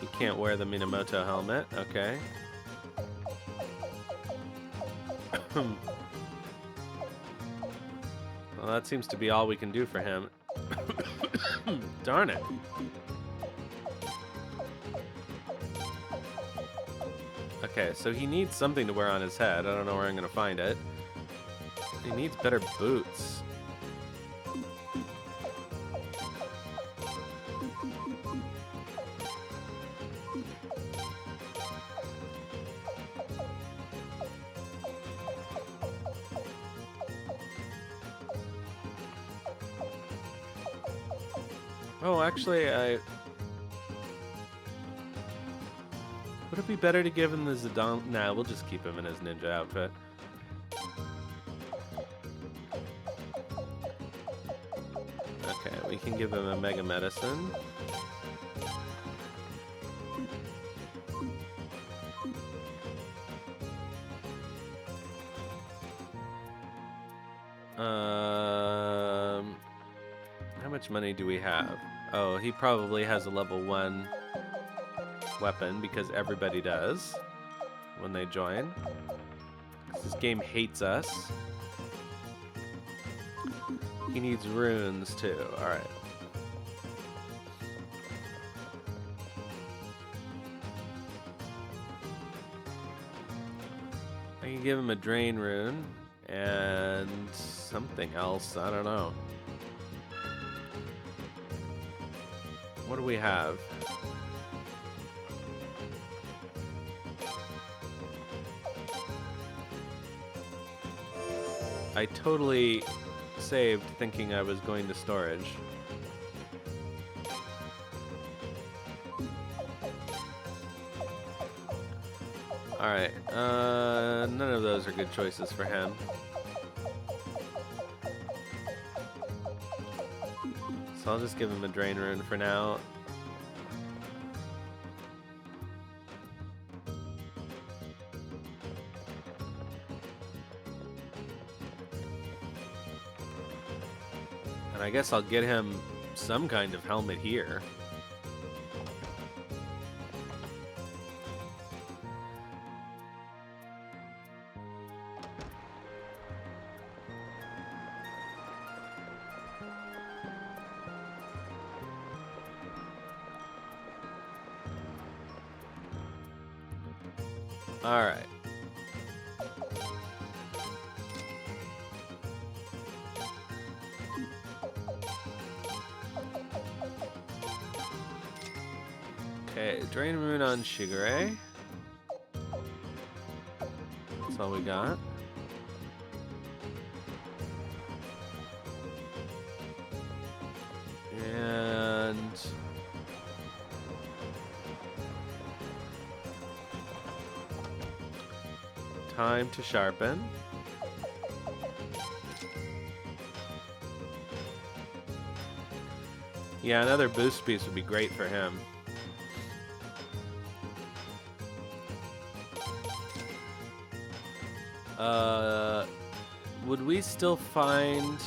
You can't wear the Minamoto helmet. Okay. Well, that seems to be all we can do for him. Darn it. Okay, so he needs something to wear on his head. I don't know where I'm gonna find it. He needs better boots. Oh, actually, would it be better to give him the Zidane? Nah, we'll just keep him in his ninja outfit. Okay, we can give him a Mega Medicine. How much money do we have? Oh, he probably has a level 1 weapon because everybody does when they join. 'Cause this game hates us. He needs runes too. Alright. I can give him a drain rune and something else. I don't know. What do we have? I totally saved thinking I was going to storage. Alright, none of those are good choices for him. So I'll just give him a drain rune for now. And I guess I'll get him some kind of helmet here. All right. Okay, Drain Rune on Shigure. That's all we got. And time to sharpen. Yeah, another boost piece would be great for him. Would we still find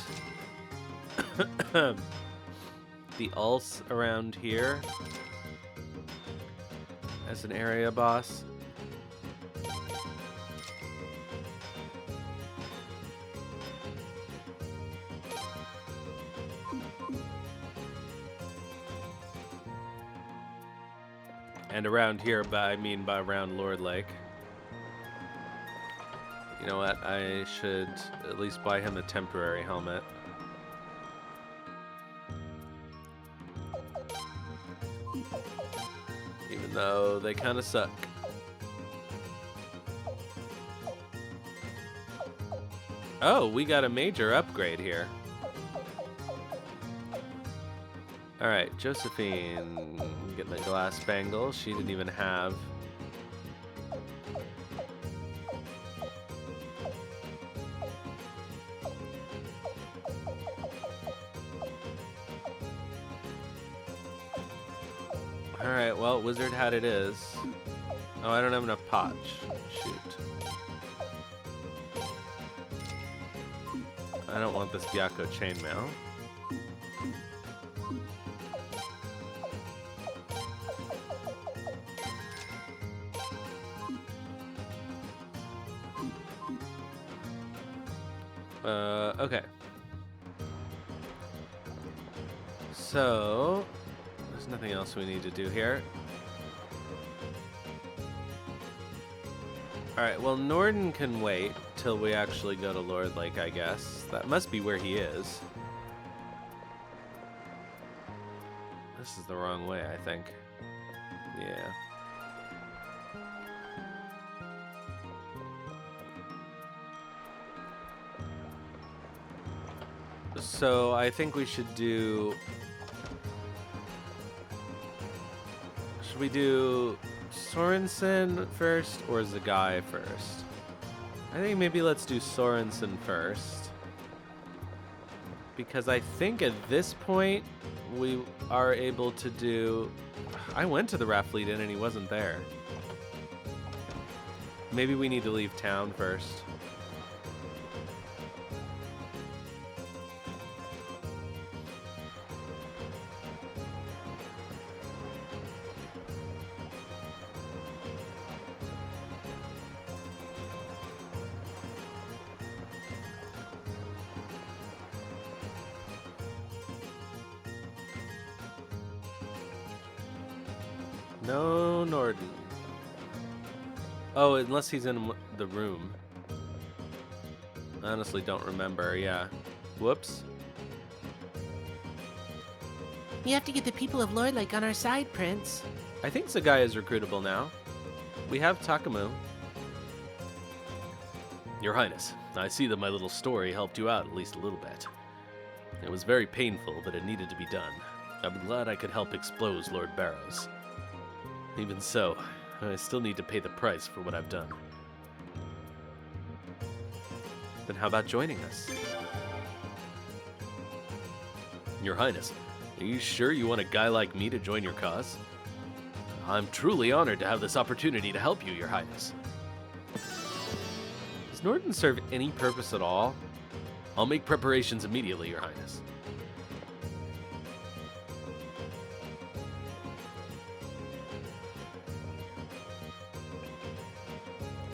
the Ulse around here as an area boss? And around here, I mean by around Lord Lake. You know what? I should at least buy him a temporary helmet. Even though they kind of suck. Oh, we got a major upgrade here. Alright, Josephine getting the glass bangle. She didn't even have. Alright, well, Wizard hat it is. Oh, I don't have enough potch. Shoot. I don't want this Gyakko chainmail. Okay. So, there's nothing else we need to do here. Alright, well, Norden can wait till we actually go to Lord Lake, I guess. That must be where he is. This is the wrong way, I think. Yeah. So I think we should do Should we do Sorensen first or Zegai first? I think maybe let's do Sorensen first. Because I think at this point, we are able to do... I went to the Raffleet Inn and he wasn't there. Maybe we need to leave town first. No Norden. Oh, unless he's in the room. I honestly don't remember, yeah. Whoops. You have to get the people of Lord Lake on our side, Prince. I think Zegai is recruitable now. We have Takamu. Your Highness, I see that my little story helped you out at least a little bit. It was very painful, but it needed to be done. I'm glad I could help expose Lord Barrows. Even so, I still need to pay the price for what I've done. Then how about joining us? Your Highness, are you sure you want a guy like me to join your cause? I'm truly honored to have this opportunity to help you, Your Highness. Does Norden serve any purpose at all? I'll make preparations immediately, Your Highness.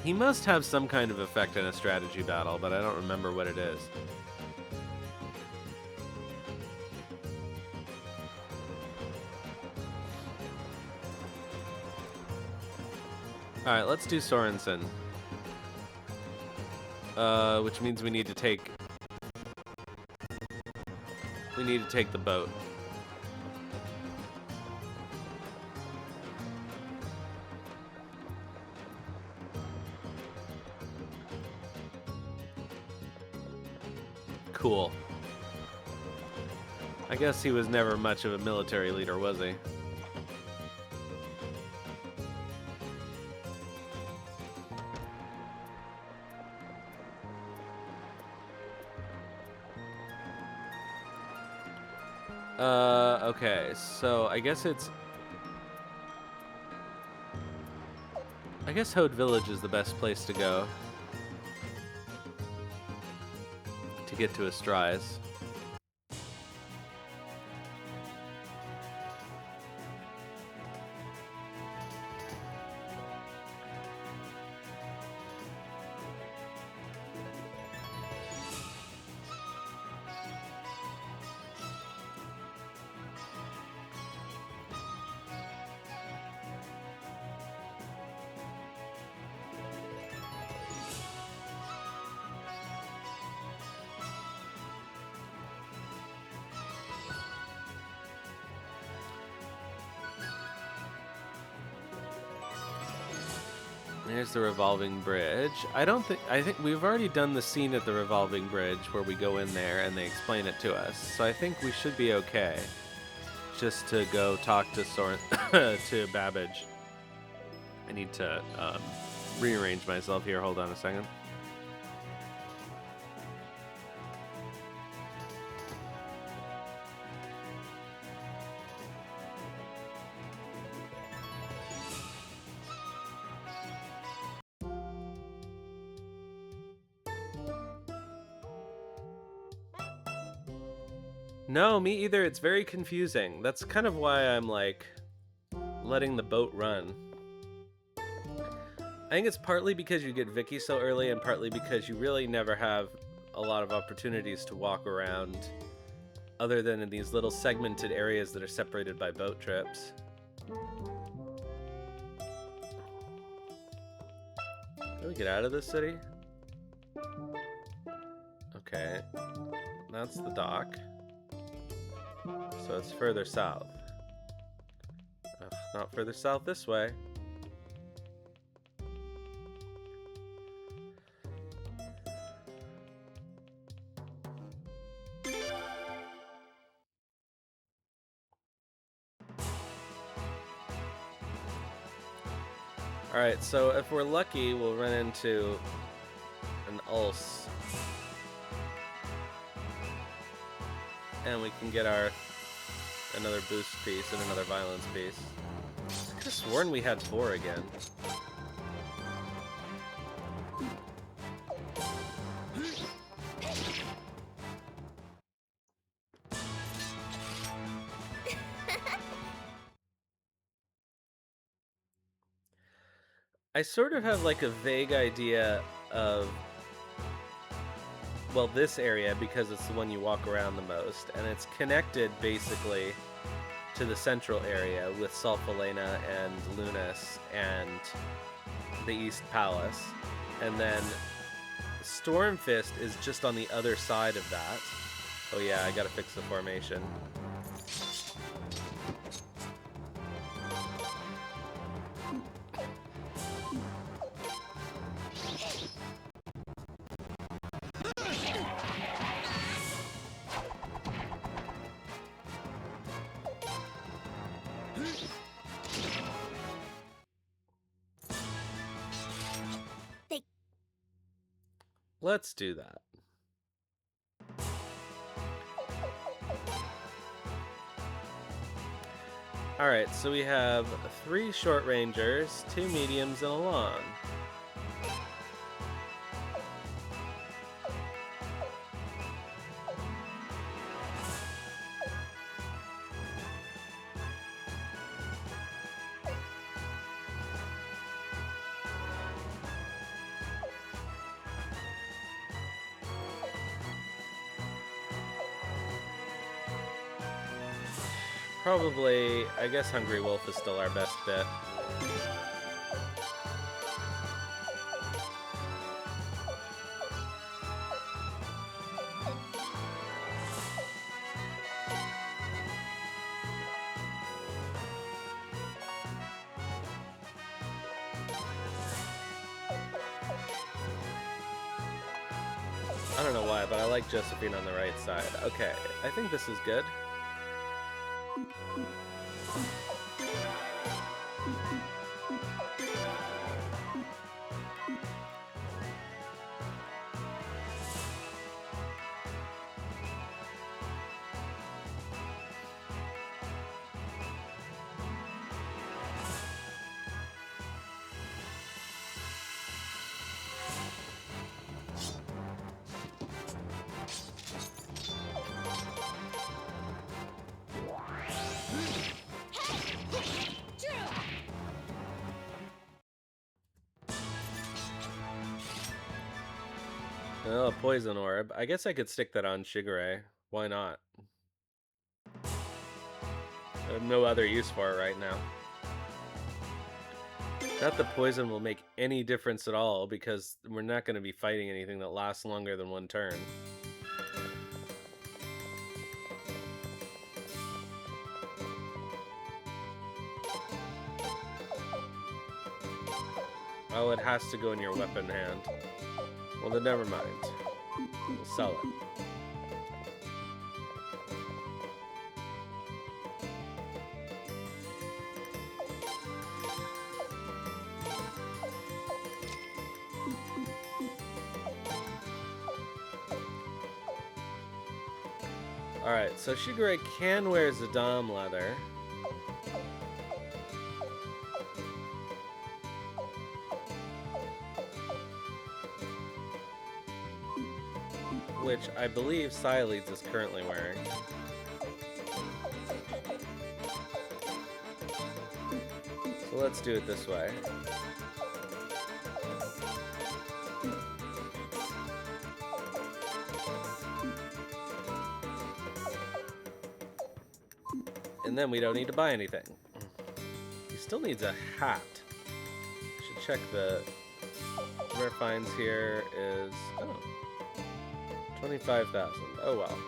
He must have some kind of effect in a strategy battle, but I don't remember what it is. Alright, let's do Sorensen. Which means we need to take... We need to take the boat. Cool. I guess he was never much of a military leader, was he? Okay, so I guess it's... I guess Hode Village is the best place to go. To get to Astrais. There's the Revolving Bridge. I think we've already done the scene at the Revolving Bridge where we go in there and they explain it to us. So I think we should be okay. Just to go talk to to Babbage. I need to rearrange myself here. Hold on a second. No, me either. It's very confusing. That's kind of why I'm like letting the boat run. I think it's partly because you get Vicky so early and partly because you really never have a lot of opportunities to walk around other than in these little segmented areas that are separated by boat trips. Can we get out of this city? Okay. That's the dock. So it's further south. Ugh, not further south this way. Alright, so if we're lucky, we'll run into an Ulse. And we can get another boost piece and another violence piece. I could have sworn we had 4 again. I sort of have like a vague idea of, well, this area, because it's the one you walk around the most, and it's connected basically to the central area with Sulfalena and Lunas and the East Palace, and then Stormfist is just on the other side of that. Oh yeah, I gotta fix the formation. Let's do that. Alright, so we have 3 short rangers, 2 mediums, and a long. Probably, I guess Hungry Wolf is still our best bet. I don't know why, but I like Josephine on the right side. Okay, I think this is good. Oh, a poison orb. I guess I could stick that on Shigure. Why not? I have no other use for it right now. Not that poison will make any difference at all, because we're not going to be fighting anything that lasts longer than 1 turn. Oh, it has to go in your weapon hand. Well, then never mind. We'll sell it. Alright, so Shigure can wear Zadam leather. Which I believe Sileeds is currently wearing. So let's do it this way. And then we don't need to buy anything. He still needs a hat. Should check the rare finds here is 25,000. Oh well.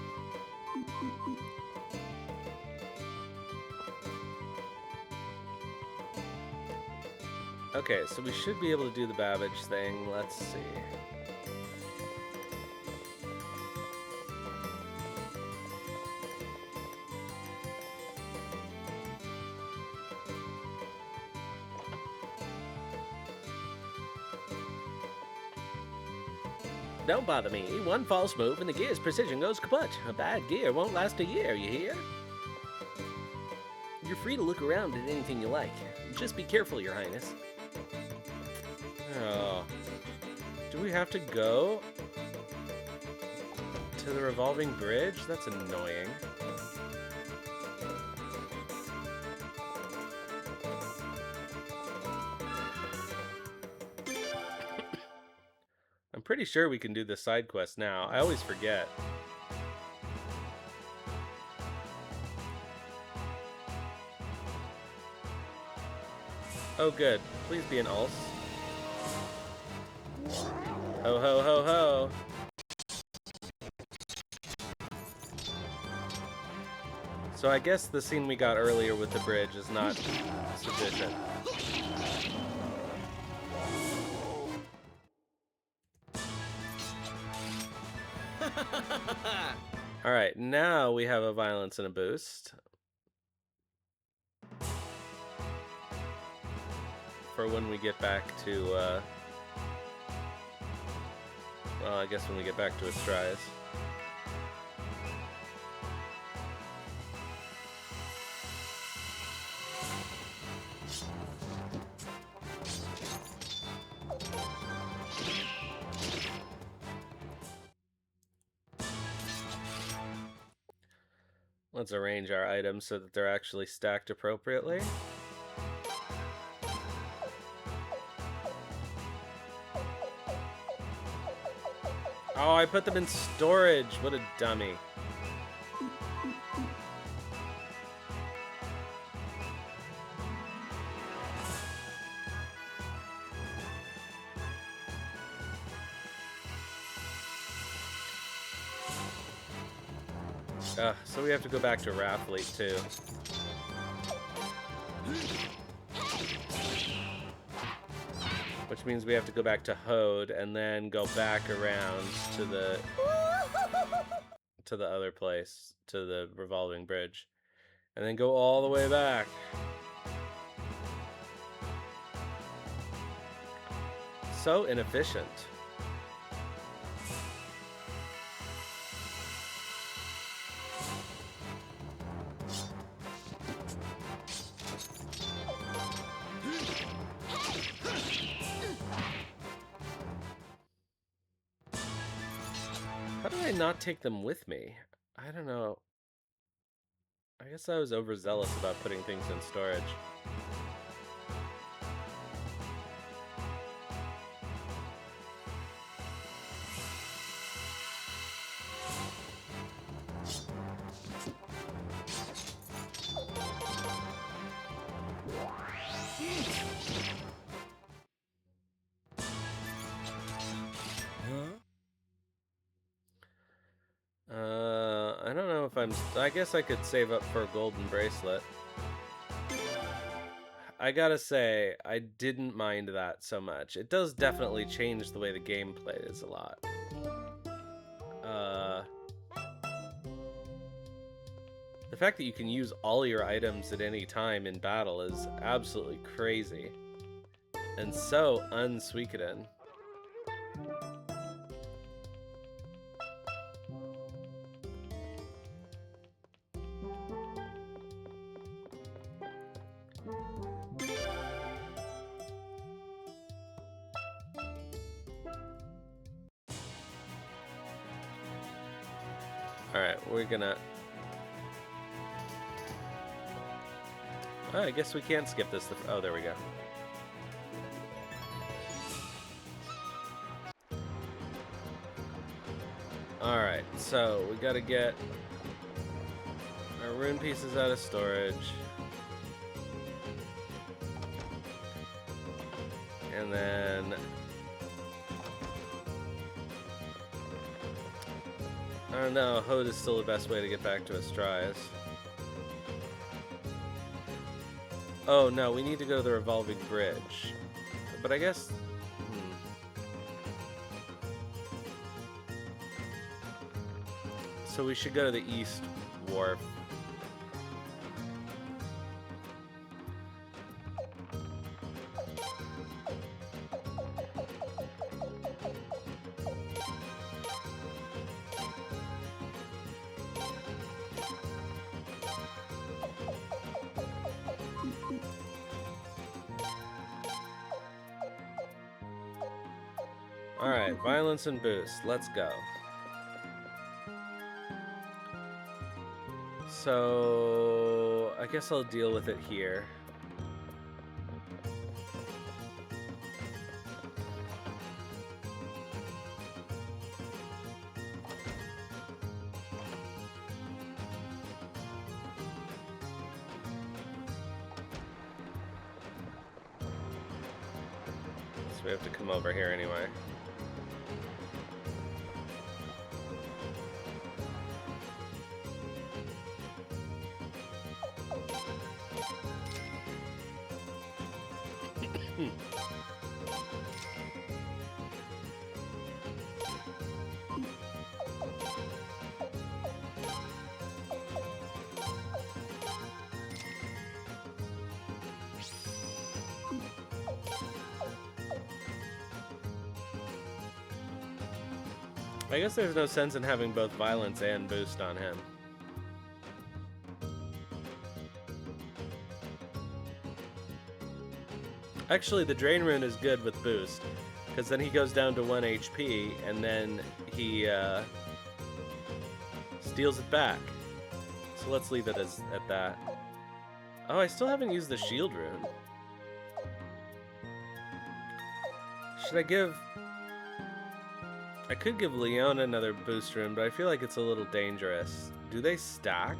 Okay, so we should be able to do the Babbage thing. Let's see. Don't bother me. One false move and the gear's precision goes kaput. A bad gear won't last a year, you hear? You're free to look around at anything you like. Just be careful, Your Highness. Oh. Do we have to go to the Revolving Bridge? That's annoying. I'm pretty sure we can do the side quest now. I always forget. Oh, good. Please be an Ulse. Ho, ho, ho, ho. So I guess the scene we got earlier with the bridge is not sufficient. Alright, now we have a violence and a boost. For when we get back to, well, I guess when we get back to Astrize. Let's arrange our items so that they're actually stacked appropriately. Oh, I put them in storage. What a dummy. So we have to go back to Rafleet too. Which means we have to go back to Hode and then go back around to the other place, to the Revolving Bridge, and then go all the way back. So inefficient. How did I not take them with me? I don't know. I guess I was overzealous about putting things in storage. I don't know if I guess I could save up for a golden bracelet. I gotta say, I didn't mind that so much. It does definitely change the way the game plays a lot. The fact that you can use all your items at any time in battle is absolutely crazy. And so un-Suikoden. Alright, we're gonna... Oh, I guess we can't skip this. Oh, there we go. Alright, so we gotta get our rune pieces out of storage. And then... I don't know, Hode is still the best way to get back to Astrize. Oh no, we need to go to the Revolving Bridge. But I guess... So we should go to the East Wharf. Alright, violence and boost. Let's go. So, I guess I'll deal with it here. So we have to come over here anyway. I guess there's no sense in having both violence and boost on him. Actually, the Drain Rune is good with boost, because then he goes down to 1 HP, and then he steals it back. So let's leave it at that. Oh, I still haven't used the Shield Rune. Should I give... I could give Leona another boost rune, but I feel like it's a little dangerous. Do they stack?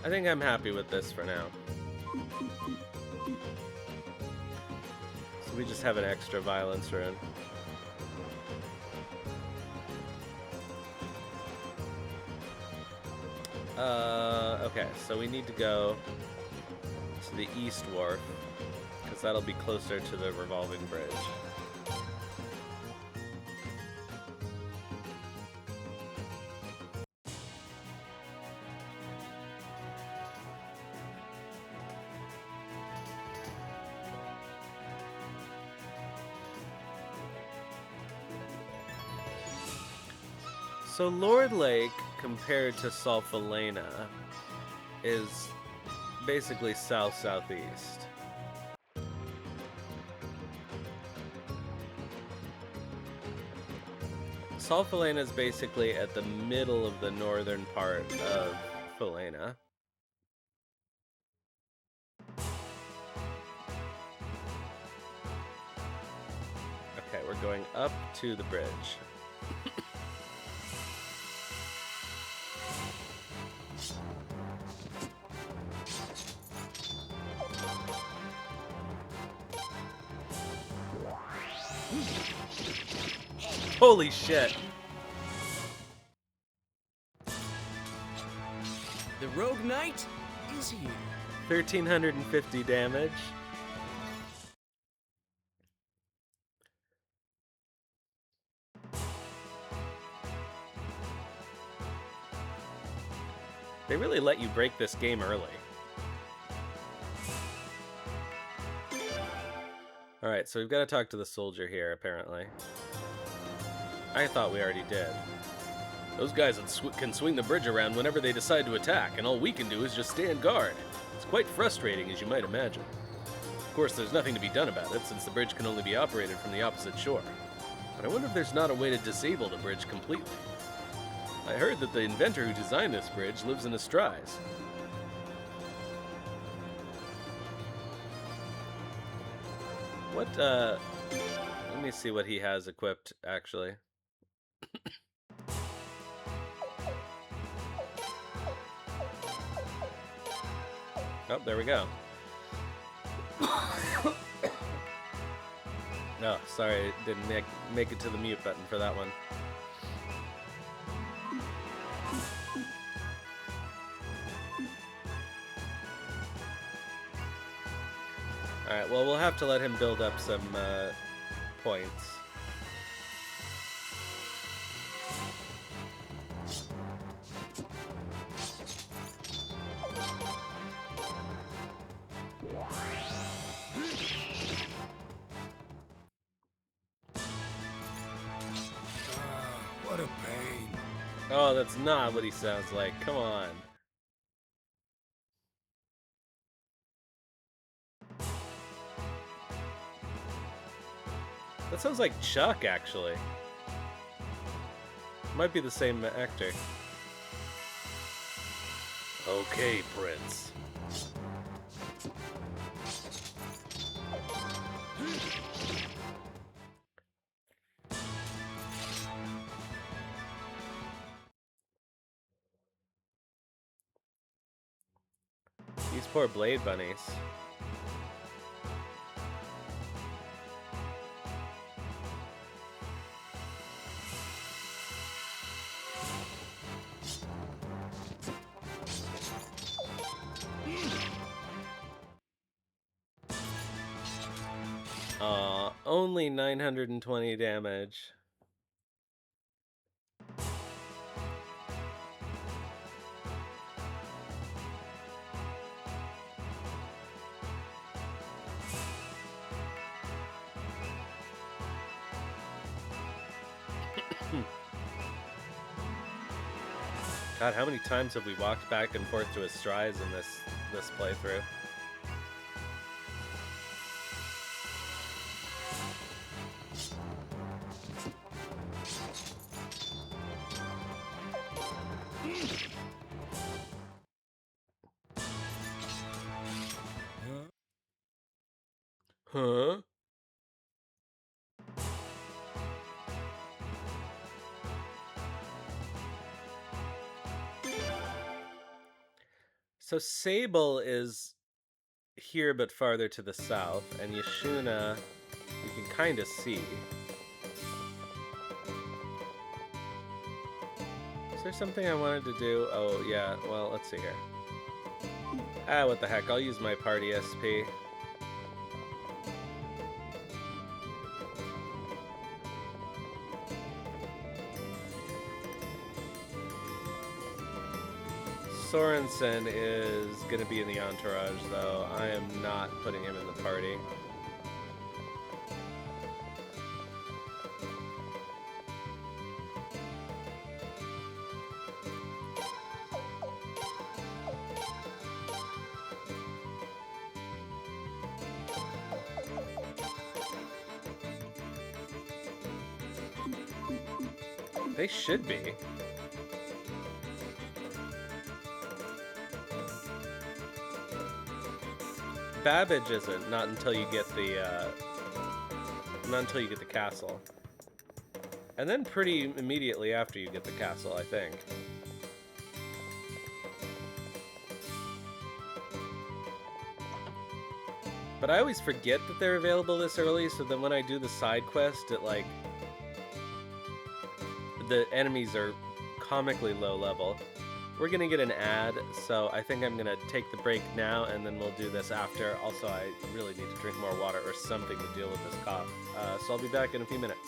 I think I'm happy with this for now. So we just have an extra violence rune. Okay, so we need to go to the East Wharf, because that'll be closer to the Revolving Bridge. So Lord Lake, compared to Sulfalena, is basically south-southeast. Sulfalena is basically at the middle of the northern part of Falena. Okay, we're going up to the bridge. Holy shit. The Rogue Knight is here. 1,350 damage. They really let you break this game early. Alright, so we've got to talk to the soldier here, apparently. I thought we already did. Those guys can swing the bridge around whenever they decide to attack, and all we can do is just stand guard. It's quite frustrating, as you might imagine. Of course, there's nothing to be done about it, since the bridge can only be operated from the opposite shore. But I wonder if there's not a way to disable the bridge completely. I heard that the inventor who designed this bridge lives in Astrais. What, let me see what he has equipped, actually. Oh, there we go. Oh, sorry, didn't make it to the mute button for that one. Alright, well, we'll have to let him build up some points. Oh, that's not what he sounds like. Come on. That sounds like Chuck, actually. Might be the same actor. Okay, Prince. These poor Blade Bunnies. Only 920 damage. God, how many times have we walked back and forth to Astrize in this playthrough? Huh? So Sable is here but farther to the south, and Yashuna you can kind of see. Is there something I wanted to do? Oh, yeah, well, let's see here. Ah, what the heck, I'll use my party SP. Sorensen is going to be in the entourage, though. I am not putting him in the party. They should be. Babbage isn't, not until you get the castle. And then pretty immediately after you get the castle, I think. But I always forget that they're available this early, so then when I do the side quest, it like the enemies are comically low level. We're gonna get an ad, so I think I'm gonna take the break now, and then we'll do this after. Also, I really need to drink more water or something to deal with this cough. So I'll be back in a few minutes.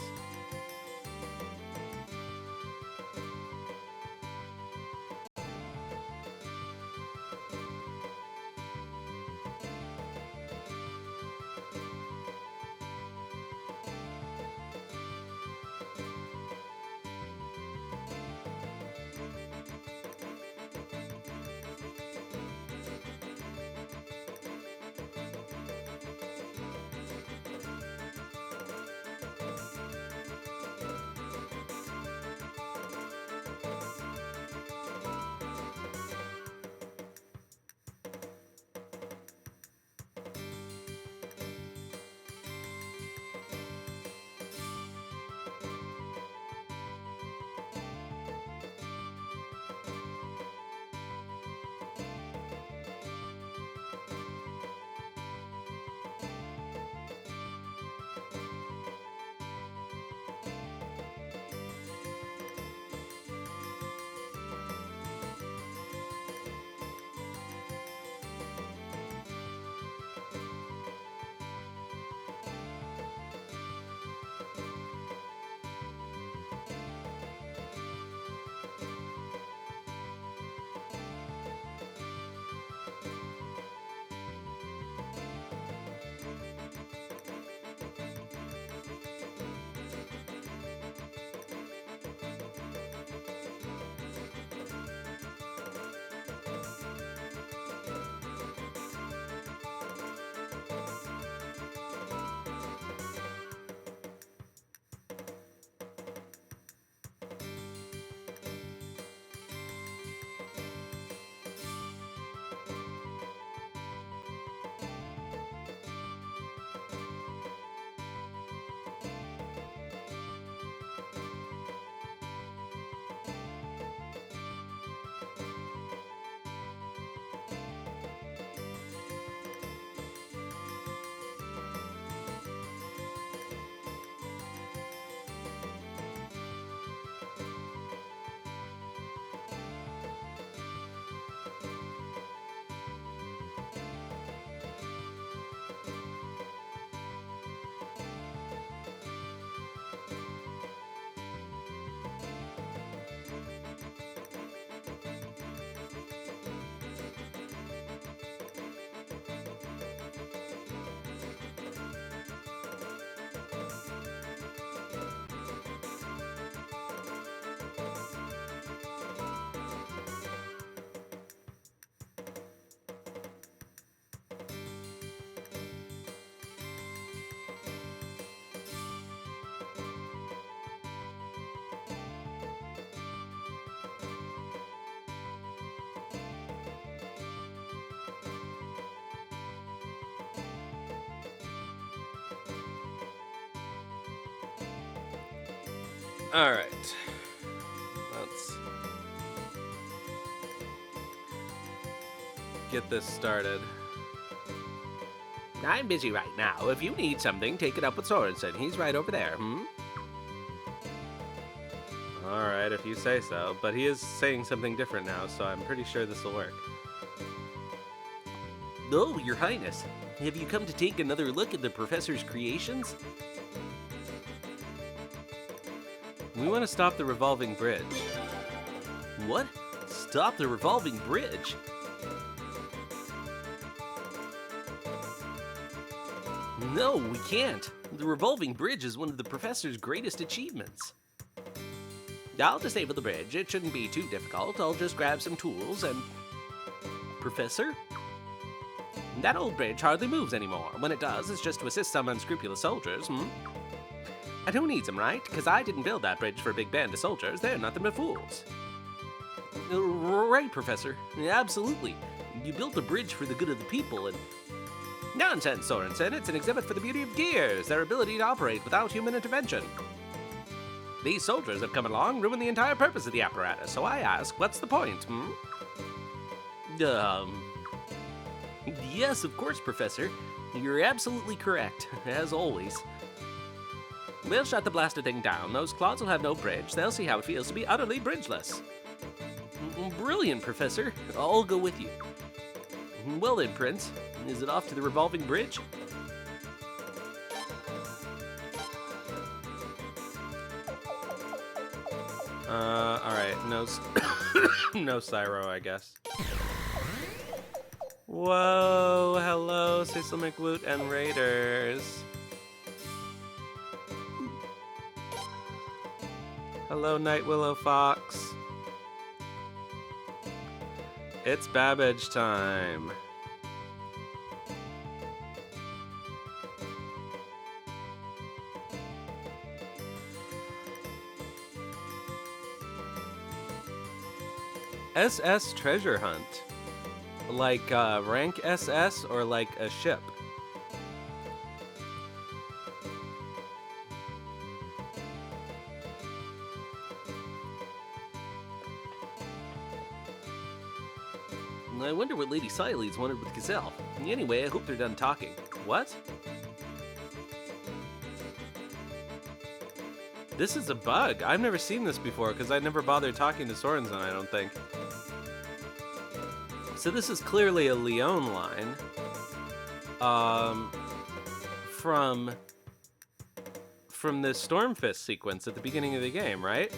Alright. Let's get this started. I'm busy right now. If you need something, take it up with Sorensen. He's right over there, Alright, if you say so. But he is saying something different now, so I'm pretty sure this will work. Oh, Your Highness. Have you come to take another look at the Professor's creations? We want to stop the Revolving Bridge. What? Stop the Revolving Bridge? No, we can't. The Revolving Bridge is one of the Professor's greatest achievements. I'll disable the bridge. It shouldn't be too difficult. I'll just grab some tools and... Professor? That old bridge hardly moves anymore. When it does, it's just to assist some unscrupulous soldiers, I don't need them, right? Because I didn't build that bridge for a big band of soldiers. They're nothing but fools. Right, Professor. Absolutely. You built the bridge for the good of the people and... Nonsense, Sorensen. It's an exhibit for the beauty of gears, their ability to operate without human intervention. These soldiers have come along, ruined the entire purpose of the apparatus, so I ask, what's the point, Yes, of course, Professor. You're absolutely correct, as always. We'll shut the blasted thing down. Those clods will have no bridge. They'll see how it feels to be utterly bridgeless. Brilliant, Professor. I'll go with you. Well then, Prince. Is it off to the Revolving Bridge? Alright. No, no Sairoh, I guess. Whoa, hello, Cecil McWoot and Raiders. Hello, Night Willow Fox. It's Babbage time. SS Treasure Hunt. Like rank SS or like a ship? I wonder what Lady Siledes wanted with Gazelle. Anyway, I hope they're done talking. What? This is a bug. I've never seen this before because I never bothered talking to Sorensen, I don't think. So this is clearly a Leon line. From the Stormfist sequence at the beginning of the game, right?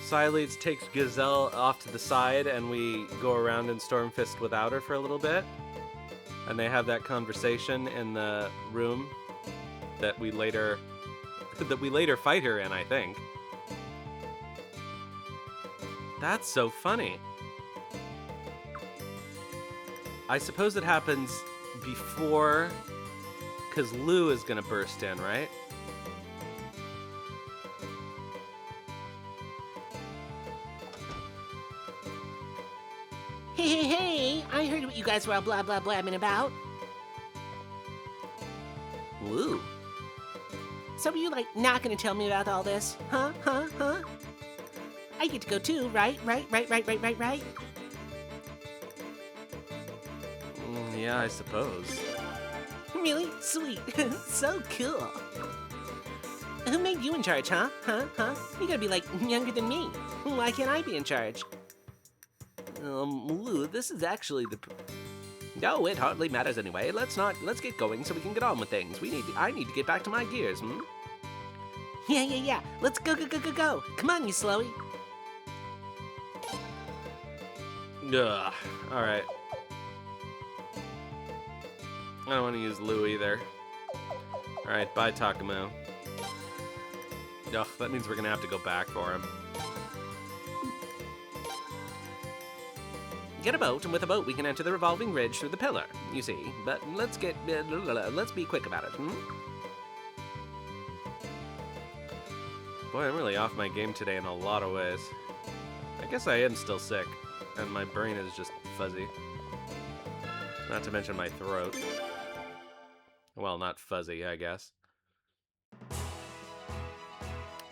Siledes takes Gazelle off to the side and we go around in Stormfist without her for a little bit. And they have that conversation in the room that we later fight her in, I think. That's so funny. I suppose it happens before, because Lou is gonna burst in, right? Hey, I heard what you guys were all blah blah blabbing about. Lou. So are you like not gonna tell me about all this? Huh? I get to go too, right? Right? Yeah, I suppose. Really? Sweet. So cool. Who made you in charge, huh? You gotta be like younger than me. Why can't I be in charge? Lou, this is actually the... No, it hardly matters anyway. Let's get going so we can get on with things. I need to get back to my gears, Yeah. Let's go. Come on, you slowy. Ugh. Alright. I don't want to use Lou either. Alright, bye Takamo. Ugh, that means we're gonna have to go back for him. Get a boat, and with a boat we can enter the Revolving Bridge through the pillar, you see. But let's be quick about it, Boy, I'm really off my game today in a lot of ways. I guess I am still sick, and my brain is just fuzzy. Not to mention my throat. Well, not fuzzy, I guess.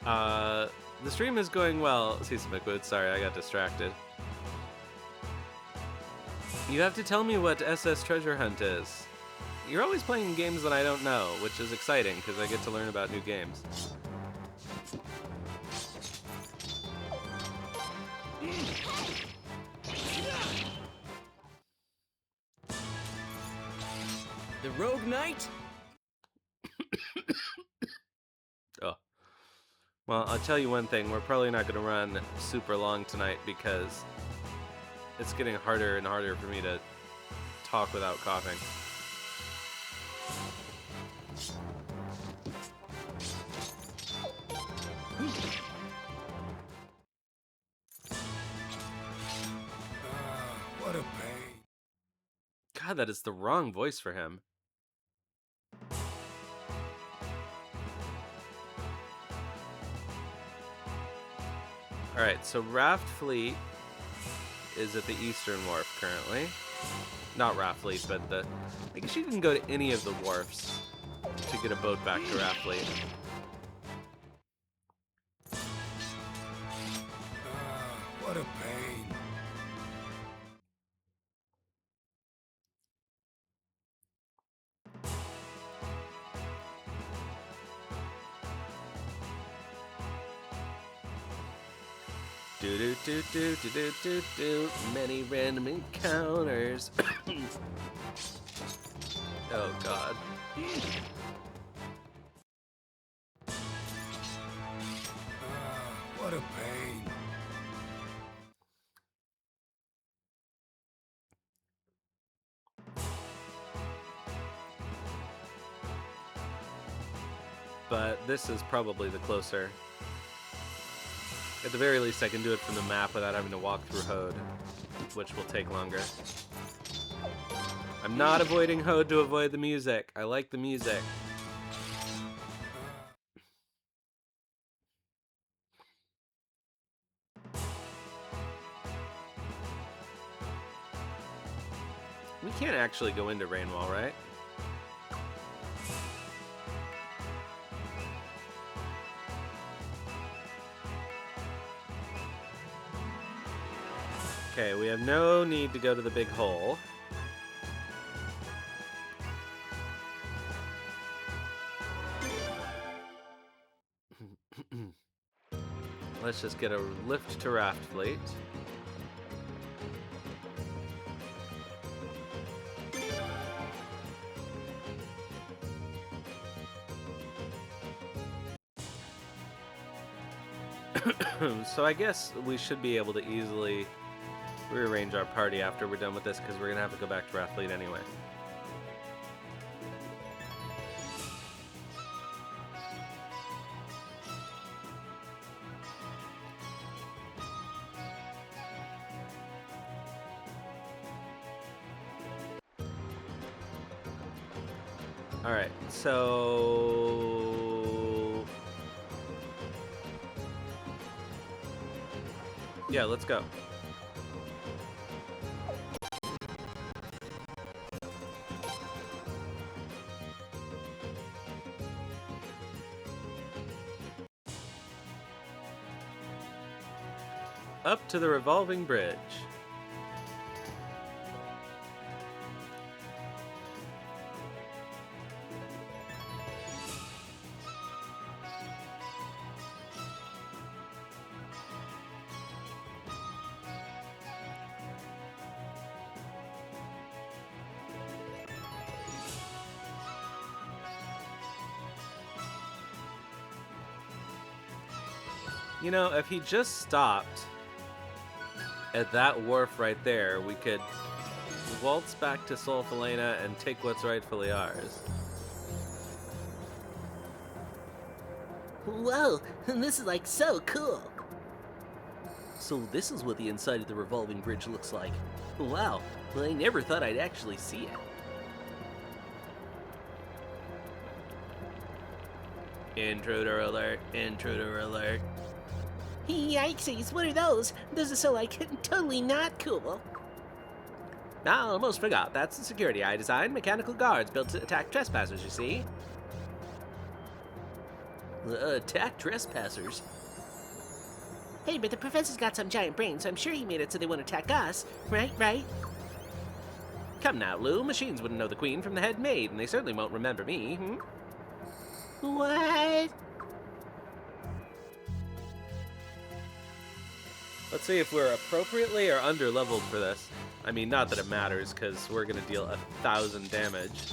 The stream is going well. Sisamaku, sorry, I got distracted. You have to tell me what SS Treasure Hunt is. You're always playing games that I don't know, which is exciting because I get to learn about new games. The Rogue Knight? Oh. Well, I'll tell you one thing. We're probably not going to run super long tonight because it's getting harder and harder for me to talk without coughing. What a pain. God, that is the wrong voice for him. Alright, so Raft Fleet is at the Eastern Wharf currently. Not Raft Fleet, but the... I guess you can go to any of the wharfs to get a boat back to Raft Fleet. What a pain. Do do do do do do do do. Many random encounters. Oh God. What a pain. But this is probably the closer. At the very least, I can do it from the map without having to walk through Hode, which will take longer. I'm not avoiding Hode to avoid the music. I like the music. We can't actually go into Rainwall, right? Okay, we have no need to go to the big hole. Let's just get a lift to Raft Fleet. So I guess we should be able to easily rearrange our party after we're done with this, because we're going to have to go back to Raft Fleet anyway. Alright, so... yeah, let's go. Up to the Revolving Bridge. You know, if he just stopped at that wharf right there, we could waltz back to Solfalena and take what's rightfully ours. Whoa, this is like so cool. So this is what the inside of the Revolving Bridge looks like. Wow, I never thought I'd actually see it. Intruder alert, intruder alert. Yikesies, what are those? Those are so, like, totally not cool. I almost forgot, that's the security I designed. Mechanical guards built to attack trespassers, you see. Attack trespassers? Hey, but the professor's got some giant brain, so I'm sure he made it so they won't attack us. Right? Come now, Lou. Machines wouldn't know the queen from the head maid, and they certainly won't remember me. What? Let's see if we're appropriately or under-leveled for this. I mean, not that it matters, because we're going to deal 1,000 damage.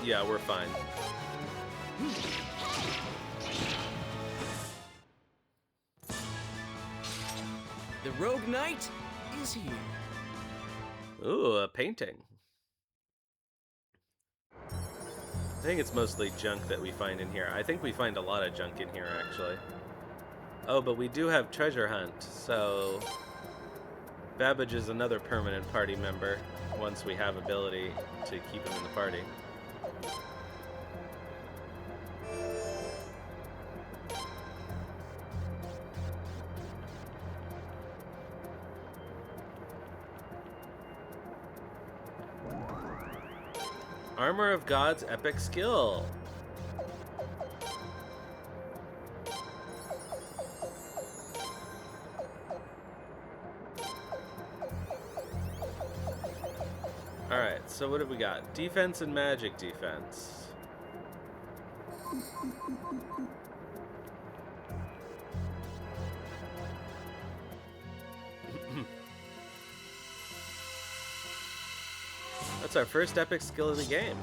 Yeah, we're fine. The Rogue Knight is here. Ooh, a painting. I think it's mostly junk that we find in here. I think we find a lot of junk in here, actually. Oh, but we do have Treasure Hunt, so... Babbage is another permanent party member once we have ability to keep him in the party. Armor of God's epic skill. Alright, so what have we got? Defense and magic defense. That's our first epic skill of the game.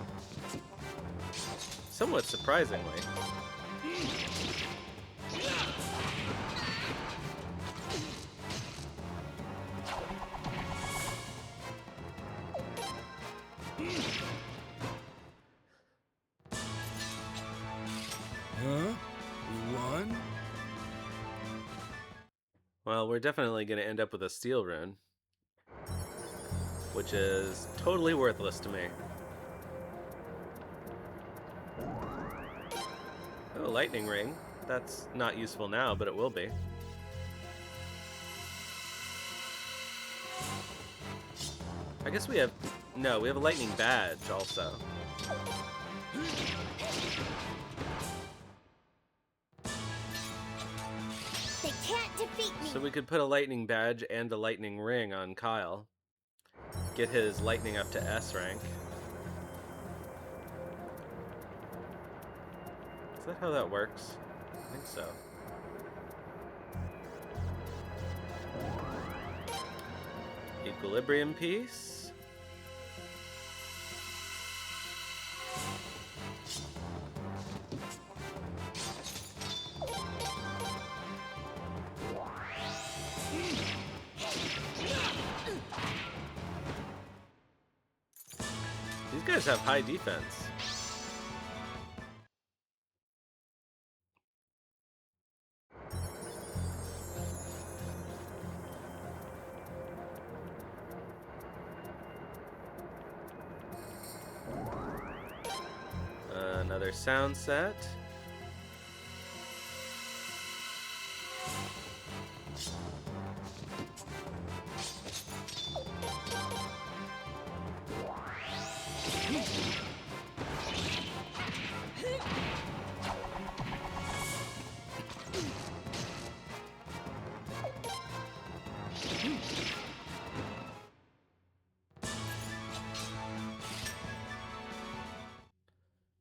Somewhat surprisingly. Huh? We won? Well, we're definitely going to end up with a steel rune, which is totally worthless to me. Oh, lightning ring. That's not useful now, but it will be. I guess we have... No, we have a lightning badge also. They can't defeat me. So we could put a lightning badge and a lightning ring on Kyle. Get his lightning up to S rank. Is that how that works? I think so. Equilibrium piece. These guys have high defense. Another sound set.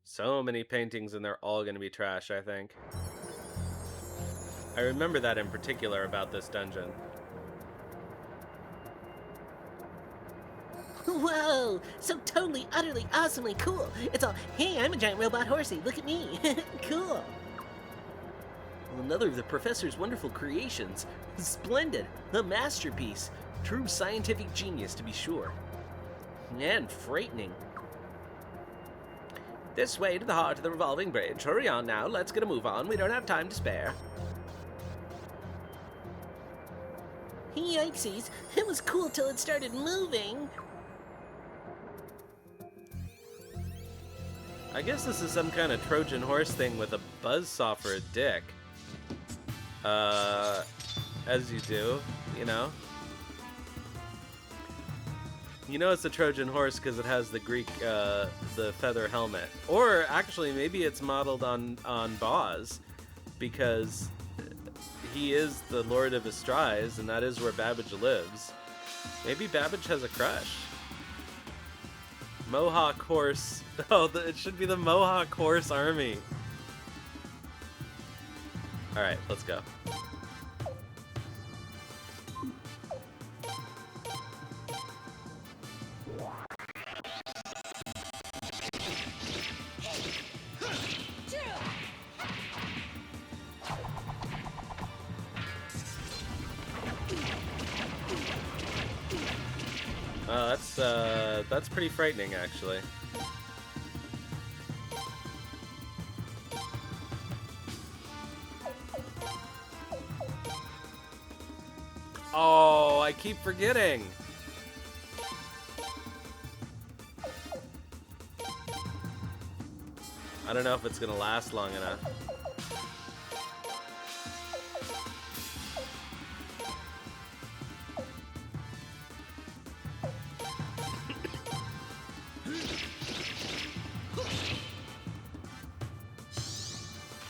So many paintings and they're all going to be trash, I think. I remember that in particular about this dungeon. Whoa! So totally, utterly, awesomely cool. It's all, hey, I'm a giant robot horsey. Look at me. Cool. Another of the professor's wonderful creations. Splendid. A masterpiece. True scientific genius, to be sure. And frightening. This way to the heart of the Revolving Bridge. Hurry on now. Let's get a move on. We don't have time to spare. Yikesies. It was cool till it started moving. I guess this is some kind of Trojan horse thing with a buzzsaw for a dick. As you do, you know. You know it's the Trojan horse because it has the Greek, the feather helmet. Or actually, maybe it's modeled on Boz, because he is the Lord of Astrais, and that is where Babbage lives. Maybe Babbage has a crush. Mohawk horse. Oh, it should be the Mohawk horse army. All right, let's go. That's pretty frightening, actually. Oh, I keep forgetting. I don't know if it's gonna last long enough.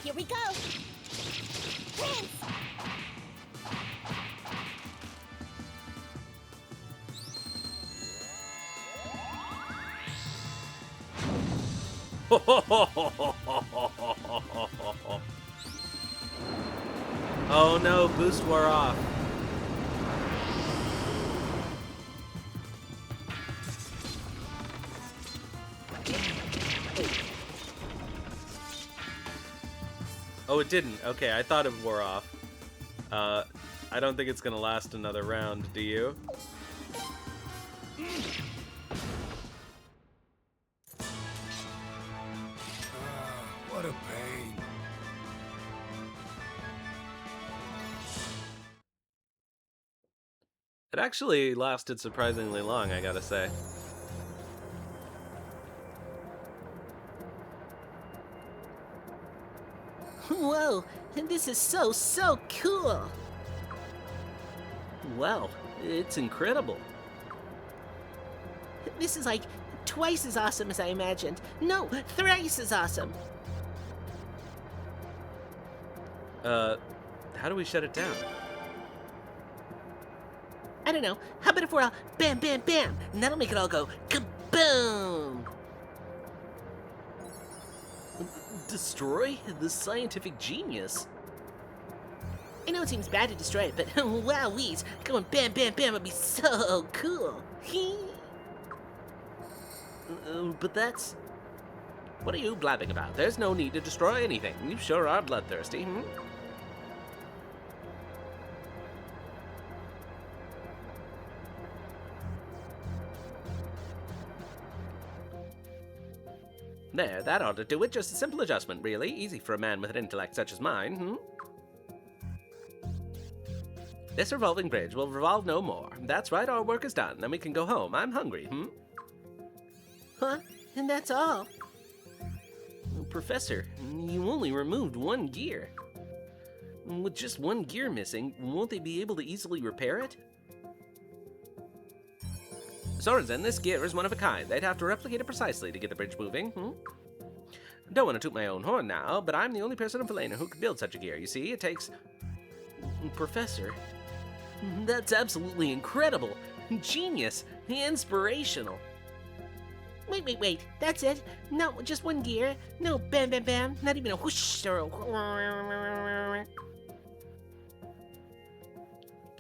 Here we go! Prince! Oh no, boost wore off. Oh, it didn't. Okay, I thought it wore off. I don't think it's gonna last another round, do you? What a pain. It actually lasted surprisingly long, I gotta say. Whoa, this is so cool. Wow, it's incredible. This is like twice as awesome as I imagined. No, thrice as awesome. How do we shut it down? I don't know. How about if we're all bam, bam, bam, and that'll make it all go kaboom. Destroy the scientific genius? I know it seems bad to destroy it, but wow-weeze, going bam, bam, bam would be so cool. But that's... What are you blabbing about? There's no need to destroy anything. You sure are bloodthirsty, hmm? There, that ought to do it. Just a simple adjustment, really. Easy for a man with an intellect such as mine, hmm? This revolving bridge will revolve no more. That's right, our work is done. Then we can go home. I'm hungry, hmm? Huh? And that's all? Professor, you only removed one gear. With just one gear missing, won't they be able to easily repair it? Sorensen, this gear is one of a kind. They'd have to replicate it precisely to get the bridge moving, hmm? Don't want to toot my own horn now, but I'm the only person in Valena who could build such a gear. You see, it takes... Professor, that's absolutely incredible. Genius. Inspirational. Wait. That's it? No, just one gear? No bam, bam, bam? Not even a whoosh or a...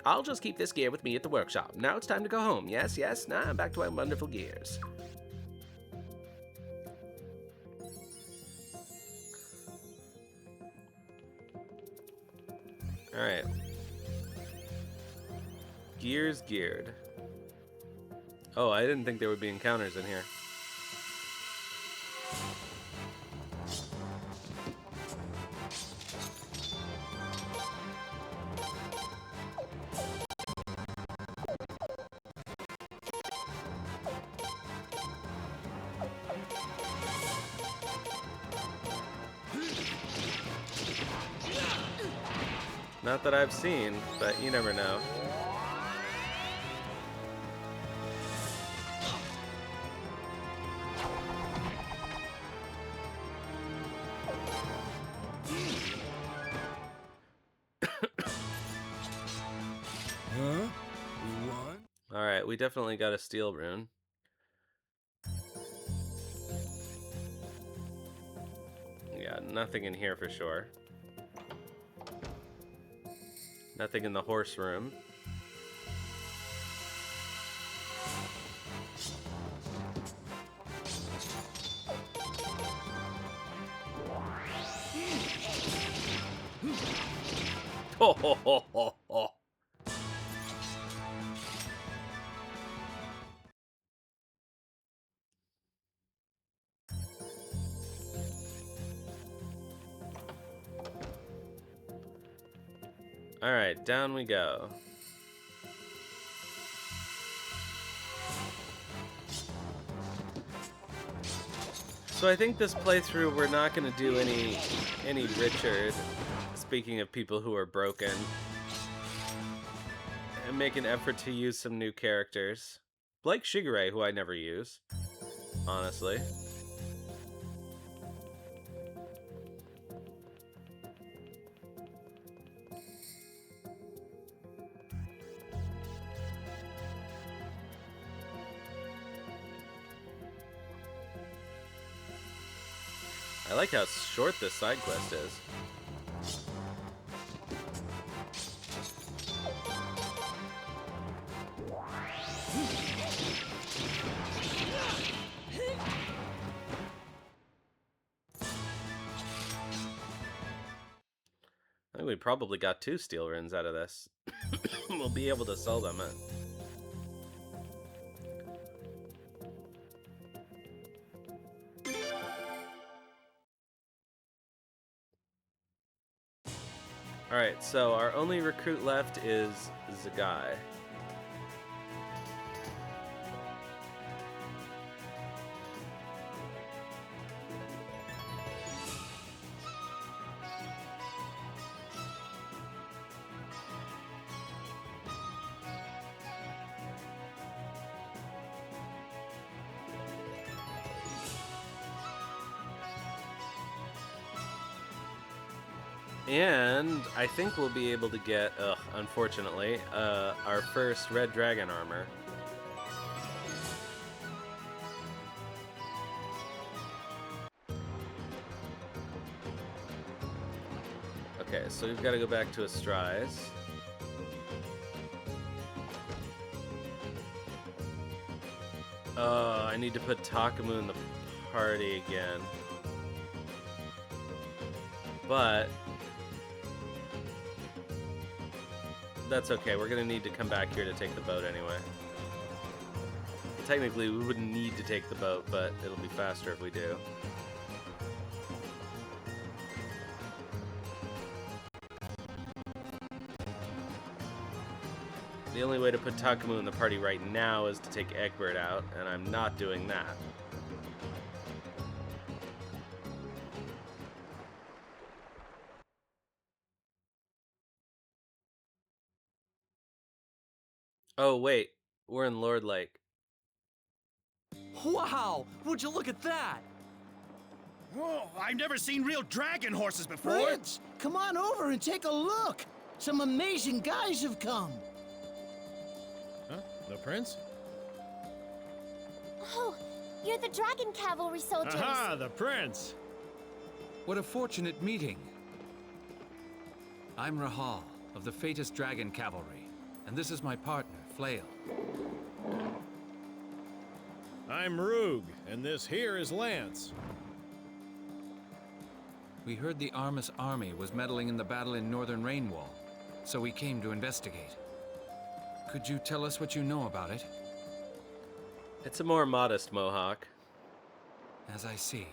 I'll just keep this gear with me at the workshop. Now it's time to go home. Yes. Now back to my wonderful gears. Alright. Gears geared. Oh, I didn't think there would be encounters in here. Not that I've seen, but you never know. Huh? We won? Alright, we definitely got a steel rune. Yeah, nothing in here for sure. Nothing in the horse room. Ho ho ho ho ho. Alright, down we go. So I think this playthrough we're not going to do any Richard, speaking of people who are broken, and make an effort to use some new characters. Like Shigure, who I never use, honestly. I like how short this side quest is. I think we probably got 2 steel runes out of this. We'll be able to sell them. Alright, so our only recruit left is Zegai. And I think we'll be able to get, unfortunately, our first red dragon armor. Okay, so we've got to go back to Astrize. I need to put Takamu in the party again. But that's okay, we're gonna need to come back here to take the boat anyway. Technically, we wouldn't need to take the boat, but it'll be faster if we do. The only way to put Takamu in the party right now is to take Egbert out, and I'm not doing that. Oh, wait. We're in Lord Lake. Wow! Would you look at that? Whoa, I've never seen real dragon horses before. Prince, come on over and take a look. Some amazing guys have come. Huh? The prince? Oh, you're the dragon cavalry soldiers. Aha, the prince! What a fortunate meeting. I'm Rahal, of the Fatus Dragon Cavalry, and this is my partner, Flail. I'm Rug, and this here is Lance. We heard the Armus army was meddling in the battle in northern Rainwall, so we came to investigate. Could you tell us what you know about it? It's a more modest mohawk. As I see.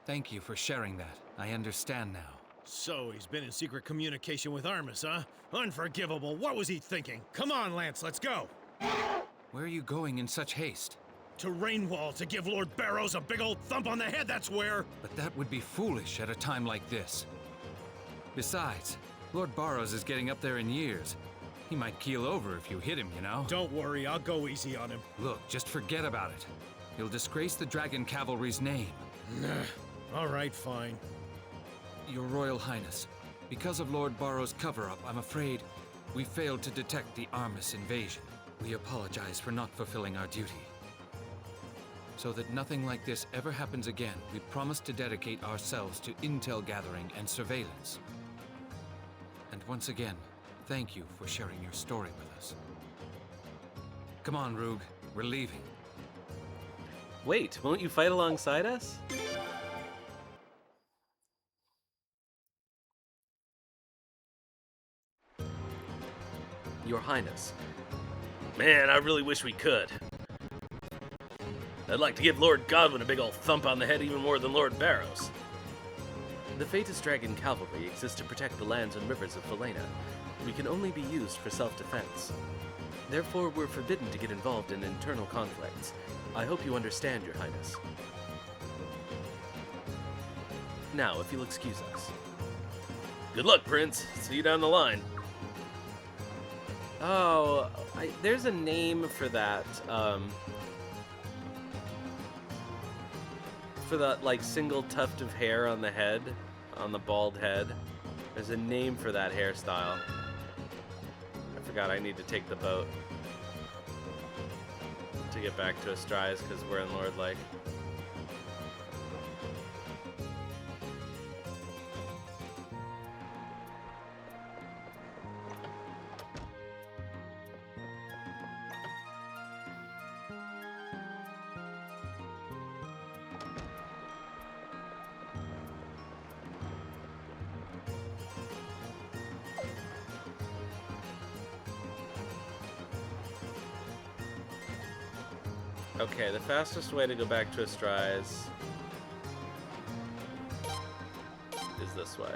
Thank you for sharing that. I understand now. So he's been in secret communication with Armus, huh? Unforgivable. What was he thinking? Come on, Lance, let's go. Where are you going in such haste? To Rainwall to give Lord Barrows a big old thump on the head, that's where. But that would be foolish at a time like this. Besides, Lord Barrows is getting up there in years. He might keel over if you hit him, you know? Don't worry, I'll go easy on him. Look, just forget about it. You'll disgrace the Dragon Cavalry's name. All right, fine. Your Royal Highness, because of Lord Barrow's cover-up, I'm afraid we failed to detect the Armis invasion. We apologize for not fulfilling our duty. So that nothing like this ever happens again, we promise to dedicate ourselves to intel gathering and surveillance. And once again, thank you for sharing your story with us. Come on, Roog. We're leaving. Wait, won't you fight alongside us? Your Highness. Man, I really wish we could. I'd like to give Lord Godwin a big old thump on the head even more than Lord Barrows. The Fatus Dragon Cavalry exists to protect the lands and rivers of Falena. We can only be used for self-defense. Therefore, we're forbidden to get involved in internal conflicts. I hope you understand, Your Highness. Now, if you'll excuse us. Good luck, Prince. See you down the line. Oh, there's a name for that. For that, like, single tuft of hair on the head, on the bald head. There's a name for that hairstyle. I forgot I need to take the boat to get back to Astrais because we're in Lord Lake. Okay, the fastest way to go back to Astrais is this way.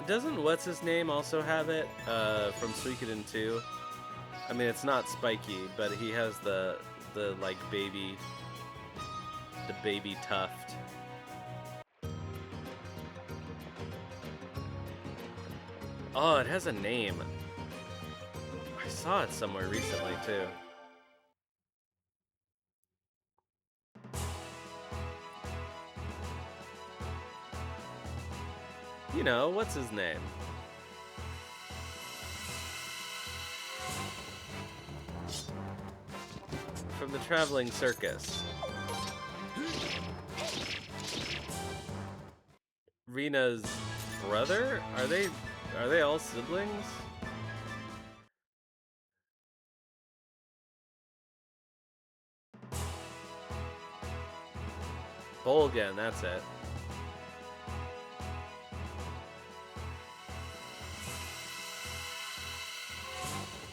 Doesn't what's-his-name also have it from Suikoden 2? I mean, it's not Spiky, but he has the like, baby... the baby tuft. Oh, it has a name. I saw it somewhere recently, too. You know, what's his name? From the Traveling Circus. Rena's brother? Are they all siblings? Bolgan, that's it.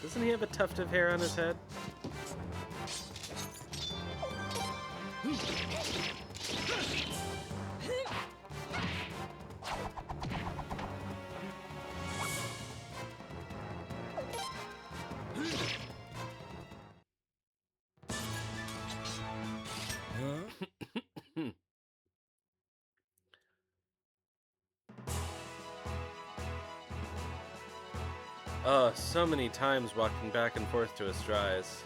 Doesn't he have a tuft of hair on his head? So many times walking back and forth to Astrais.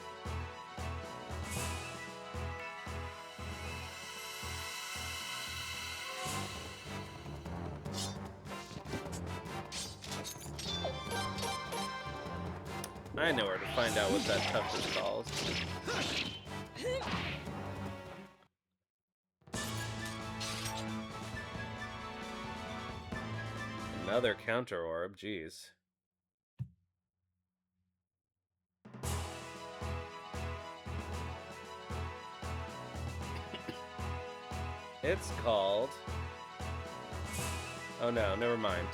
I know where to find out what that tuft is called. Another counter orb, jeez. It's called... Oh no, never mind.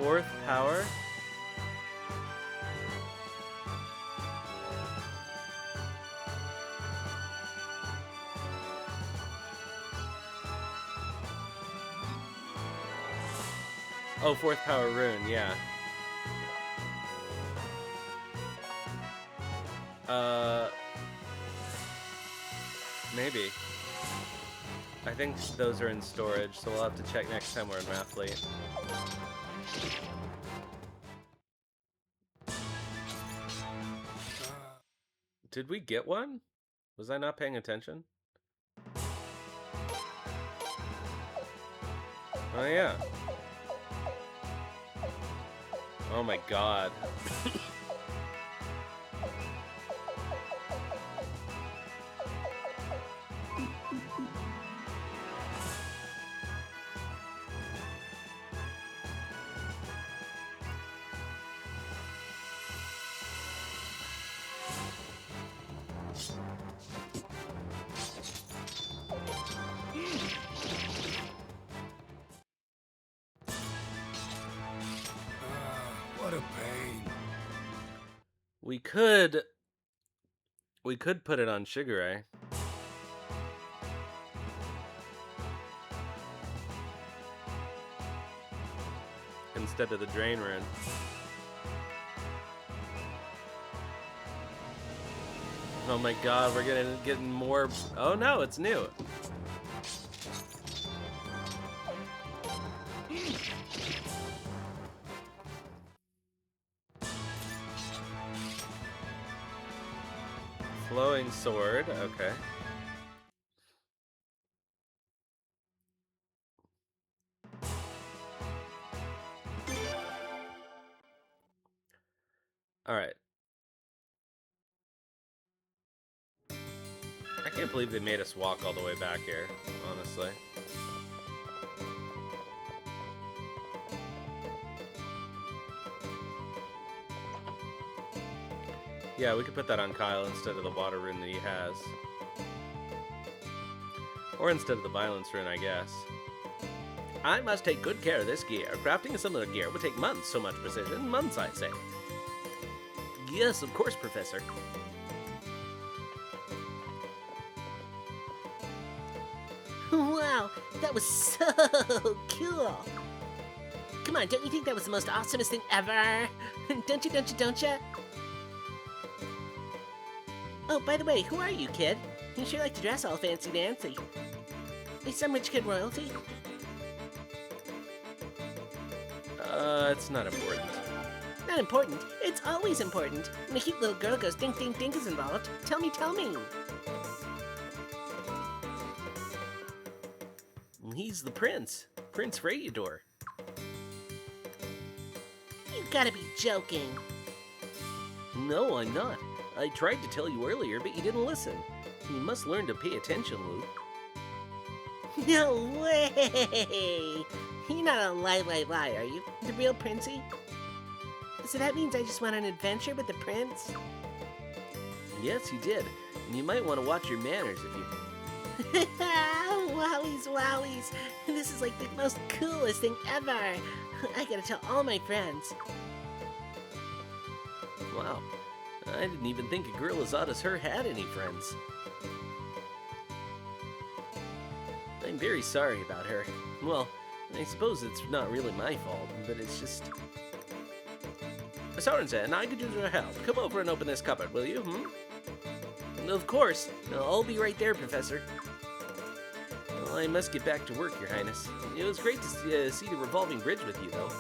4th power? Oh, 4th power rune, yeah. Maybe. I think those are in storage, so we'll have to check next time we're in Mathlete. Did we get one? Was I not paying attention? Oh yeah. Oh my god. What a pain. We could put it on Shigure. Instead of the Drain Rune. Oh my god, we're getting more. Oh no, it's new. Flowing sword, okay. Alright. I can't believe they made us walk all the way back here, honestly. Yeah, we could put that on Kyle instead of the water rune that he has. Or instead of the violence rune, I guess. I must take good care of this gear. Crafting a similar gear would take months, so much precision. Months, I say. Yes, of course, Professor. Wow, that was so cool. Come on, don't you think that was the most awesomest thing ever? Don't you? Oh, by the way, who are you, kid? You sure like to dress all fancy-dancy. Are you some rich kid royalty? It's not important. Not important? It's always important. When a cute little girl goes dink dink dink is involved. Tell me. He's the prince. Prince Radiador. You gotta be joking. No, I'm not. I tried to tell you earlier, but you didn't listen. You must learn to pay attention, Luke. No way! You're not a lie, are you? The real Princey? So that means I just went on an adventure with the prince? Yes, you did. And you might want to watch your manners if you... Wowies. This is like the most coolest thing ever. I gotta tell all my friends. Wow. I didn't even think a girl as odd as her had any friends. I'm very sorry about her. Well, I suppose it's not really my fault, but it's just... Sorensen, I could use your help. Come over and open this cupboard, will you, Of course. I'll be right there, Professor. Well, I must get back to work, Your Highness. It was great to see the Revolving Bridge with you, though.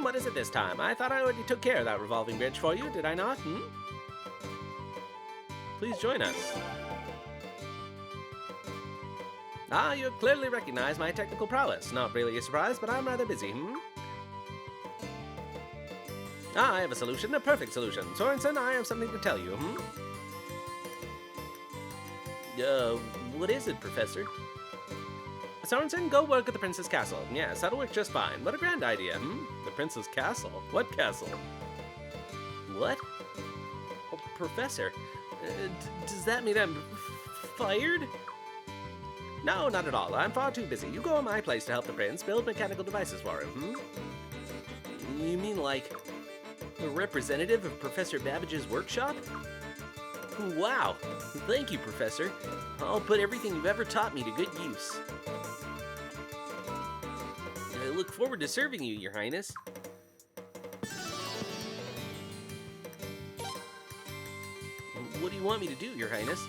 What is it this time? I thought I already took care of that Revolving Bridge for you, did I not, Please join us. Ah, you clearly recognize my technical prowess. Not really a surprise, but I'm rather busy, Ah, I have a solution, a perfect solution. Sorensen, I have something to tell you, What is it, Professor? Sorensen, go work at the Prince's Castle. Yes, that'll work just fine. What a grand idea, The Prince's Castle? What castle? What? Professor, does that mean I'm fired? No, not at all. I'm far too busy. You go to my place to help the prince build mechanical devices for him, You mean like a representative of Professor Babbage's workshop? Wow. Thank you, Professor. I'll put everything you've ever taught me to good use. I look forward to serving you, Your Highness. What do you want me to do, Your Highness?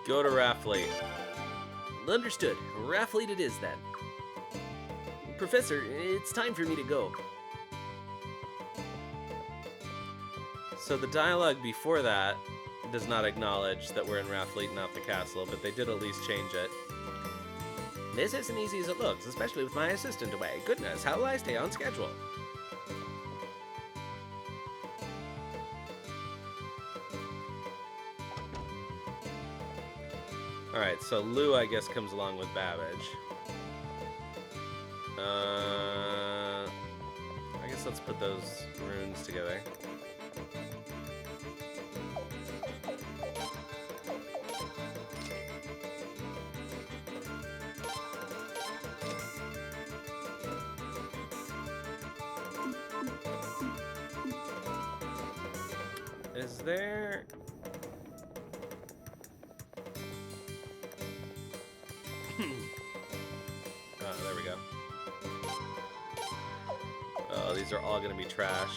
Go to Raffleet. Understood. Raffleet it is, then. Professor, it's time for me to go. So the dialogue before that does not acknowledge that we're in Raffleet, not the castle, but they did at least change it. This isn't easy as it looks, especially with my assistant away. Goodness, how will I stay on schedule? Alright, so Lou, I guess, comes along with Babbage. I guess let's put those runes together. Is there... Oh, there we go. Oh, these are all gonna be trash.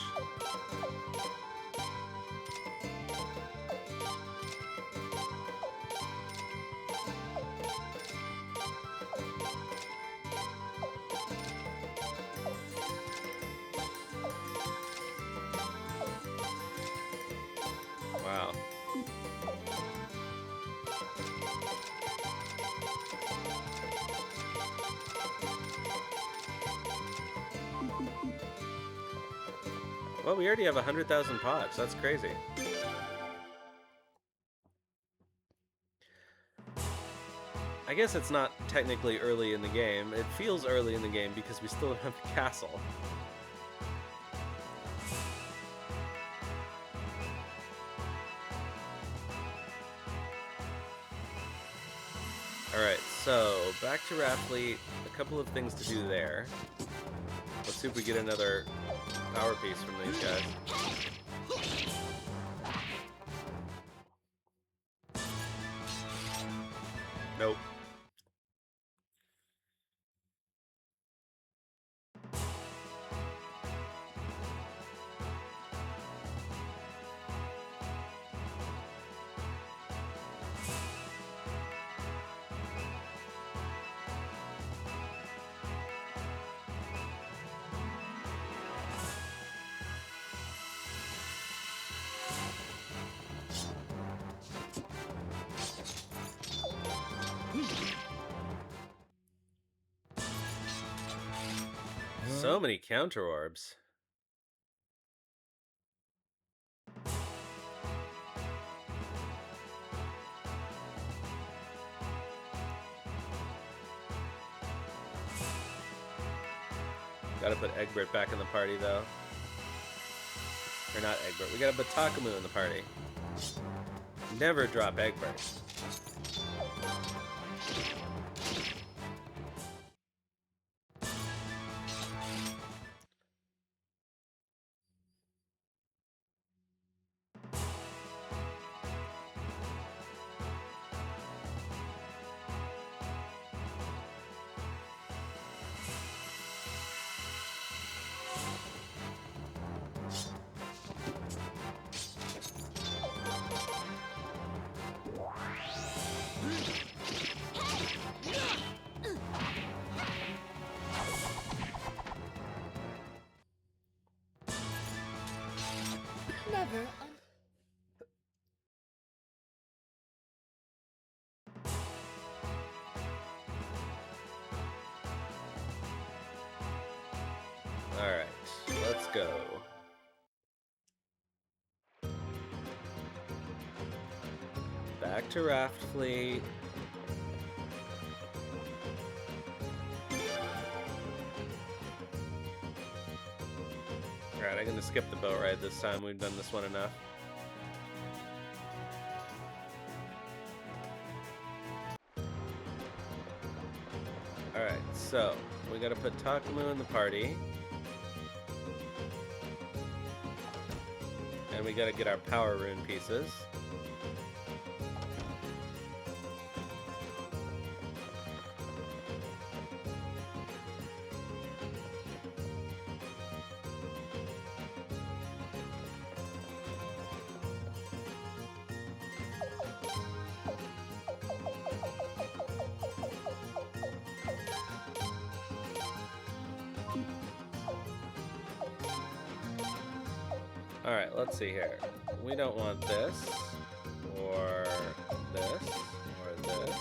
Wow. Well, we already have 100,000 pots. That's crazy. I guess it's not technically early in the game. It feels early in the game because we still don't have the castle. Alright, so back to Raffleet. A couple of things to do there. Let's see if we get another power piece from these guys. Nope. So many counter orbs. Gotta put Egbert back in the party, though. Or not Egbert. We gotta put Takamu in the party. Never drop Egbert. Never. Alright, let's go. Back to Raftfleet. Alright, Alright, I'm gonna skip the boat ride this time. We've done this one enough. Alright, so we gotta put Takamu in the party. And we gotta get our power rune pieces. Alright, let's see here. We don't want this, or this, or this.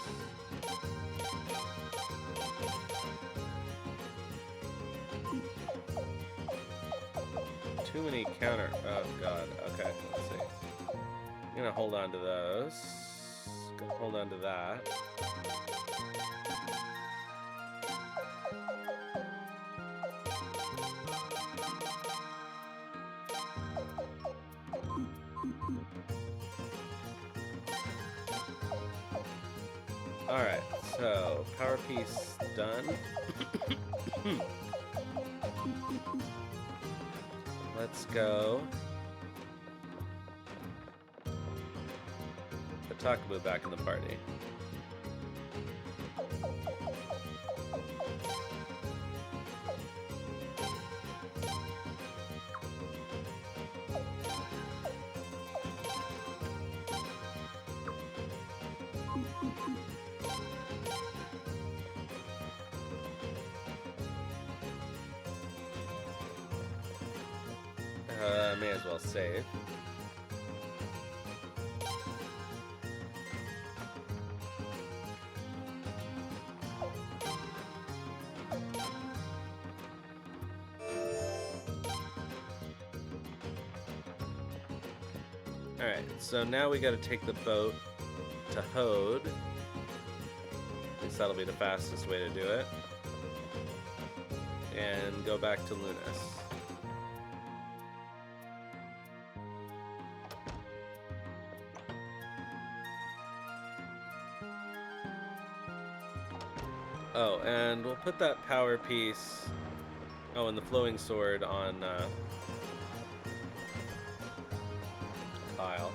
Too many counter... Oh god, okay, let's see. I'm gonna hold on to those. Gonna hold on to that. Alright, so power piece done. Let's go. Put Takabu back in the party. May as well save. Alright, so now we gotta take the boat to Hode. At least that'll be the fastest way to do it. And go back to Lunas. Oh, and we'll put that power piece, oh, and the flowing sword on Kyle.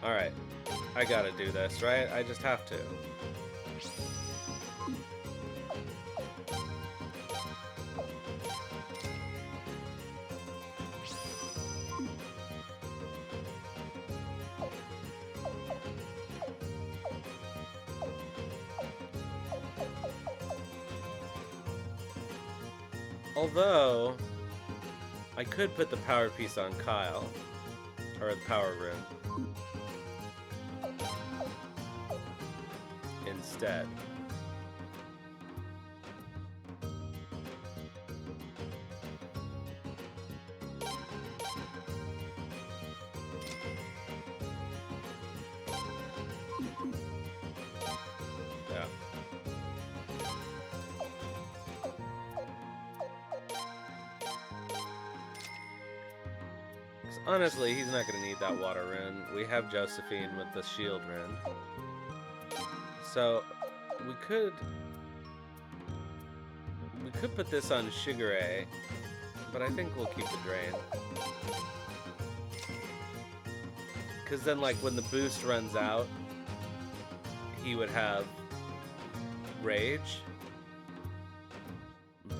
Alright, I gotta do this, right? I just have to. Although, I could put the power piece on Kyle, or the power rune, instead. Yeah. Honestly, he's not going to need that water rune. We have Josephine with the shield rune. So, we could put this on Shigure, but I think we'll keep the drain. Because then, like, when the boost runs out, he would have rage.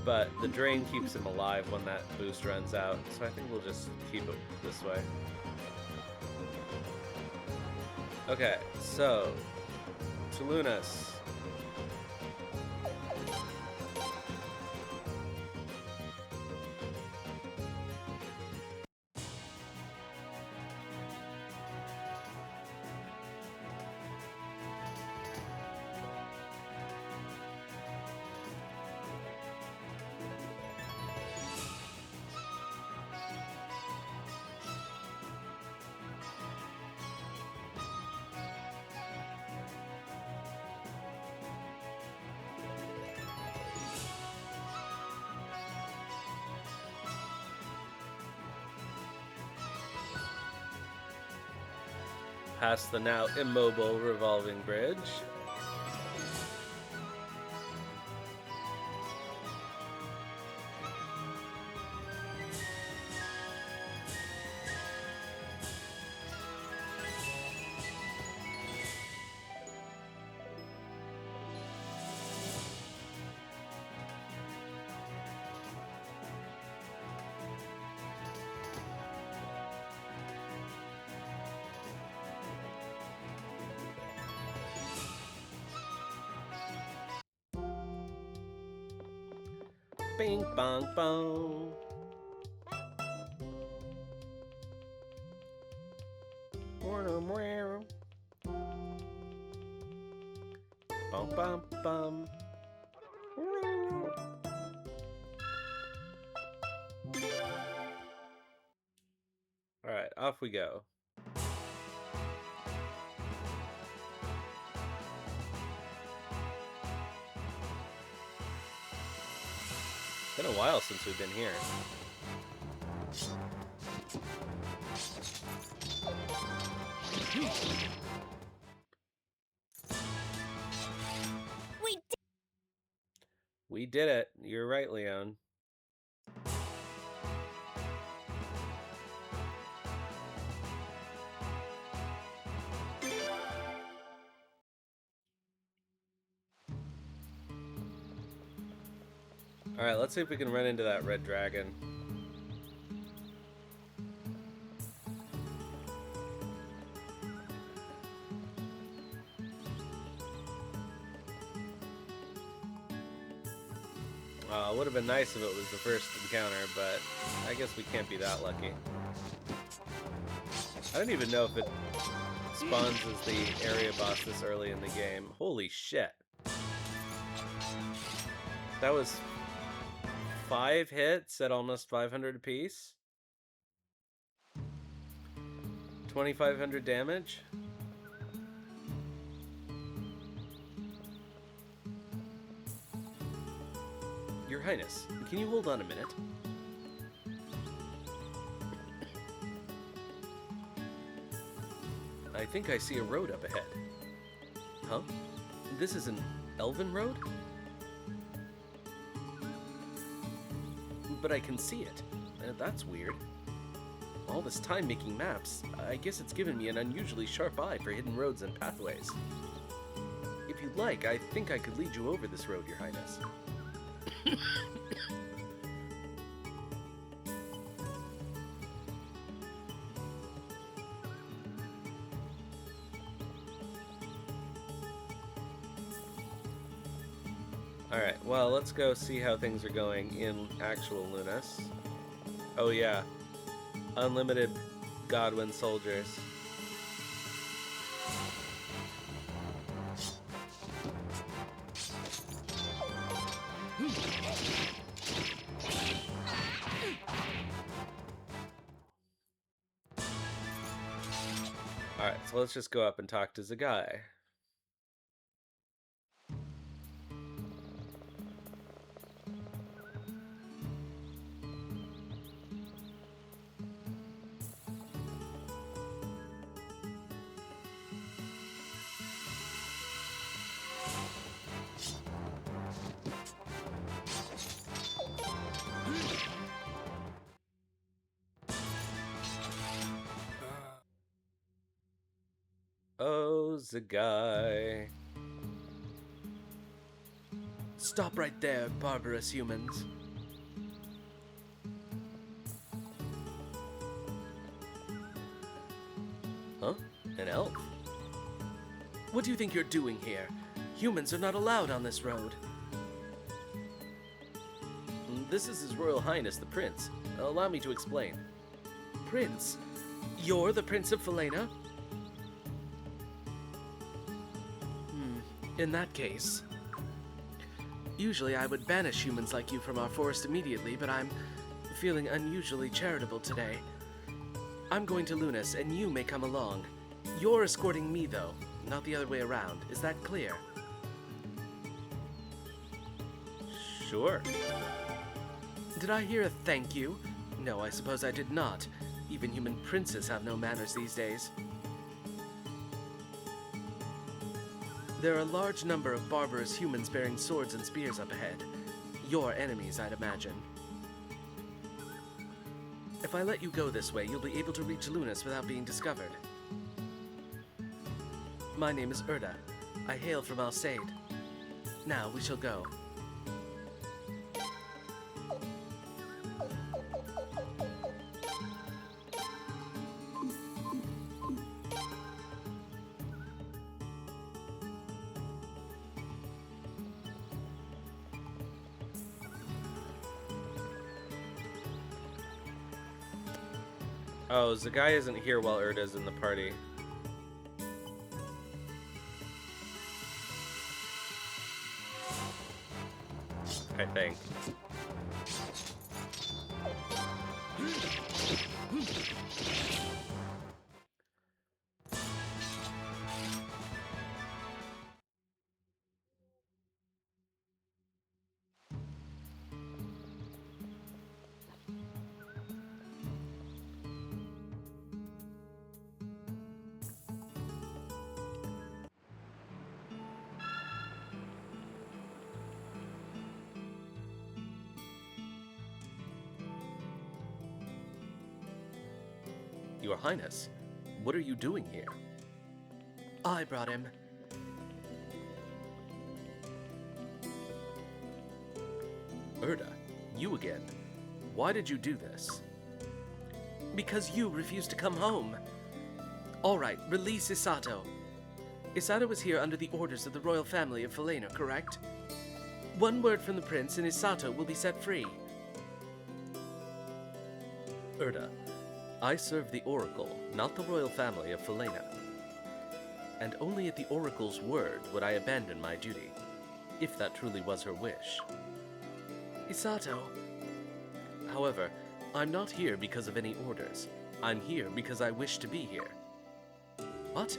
But the drain keeps him alive when that boost runs out, so I think we'll just keep it this way. Okay, so, to Lunas. past the now immobile Revolving Bridge. Bing bong bong. Bum bum bum. All right, off we go. It's been a while since we've been here. We did it. You're right, Leon. Alright, let's see if we can run into that red dragon. It would have been nice if it was the first encounter, but I guess we can't be that lucky. I don't even know if it spawns as the area boss this early in the game. Holy shit. That was 5 hits at almost 500 apiece. 2,500 damage. Your Highness, can you hold on a minute? I think I see a road up ahead. Huh? This is an elven road? But I can see it. That's weird. All this time making maps, I guess it's given me an unusually sharp eye for hidden roads and pathways. If you'd like, I think I could lead you over this road, Your Highness. Alright, well, let's go see how things are going in actual Lunas. Oh yeah, unlimited Godwin soldiers. Alright, so let's just go up and talk to Zegai. Oh, Zegai. Stop right there, barbarous humans. Huh? An elf? What do you think you're doing here? Humans are not allowed on this road. This is His Royal Highness, the Prince. Allow me to explain. Prince? You're the Prince of Falena? In that case, usually I would banish humans like you from our forest immediately, but I'm feeling unusually charitable today. I'm going to Lunas, and you may come along. You're escorting me, though, not the other way around. Is that clear? Sure. Did I hear a thank you? No, I suppose I did not. Even human princes have no manners these days. There are a large number of barbarous humans bearing swords and spears up ahead. Your enemies, I'd imagine. If I let you go this way, you'll be able to reach Lunas without being discovered. My name is Erda. I hail from Alsaid. Now we shall go. Oh, Zegai isn't here while Erda's in the party. I think. Your Highness, what are you doing here? I brought him. Erda, you again. Why did you do this? Because you refused to come home. All right, release Isato. Isato was here under the orders of the royal family of Falena, correct? One word from the prince and Isato will be set free. Erda, I serve the Oracle, not the royal family of Falena. And only at the Oracle's word would I abandon my duty, if that truly was her wish. Isato. However, I'm not here because of any orders. I'm here because I wish to be here. What?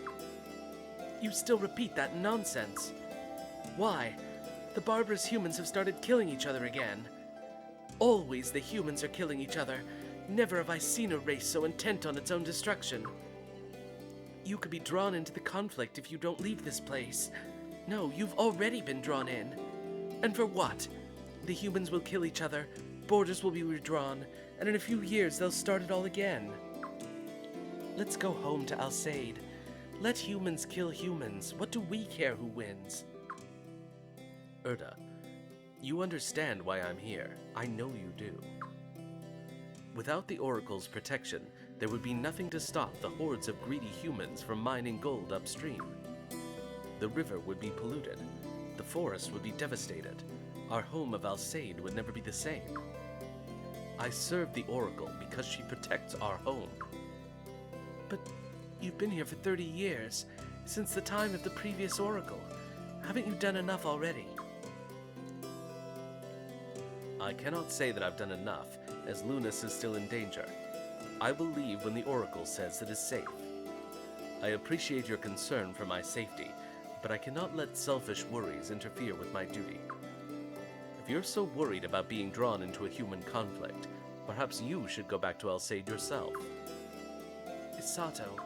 You still repeat that nonsense. Why? The barbarous humans have started killing each other again. Always the humans are killing each other. Never have I seen a race so intent on its own destruction. You could be drawn into the conflict if you don't leave this place. No, you've already been drawn in. And for what? The humans will kill each other, borders will be redrawn, and in a few years they'll start it all again. Let's go home to Alsaid. Let humans kill humans. What do we care who wins? Erda, you understand why I'm here. I know you do. Without the Oracle's protection, there would be nothing to stop the hordes of greedy humans from mining gold upstream. The river would be polluted. The forest would be devastated. Our home of Alsaid would never be the same. I serve the Oracle because she protects our home. But you've been here for 30 years, since the time of the previous Oracle. Haven't you done enough already? I cannot say that I've done enough, as Lunas is still in danger. I will leave when the Oracle says it is safe. I appreciate your concern for my safety, but I cannot let selfish worries interfere with my duty. If you're so worried about being drawn into a human conflict, perhaps you should go back to Alsaid yourself. Isato.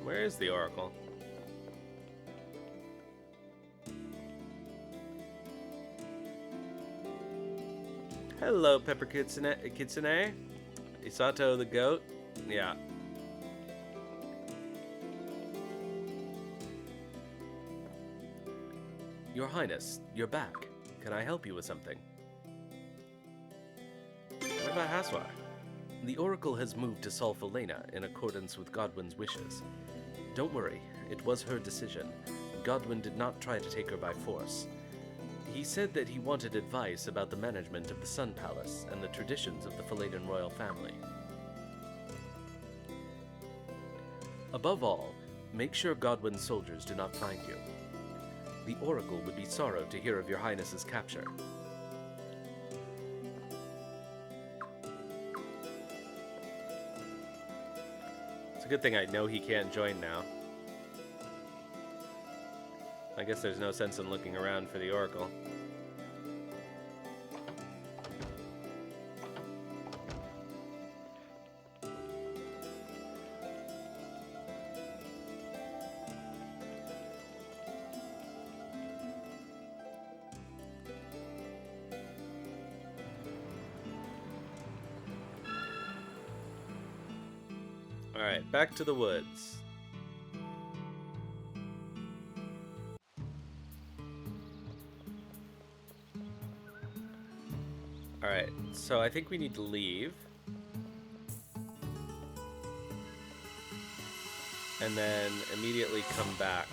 Where is the Oracle? Hello, Pepper Kitsune. Isato the goat? Yeah. Your Highness, you're back. Can I help you with something? What about Haswa? The Oracle has moved to Falena in accordance with Godwin's wishes. Don't worry, it was her decision. Godwin did not try to take her by force. He said that he wanted advice about the management of the Sun Palace and the traditions of the Faladan royal family. Above all, make sure Godwin's soldiers do not find you. The Oracle would be sorrowed to hear of your Highness's capture. It's a good thing I know he can't join now. I guess there's no sense in looking around for the Oracle. Alright, back to the woods. Alright, so I think we need to leave. And then immediately come back.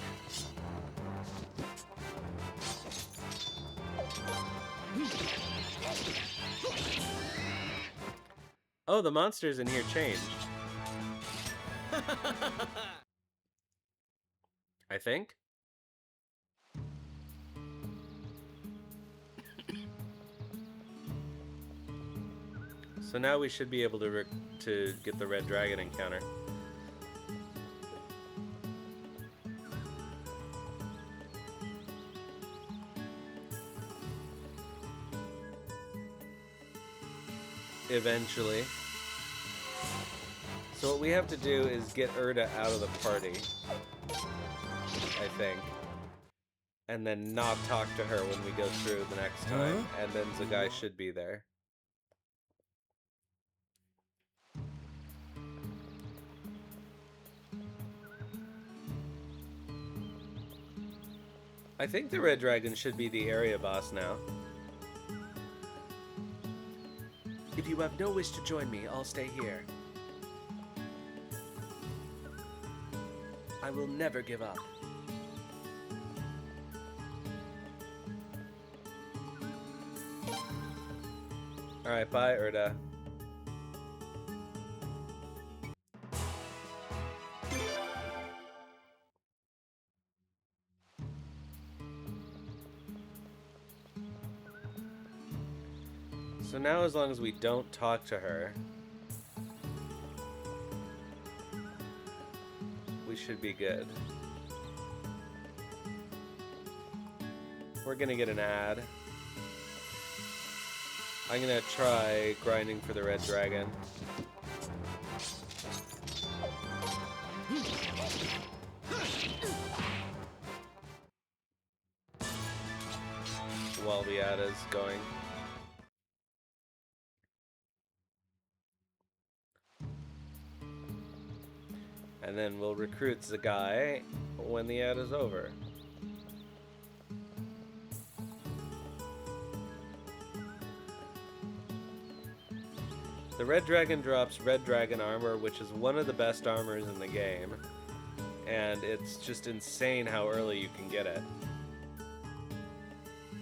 Oh, the monsters in here changed. I think. So now we should be able to get the red dragon encounter. Eventually. So what we have to do is get Erda out of the party, I think. And then not talk to her when we go through the next time. And then Zegai should be there. I think the red dragon should be the area boss now. If you have no wish to join me, I'll stay here. I will never give up. Alright, bye, Erda. So now as long as we don't talk to her, we should be good. We're gonna get an ad. I'm gonna try grinding for the red dragon. While the ad is going. And then we'll recruit Zegai when the ad is over. The red dragon drops red dragon armor, which is one of the best armors in the game. And it's just insane how early you can get it.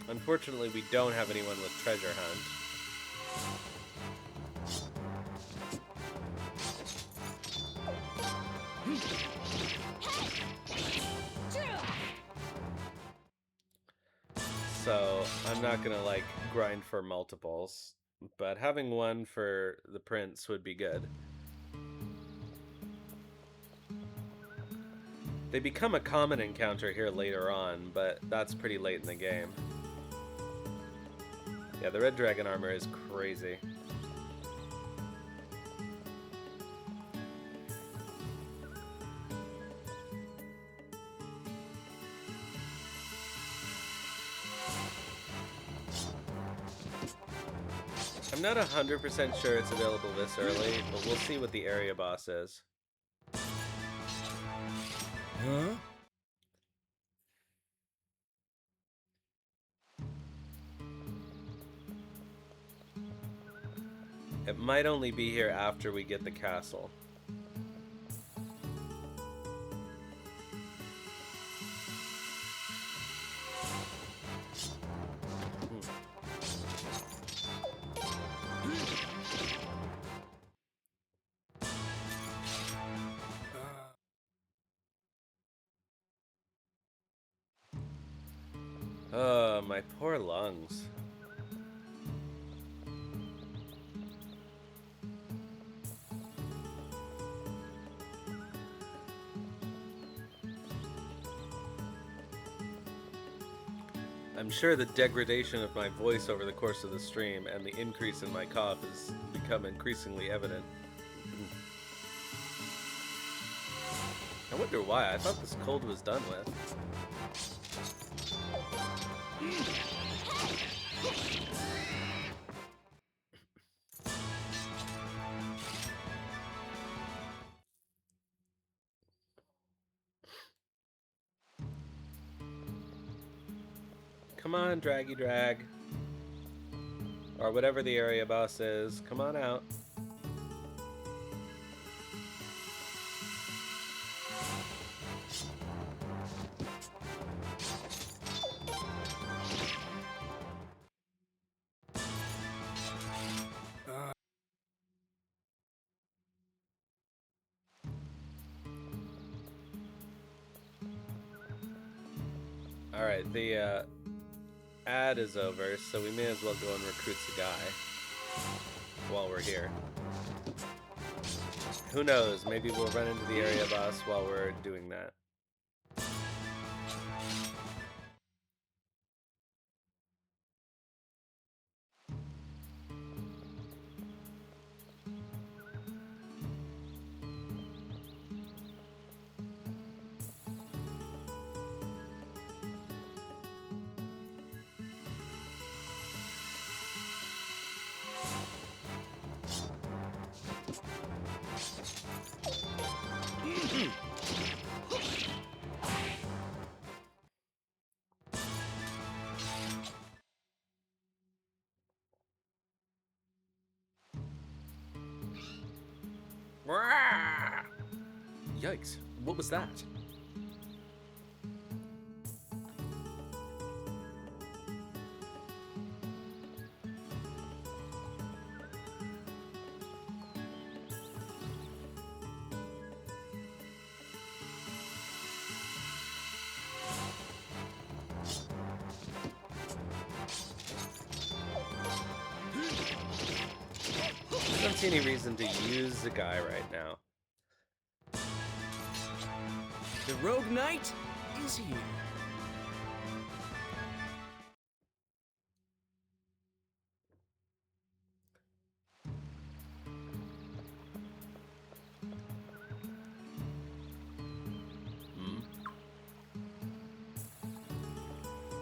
Unfortunately, we don't have anyone with treasure hunt. So I'm not gonna like grind for multiples, but having one for the prince would be good. They become a common encounter here later on, but that's pretty late in the game. Yeah, the red dragon armor is crazy. I'm not 100% sure it's available this early, but we'll see what the area boss is. Huh? It might only be here after we get the castle. Oh, my poor lungs. I'm sure the degradation of my voice over the course of the stream and the increase in my cough has become increasingly evident. I wonder why. I thought this cold was done with. Come on, Draggy Drag. Or whatever the area boss is. Come on out. Alright, the ad is over, so we may as well go and recruit Zegai while we're here. Who knows, maybe we'll run into the area boss while we're doing that. Yikes, what was that? I don't see any reason to use Zegai right now. The Rogue Knight is here.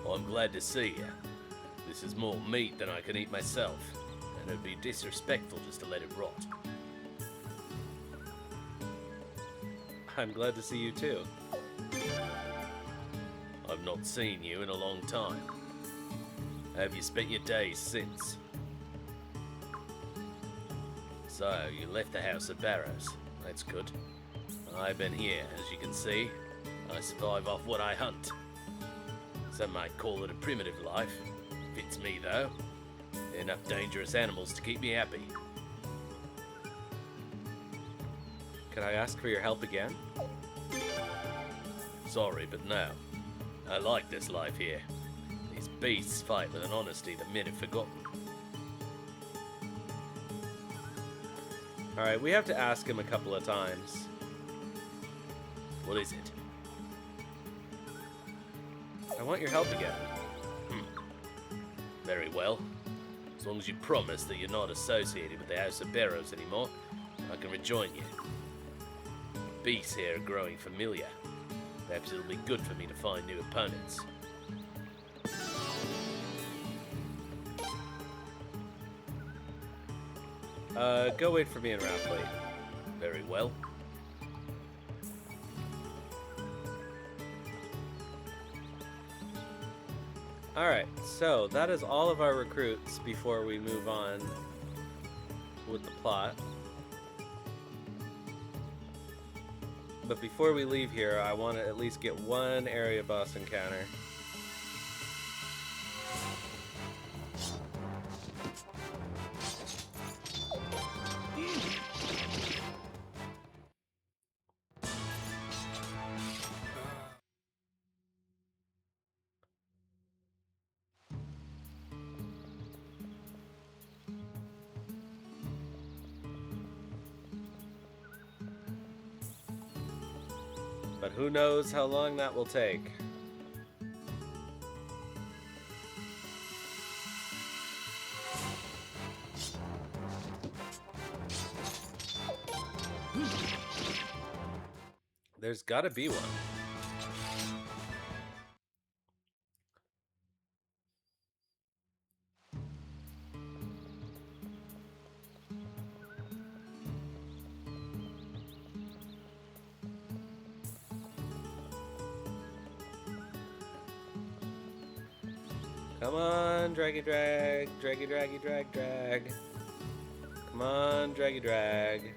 I'm glad to see you. This is more meat than I can eat myself, and it'd be disrespectful just to let it rot. I'm glad to see you too. I've not seen you in a long time. How have you spent your days since? So, you left the House of Barrows. That's good. I've been here, as you can see. I survive off what I hunt. Some might call it a primitive life. Fits me, though. Enough dangerous animals to keep me happy. Can I ask for your help again? Sorry, but no. I like this life here. These beasts fight with an honesty that men have forgotten. Alright, we have to ask him a couple of times. What is it? I want your help again. Very well. As long as you promise that you're not associated with the House of Barrows anymore, I can rejoin you. Beasts here are growing familiar. Perhaps it'll be good for me to find new opponents. Go wait for me in Roundplate. Very well. Alright, so that is all of our recruits before we move on with the plot. But before we leave here, I want to at least get one area boss encounter. But who knows how long that will take. There's gotta be one. Come on, draggy drag, draggy draggy drag drag. Come on, draggy drag.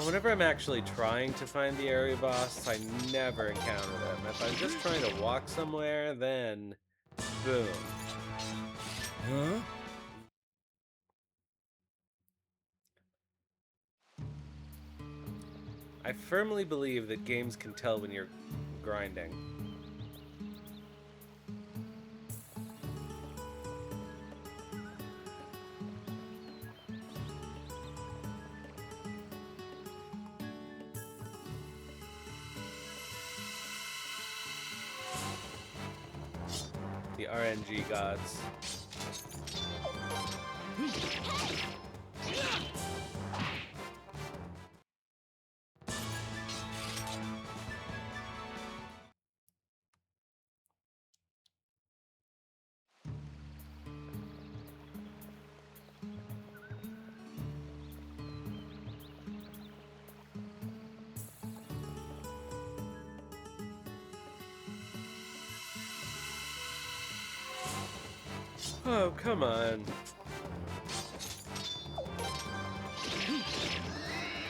Whenever I'm actually trying to find the area boss, I never encounter them. If I'm just trying to walk somewhere, then boom. Huh? I firmly believe that games can tell when you're grinding. The RNG gods. Oh, come on.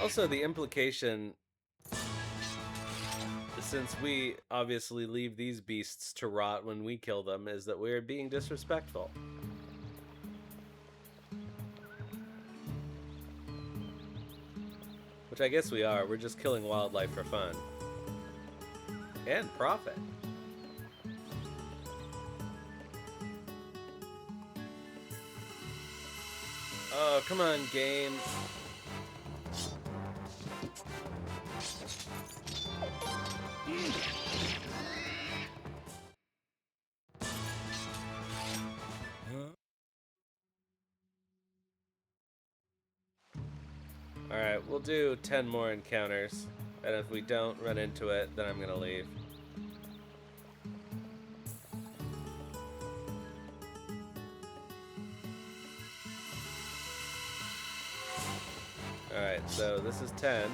Also, the implication, since we obviously leave these beasts to rot when we kill them, is that we're being disrespectful. Which I guess we are. We're just killing wildlife for fun. And profit. Oh, come on, game. Alright, we'll do 10 more encounters. And if we don't run into it, then I'm gonna leave. Alright, so this is 10.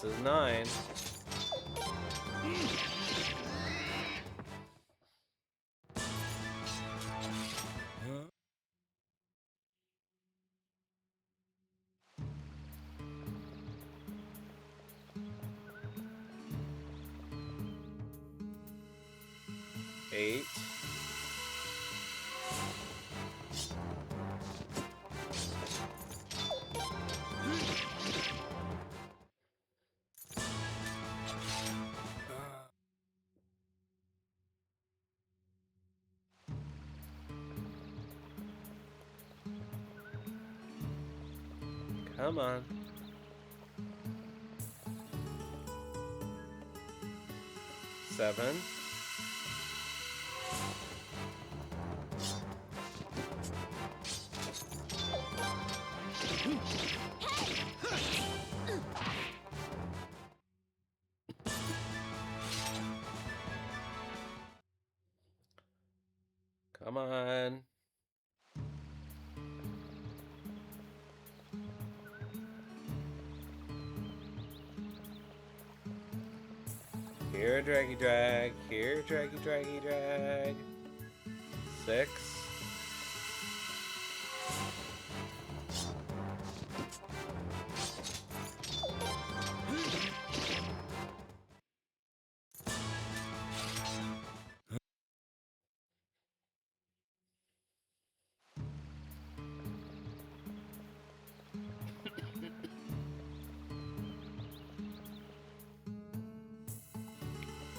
This is 9. Eight. Come on. 7. Come on. Here, draggy drag. Here, draggy draggy drag. 6.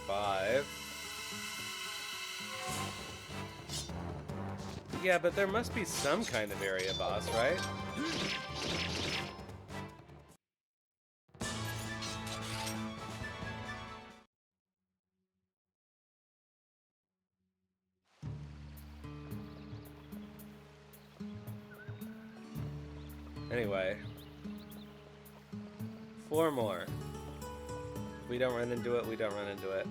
Five. Yeah, but there must be some kind of area boss, right? Anyway. 4 more. If we don't run into it, we don't run into it.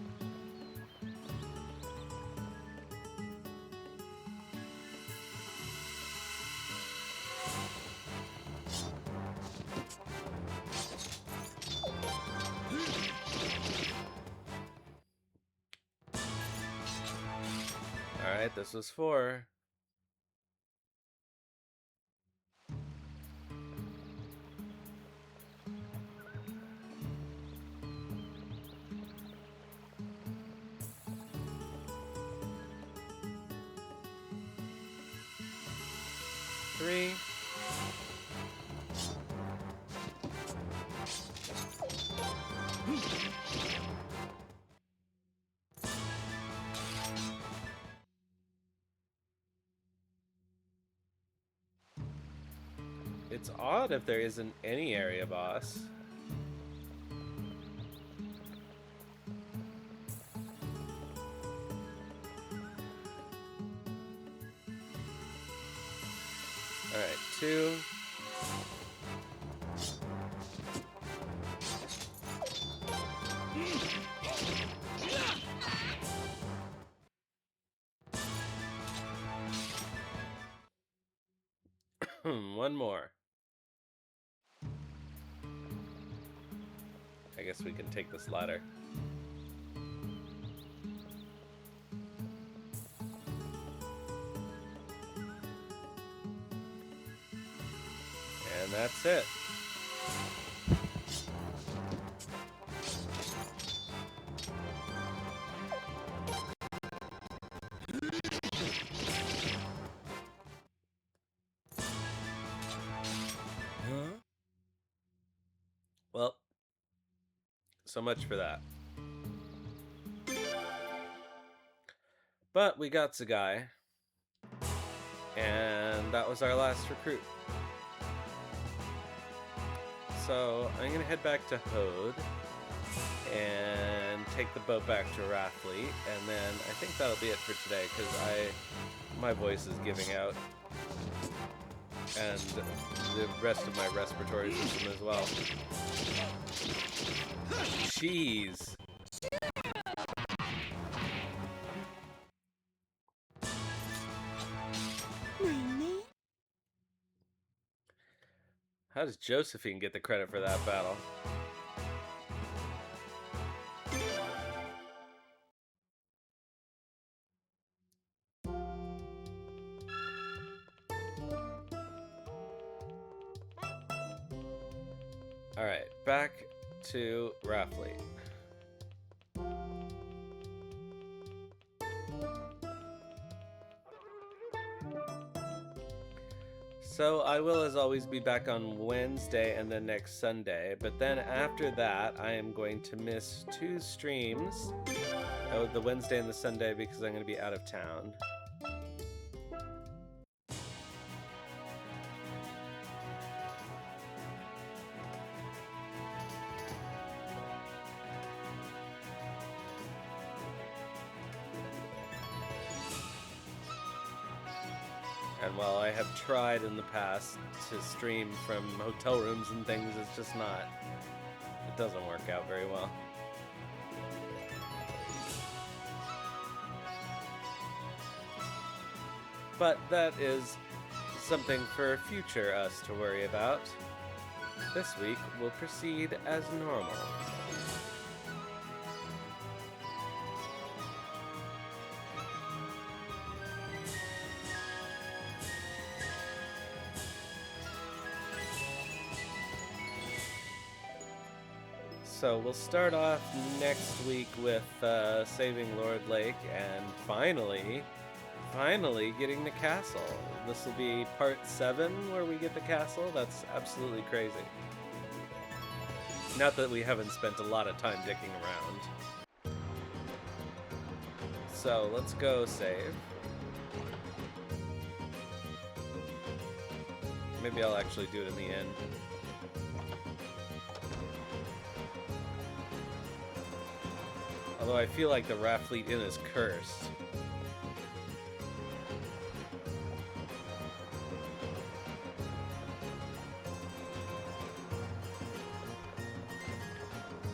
Alright, this was 4. Three. It's odd if there isn't any area boss. Alright, 2. One more. I guess we can take this ladder. And that's it. Well, so much for that. But we got Zegai, and that was our last recruit. So I'm gonna head back to Hode and take the boat back to Rathley, and then I think that'll be it for today because my voice is giving out, and the rest of my respiratory system as well. Jeez. How does Josephine get the credit for that battle? Alright, back to Rathley. So I will, as always, be back on Wednesday and then next Sunday. But then after that, I am going to miss 2 streams. Oh, the Wednesday and the Sunday because I'm going to be out of town. And while I have tried in the past to stream from hotel rooms and things, it's just not, it doesn't work out very well. But that is something for future us to worry about. This week, we'll proceed as normal. So we'll start off next week with saving Lord Lake and finally getting the castle. This will be part 7 where we get the castle. That's absolutely crazy. Not that we haven't spent a lot of time dicking around. So let's go save. Maybe I'll actually do it in the end. Although I feel like the Raft Fleet Inn is cursed.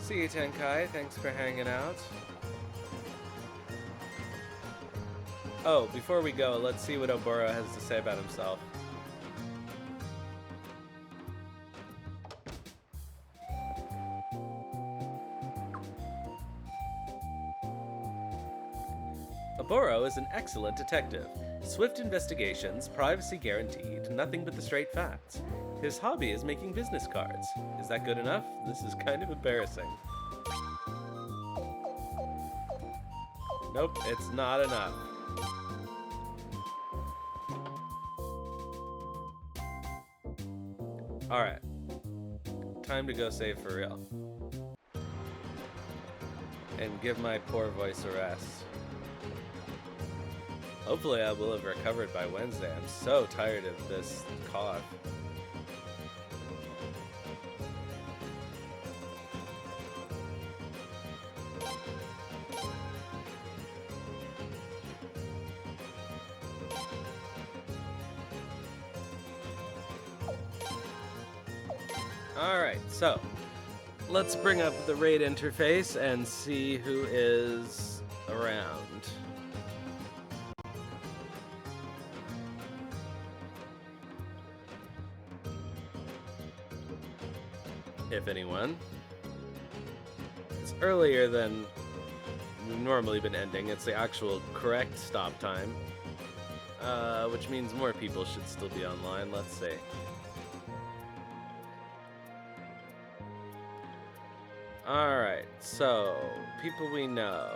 See you, Tenkai. Thanks for hanging out. Oh, before we go, let's see what Oboro has to say about himself. Oboro is an excellent detective. Swift investigations, privacy guaranteed, nothing but the straight facts. His hobby is making business cards. Is that good enough? This is kind of embarrassing. Nope, it's not enough. Alright. Time to go save for real. And give my poor voice a rest. Hopefully I will have recovered by Wednesday. I'm so tired of this cough. Alright, so let's bring up the raid interface and see who is around. If anyone. It's earlier than we've normally been ending. It's the actual correct stop time. Which means more people should still be online. Let's see. Alright, so people we know.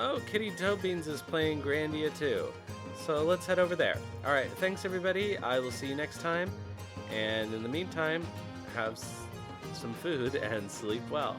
Oh, Kitty Toebeans is playing Grandia too. So let's head over there. Alright, thanks everybody. I will see you next time. And in the meantime, have some food and sleep well.